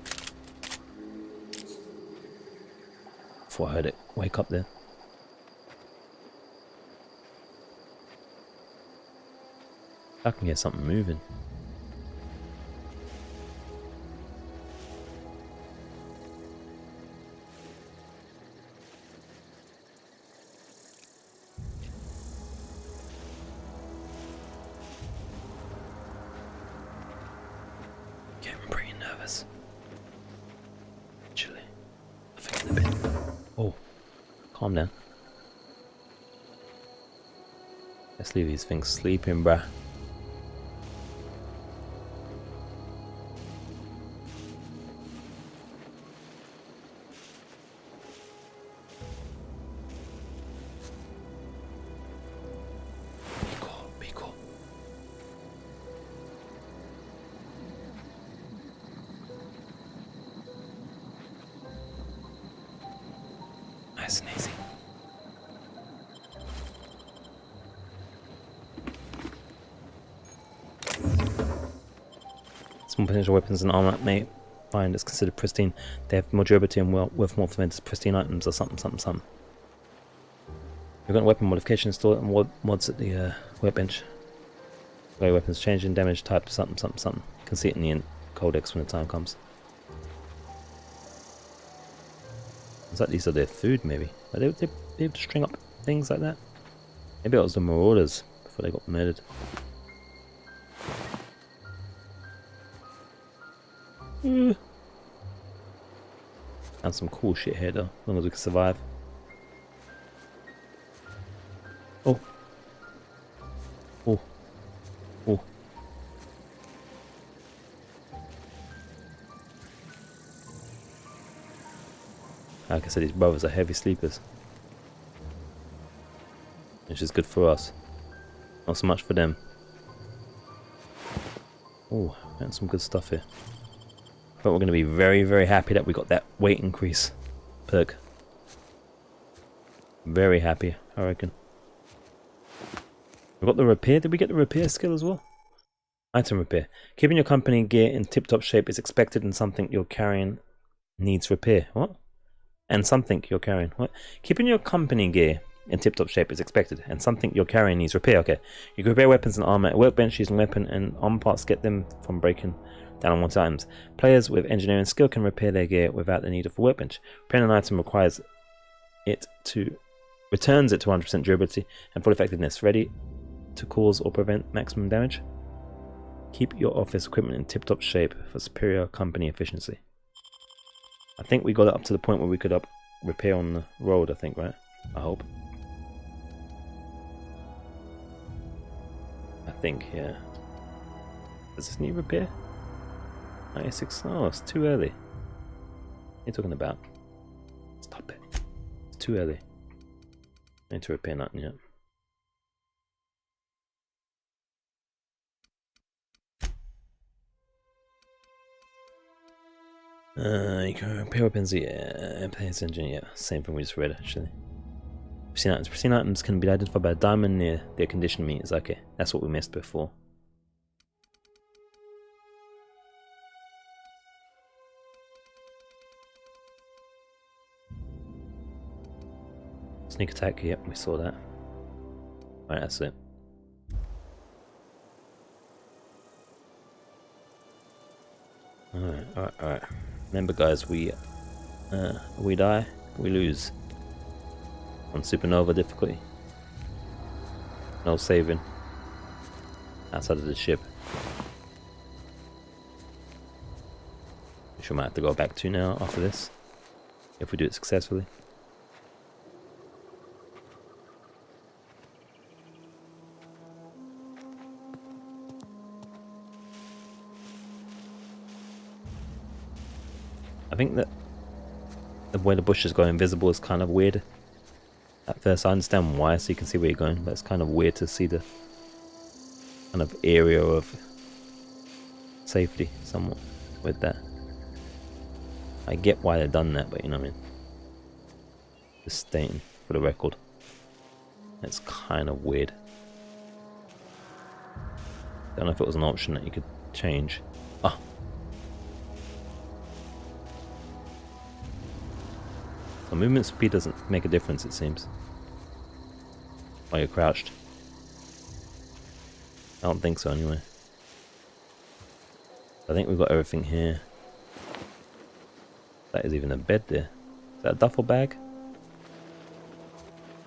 Before I heard it wake up there. I can get something moving. Getting pretty nervous. Actually, I think in a bit. Oh, calm down. Let's leave these things sleeping, bruh. Be cool. Nice and easy. Small potential weapons and armor may find is considered pristine. They have more durability and worth more than pristine items or something. We've got a weapon modification installed and mods at the workbench. Play weapons changing damage type something. You can see it in the codex when the time comes. It's like these are their food, maybe. Are they able to string up things like that? Maybe it was the marauders before they got murdered. Found some cool shit here though, as long as we can survive. Oh. Oh. Oh. Like I said, these brothers are heavy sleepers. Which is good for us. Not so much for them. Oh, found some good stuff here. But we're going to be very, very happy that we got that weight increase perk. Very happy, I reckon. We got the repair. Did we get the repair skill as well? Item repair. Keeping your company gear in tip-top shape is expected, and something you're carrying needs repair. What? And something you're carrying. What? Keeping your company gear in tip-top shape is expected, and something you're carrying needs repair. Okay. You can repair weapons and armor at workbench using weapon and armor parts to get them from breaking down on one items. Players with engineering skill can repair their gear without the need of a workbench. Repairing an item returns it to 100% durability and full effectiveness, ready to cause or prevent maximum damage. Keep your office equipment in tip-top shape for superior company efficiency. I think we got it up to the point where we could repair on the road, I think, right? I hope. I think, yeah. Does this need repair? 96. Oh, it's too early. What are you talking about? Stop it. It's too early. I need to repair nothing yet. You can repair weapons, yeah. Player's engine, yeah. Same thing we just read, actually. Pristine items. Pristine items can be identified by a diamond near their condition meters. Okay, that's what we missed before. Sneak attack, yep, we saw that. Alright, that's it. Alright. Remember guys, we die, we lose. On Supernova difficulty. No saving. Outside of the ship. Which we might have to go back to now after this, if we do it successfully. I think that the way the bushes go invisible is kind of weird at first. I understand why, so you can see where you're going, but it's kind of weird to see the kind of area of safety somewhat with that. I get why they've done that, but you know what I mean. Just stating for the record, it's kind of weird. Don't know if it was an option that you could change. Ah. So movement speed doesn't make a difference, it seems, while you're crouched. I don't think so anyway. I think we've got everything here. That is even a bed there. Is that a duffel bag?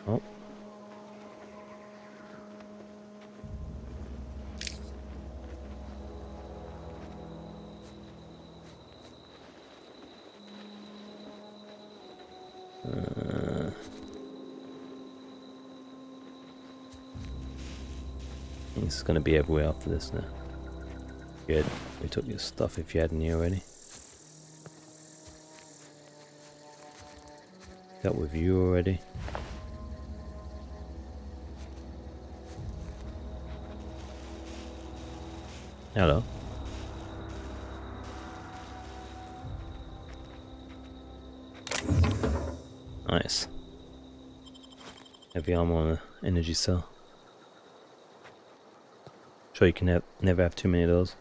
Oh. This is going to be everywhere after this now. Good. We took your stuff if you had any already. Dealt with you already. Hello. Nice. Heavy armor on the energy cell. Sure you can never have too many of those.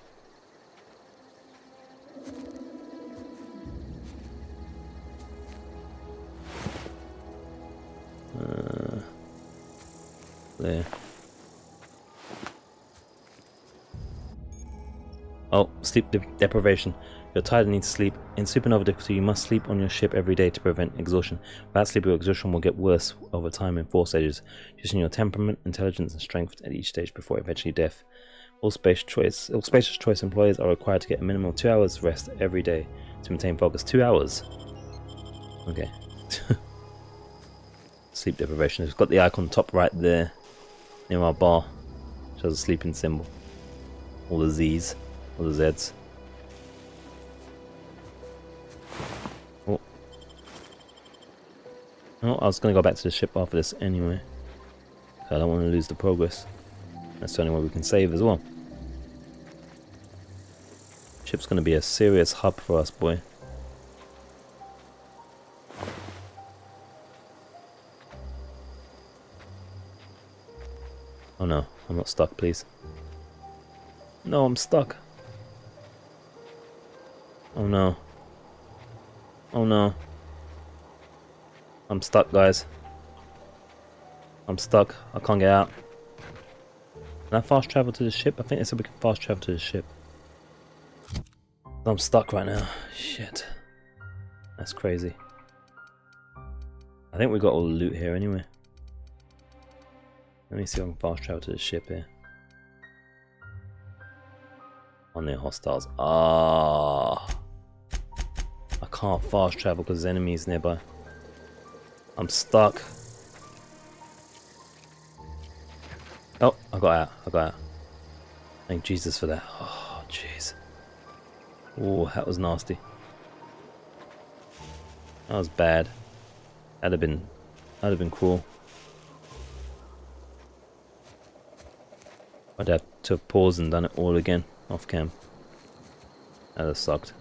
There. Oh, sleep deprivation. You're tired and need to sleep. In Supernova difficulty, you must sleep on your ship every day to prevent exhaustion. Without sleep, your exhaustion will get worse over time in 4 stages, using your temperament, intelligence, and strength at each stage before eventually death. All spacious choice employees are required to get a minimum of 2 hours rest every day to maintain focus. 2 hours. Okay. Sleep deprivation. It's got the icon top right there near our bar. Shows a sleeping symbol. All the Z's, all the Z's. Oh. Oh, I was gonna go back to the ship after this anyway. I don't want to lose the progress. That's the only way we can save as well. Ship's gonna be a serious hub for us, boy. Oh no, I'm not stuck, please. No, I'm stuck. Oh no. Oh no. I'm stuck, guys. I'm stuck. I can't get out. Can I fast travel to the ship? I think they said we can fast travel to the ship. I'm stuck right now. Shit. That's crazy. I think we got all the loot here anyway. Let me see if I can fast travel to the ship here. On their hostiles. Ah. I can't fast travel because there's enemies nearby. I'm stuck. Oh, I got out. I got out. Thank Jesus for that. Oh, jeez. Oh, that was nasty. That was bad. That'd have been cruel. I'd have to have paused and done it all again off cam. That'd have sucked.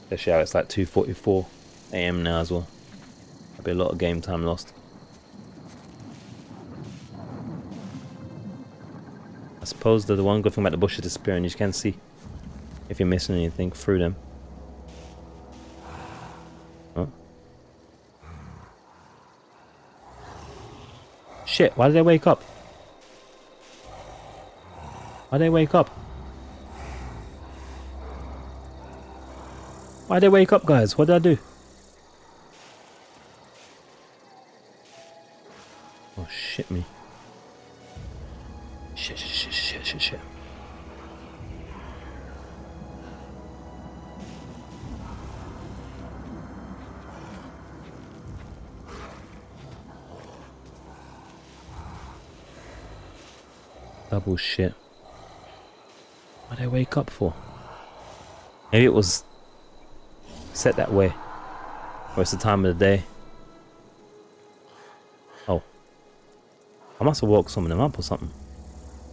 Especially how it's like 2:44 AM now as well. That'd be a lot of game time lost. I suppose that the one good thing about the bushes disappearing, you can see if you're missing anything through them. Oh. Shit, why did they wake up? Why did they wake up? Why did they wake up, guys? What did I do? Oh, shit me. Shit. Double shit. Why'd I wake up for? Maybe it was set that way. Or it's the time of the day. Oh. I must have woke some of them up or something.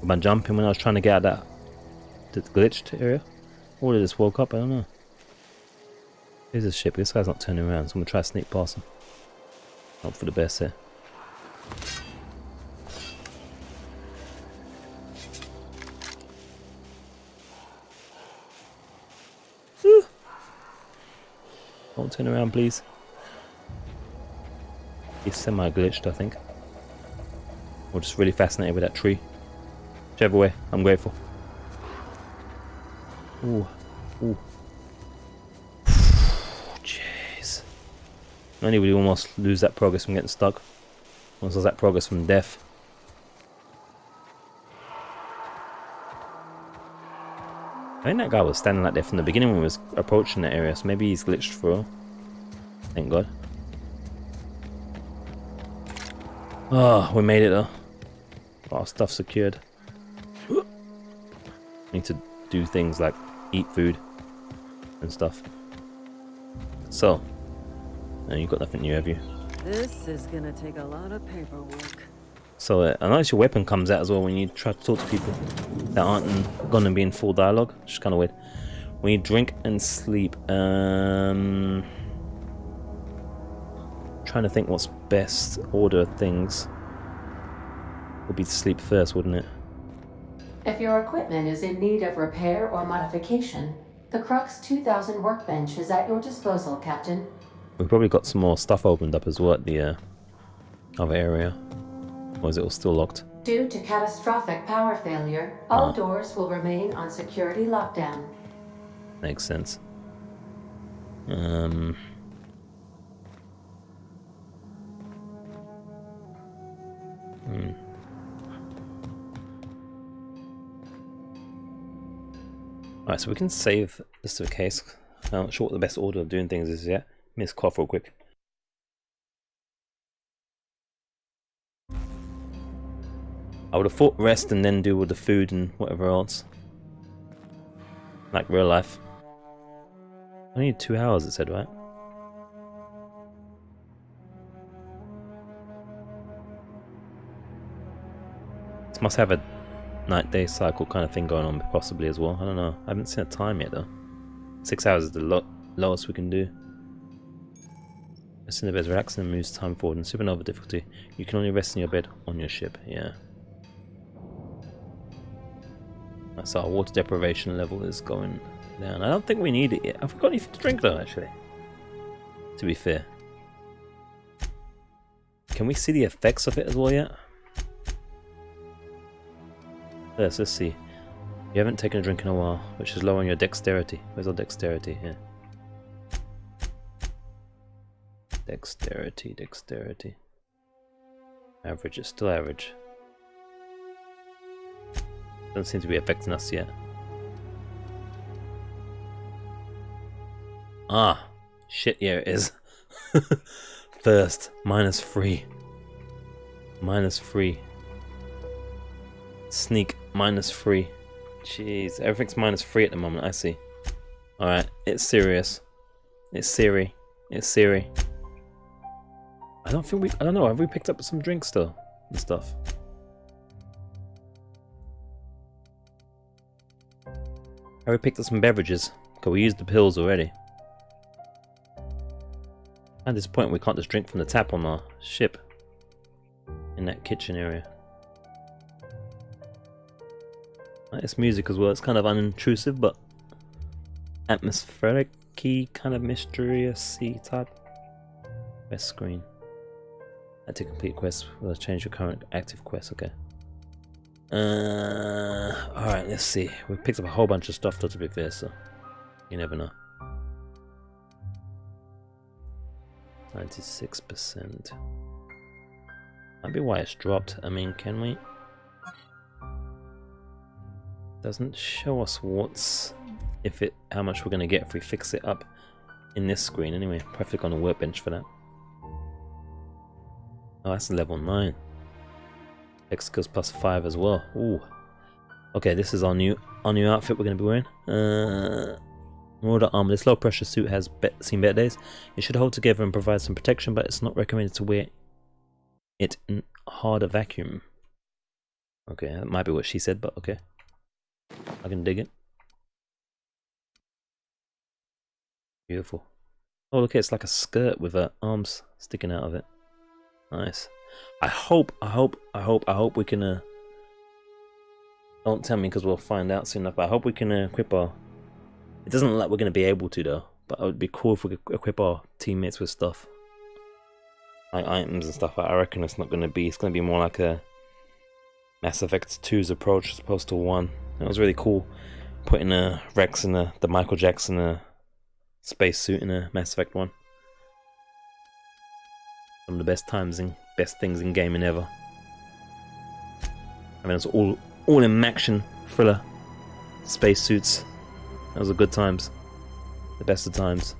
Am I jumping when I was trying to get out that glitched area? Or did I just woke up? I don't know. Here's a ship. This guy's not turning around, so I'm gonna try to sneak past him. Hope for the best here. Woo. Don't turn around, please. He's semi-glitched, I think. Or just really fascinated with that tree. Whichever way, I'm grateful. Ooh, ooh. Jeez. Only would almost lose that progress from getting stuck. Almost lost that progress from death. I think that guy was standing like there from the beginning when we was approaching that area, so maybe he's glitched through. Thank God. Oh, we made it though. Got our stuff secured. Need to do things like eat food and stuff. So, no, you've got nothing new, have you? This is gonna take a lot of paperwork. So, I notice your weapon comes out as well when you try to talk to people that aren't gonna be in full dialogue. Which is kind of weird. When you drink and sleep, trying to think what's best order of things. Would be to sleep first, wouldn't it? If your equipment is in need of repair or modification, the Crux 2000 workbench is at your disposal, Captain. We've probably got some more stuff opened up as well at the other area. Or is it all still locked? Due to catastrophic power failure, all doors will remain on security lockdown. Makes sense. Alright, so we can save this to a case. I'm not sure what the best order of doing things is yet. Miss cough real quick. I would have thought rest and then do with the food and whatever else. Like real life. I need 2 hours, it said, right? This must have a night-day cycle kind of thing going on possibly as well. I don't know. I haven't seen a time yet though. 6 hours is the lowest we can do. Rest in the bed, relaxing and moves time forward. In Supernova difficulty, you can only rest in your bed on your ship. Yeah. That's our water deprivation level is going down. I don't think we need it yet. I've got anything to drink though, actually. To be fair. Can we see the effects of it as well yet? Let's see. You haven't taken a drink in a while, which is lowering your dexterity. Where's our dexterity here? Dexterity, dexterity. Average, it's still average. Doesn't seem to be affecting us yet. Ah, shit, yeah it is. First, -3. -3. Sneak, -3. Jeez, everything's -3 at the moment, I see. Alright, it's serious. It's Siri. It's Siri. I don't know, have we picked up some drinks still and stuff? Have we picked up some beverages? Okay, we used the pills already. At this point we can't just drink from the tap on our ship. In that kitchen area. It's music as well, it's kind of unintrusive but atmospheric-y, kind of mysterious-y type. Quest screen. Add to complete quest, we'll change your current active quest, okay. Alright, let's see. We picked up a whole bunch of stuff though, to be fair, so you never know. 96%. Might be why it's dropped. I mean, can we? Doesn't show us how much we're gonna get if we fix it up in this screen anyway. Probably click on the workbench for that. Oh, that's level 9. X skills +5 as well. Ooh, Okay, this is our new outfit we're gonna be wearing. Marauder armor. This low pressure suit has seen better days. It should hold together and provide some protection, but it's not recommended to wear it in harder vacuum. Okay, that might be what she said, but okay. I can dig it. Beautiful. Oh, look, it's like a skirt with her arms sticking out of it. Nice. I hope we can. Don't tell me because we'll find out soon enough. But I hope we can equip our. It doesn't look like we're going to be able to though. But it would be cool if we could equip our teammates with stuff, like items and stuff. I reckon it's not going to be. It's going to be more like a Mass Effect 2's approach as opposed to 1. It was really cool putting a Rex in the Michael Jackson space suit in a Mass Effect 1. Some of the best things in gaming ever. I mean, it's all in action thriller space suits. Those are good times. The best of times.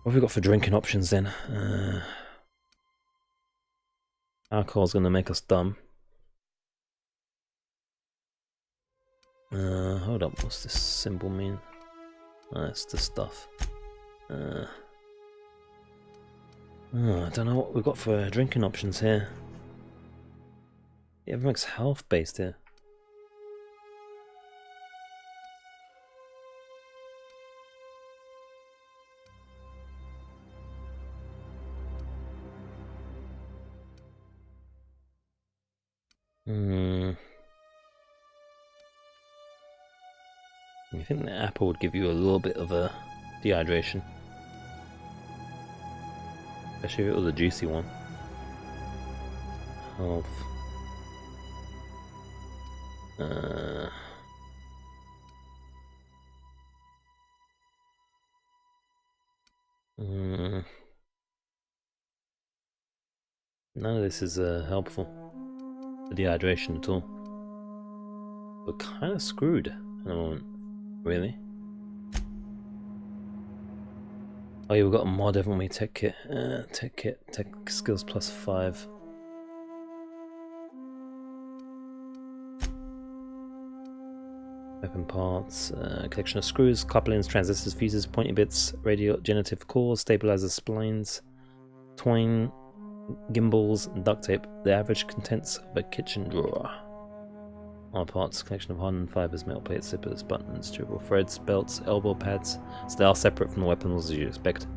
What have we got for drinking options then? Alcohol's gonna make us dumb. Hold up, what's this symbol mean? Oh, that's the stuff. I don't know what we've got for drinking options here. Yeah, everything's health based here. I think the apple would give you a little bit of a dehydration. Especially if it was a juicy one. Health. None of this is helpful for dehydration at all. We're kind of screwed at the moment, really. Oh yeah, we've got a mod, haven't we? Tech kit, tech skills plus 5. Weapon parts, collection of screws, couplings, transistors, fuses, pointy bits, radio generative cores, stabilizers, splines, twine, gimbals, and duct tape. The average contents of a kitchen drawer. Armor parts, collection of hardened fibers, metal plates, zippers, buttons, durable threads, belts, elbow pads. So they are separate from the weapons as you'd expect.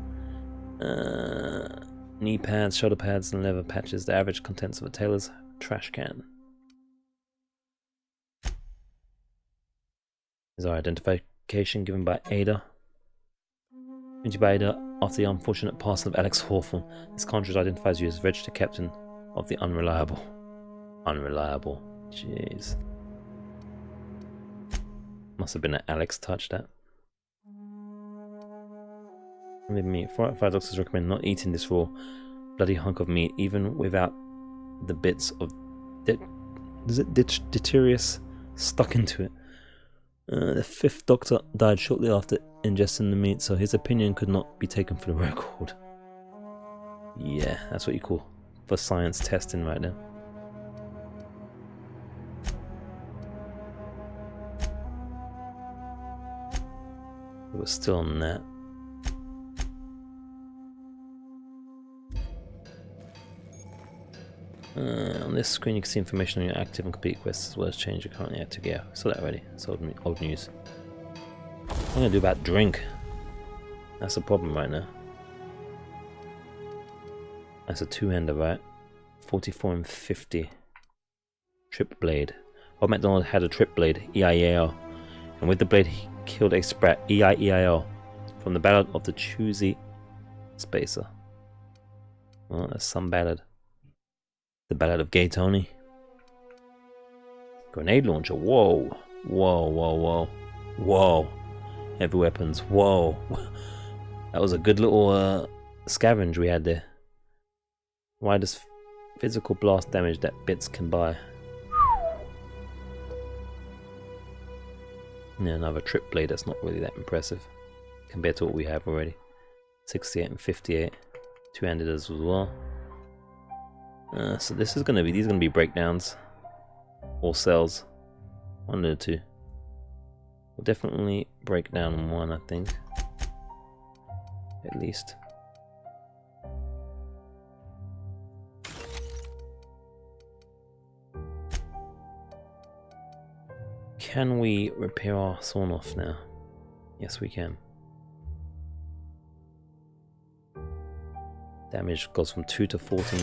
Knee pads, shoulder pads, and leather patches. The average contents of a tailor's trash can. Is our identification given by Ada. Given by Ada after the unfortunate passing of Alex Hawthorne. This contract identifies you as registered captain of the Unreliable. Unreliable. Jeez. Must have been an Alex touch that. With meat. 4 out of 5 doctors recommend not eating this raw bloody hunk of meat, even without the bits of detritus stuck into it. The 5th doctor died shortly after ingesting the meat, so his opinion could not be taken for the record. Yeah, that's what you call for science testing right now. It was still on that. On this screen you can see information on your active and complete quests as well as change your currently active. Yeah, I saw that already. It's old news. What am I going to do about drink? That's the problem right now. That's a two-hander, right? 44 and 50. Trip blade. Old MacDonald had a trip blade, E-I-E-A-L. And with the blade he killed a sprat, E-I-E-I-L. From the Ballad of the Choosy Spacer. Well, that's some ballad. The Ballad of Gay Tony. Grenade launcher. Whoa. Whoa, whoa, whoa. Whoa. Heavy weapons. Whoa. That was a good little scavenge we had there. Why does physical blast damage that bits can buy? Yeah, another trip blade. That's not really that impressive compared to what we have already. 68 and 58. Two-handed as well. So this is gonna be, these are gonna be breakdowns. Or cells. One of the two. We'll definitely break down one, I think. At least. Can we repair our sawn off now? Yes, we can. Damage goes from 2 to 14.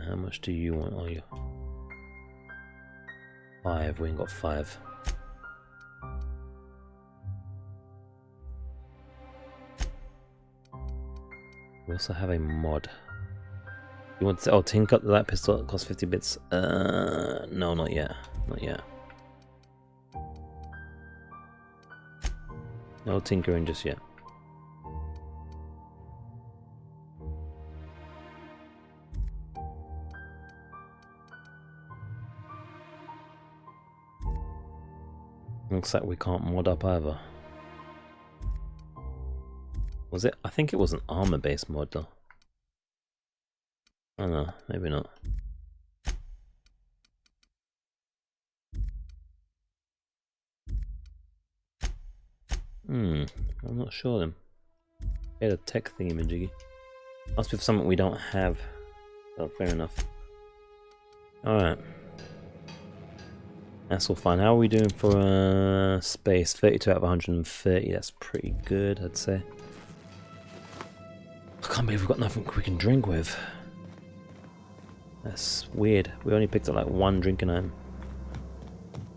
How much do you want? Oh, you 5. We ain't got 5. We also have a mod. You want to? Oh, tinker up the light pistol. It costs 50 bits. No, not yet. Not yet. No tinkering just yet. Looks like we can't mod up either. Was it? I think it was an armor-based mod though. I don't know, maybe not. I'm not sure then. Get a tech thingy-majiggy. Must be something we don't have. Oh, fair enough. Alright. That's all fine. How are we doing for space? 32 out of 130. That's pretty good, I'd say. I can't believe we've got nothing we can drink with. That's weird. We only picked up like one drinking item.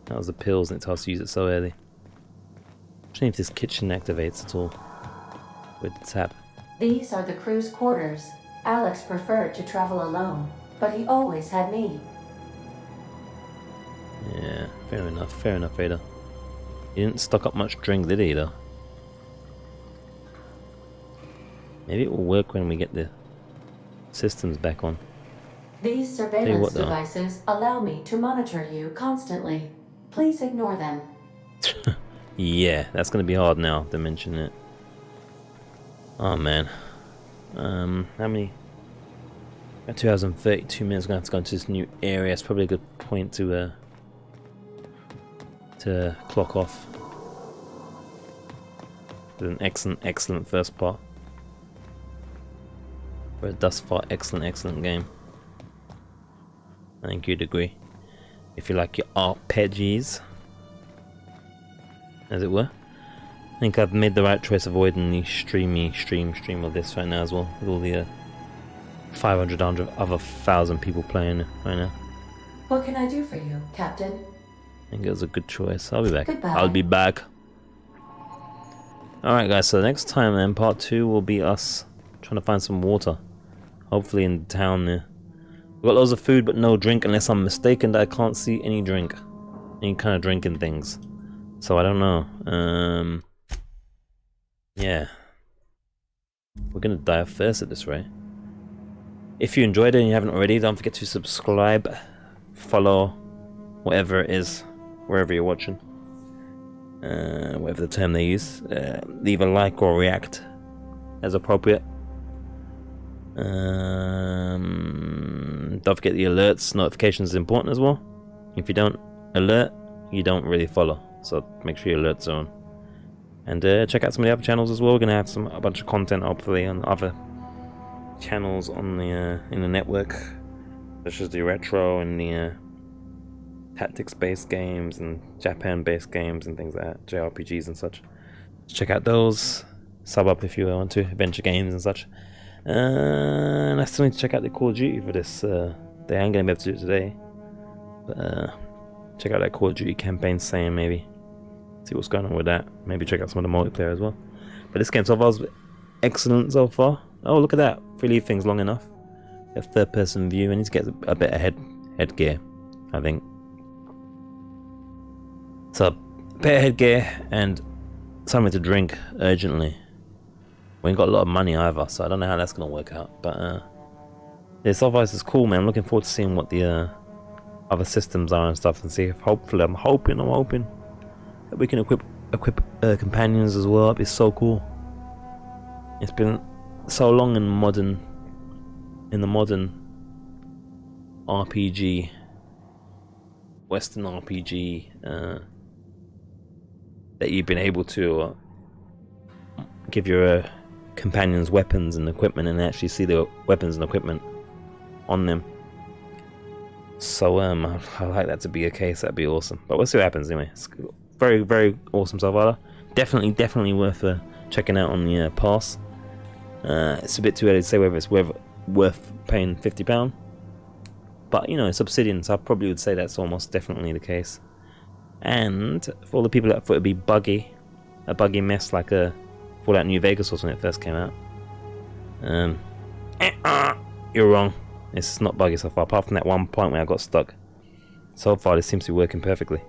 That was the pills, and it tells us to use it so early. I don't know if this kitchen activates at all with the tap. These are the crew's quarters. Alex preferred to travel alone, but he always had me. Yeah, fair enough, Ada. He didn't stock up much drink, did he, though? Maybe it will work when we get the systems back on. These surveillance devices allow me to monitor you constantly. Please ignore them. Yeah, that's gonna be hard now to mention it. Oh man. How many? At 2032 minutes, gonna have to go into this new area. It's probably a good point to clock off. It's an excellent first part. For a thus far excellent game. I think you'd agree. If you like your RPGs, as it were. I think I've made the right choice avoiding the stream of this right now as well, with all the 500 other 1,000 people playing it right now. What can I do for you, Captain? I think it was a good choice. I'll be back. Goodbye. I'll be back. Alright guys, so next time then, part 2 will be us trying to find some water. Hopefully in the town there. We've got loads of food but no drink, unless I'm mistaken that I can't see any drink. Any kind of drinking things. So I don't know. Yeah. We're gonna die of thirst at this rate. If you enjoyed it and you haven't already, don't forget to subscribe, follow, whatever it is, wherever you're watching. Whatever the term they use. Leave a like or react as appropriate. Don't forget the alerts, notifications is important as well. If you don't alert, you don't really follow. So make sure your alerts are on. And check out some of the other channels as well. We're gonna have a bunch of content hopefully on other channels on the in the network, such as the retro and the tactics-based games and Japan-based games and things like that, JRPGs and such. Check out those. Sub up if you want to, adventure games and such. And I still need to check out the Call of Duty for this. They ain't gonna be able to do it today, but check out that Call of Duty campaign saying maybe. See what's going on with that. Maybe check out some of the multiplayer as well. But this game so far is excellent so far. Oh, look at that. If we leave things long enough. We have third person view. I need to get a bit of headgear, I think. So, a bit of headgear and something to drink urgently. We ain't got a lot of money either, so I don't know how that's going to work out. But, yeah, so far this is cool, man. I'm looking forward to seeing what the other systems are and stuff, and see if hopefully, I'm hoping that we can equip companions as well. That'd be so cool. It's been so long in modern in the modern RPG, Western RPG, that you've been able to give your companions weapons and equipment and actually see the weapons and equipment on them. So I like that to be a case. That'd be awesome. But we'll see what happens anyway. It's very, very awesome so far. Definitely worth checking out on the pass. It's a bit too early to say whether it's worth paying £50, but you know, it's Obsidian, so I probably would say that's almost definitely the case. And for all the people that thought it'd be a buggy mess like a Fallout New Vegas was when it first came out, you're wrong. It's not buggy so far, apart from that one point where I got stuck. So far, this seems to be working perfectly.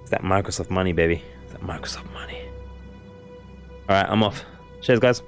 It's that Microsoft money, baby. It's that Microsoft money. Alright, I'm off. Cheers, guys.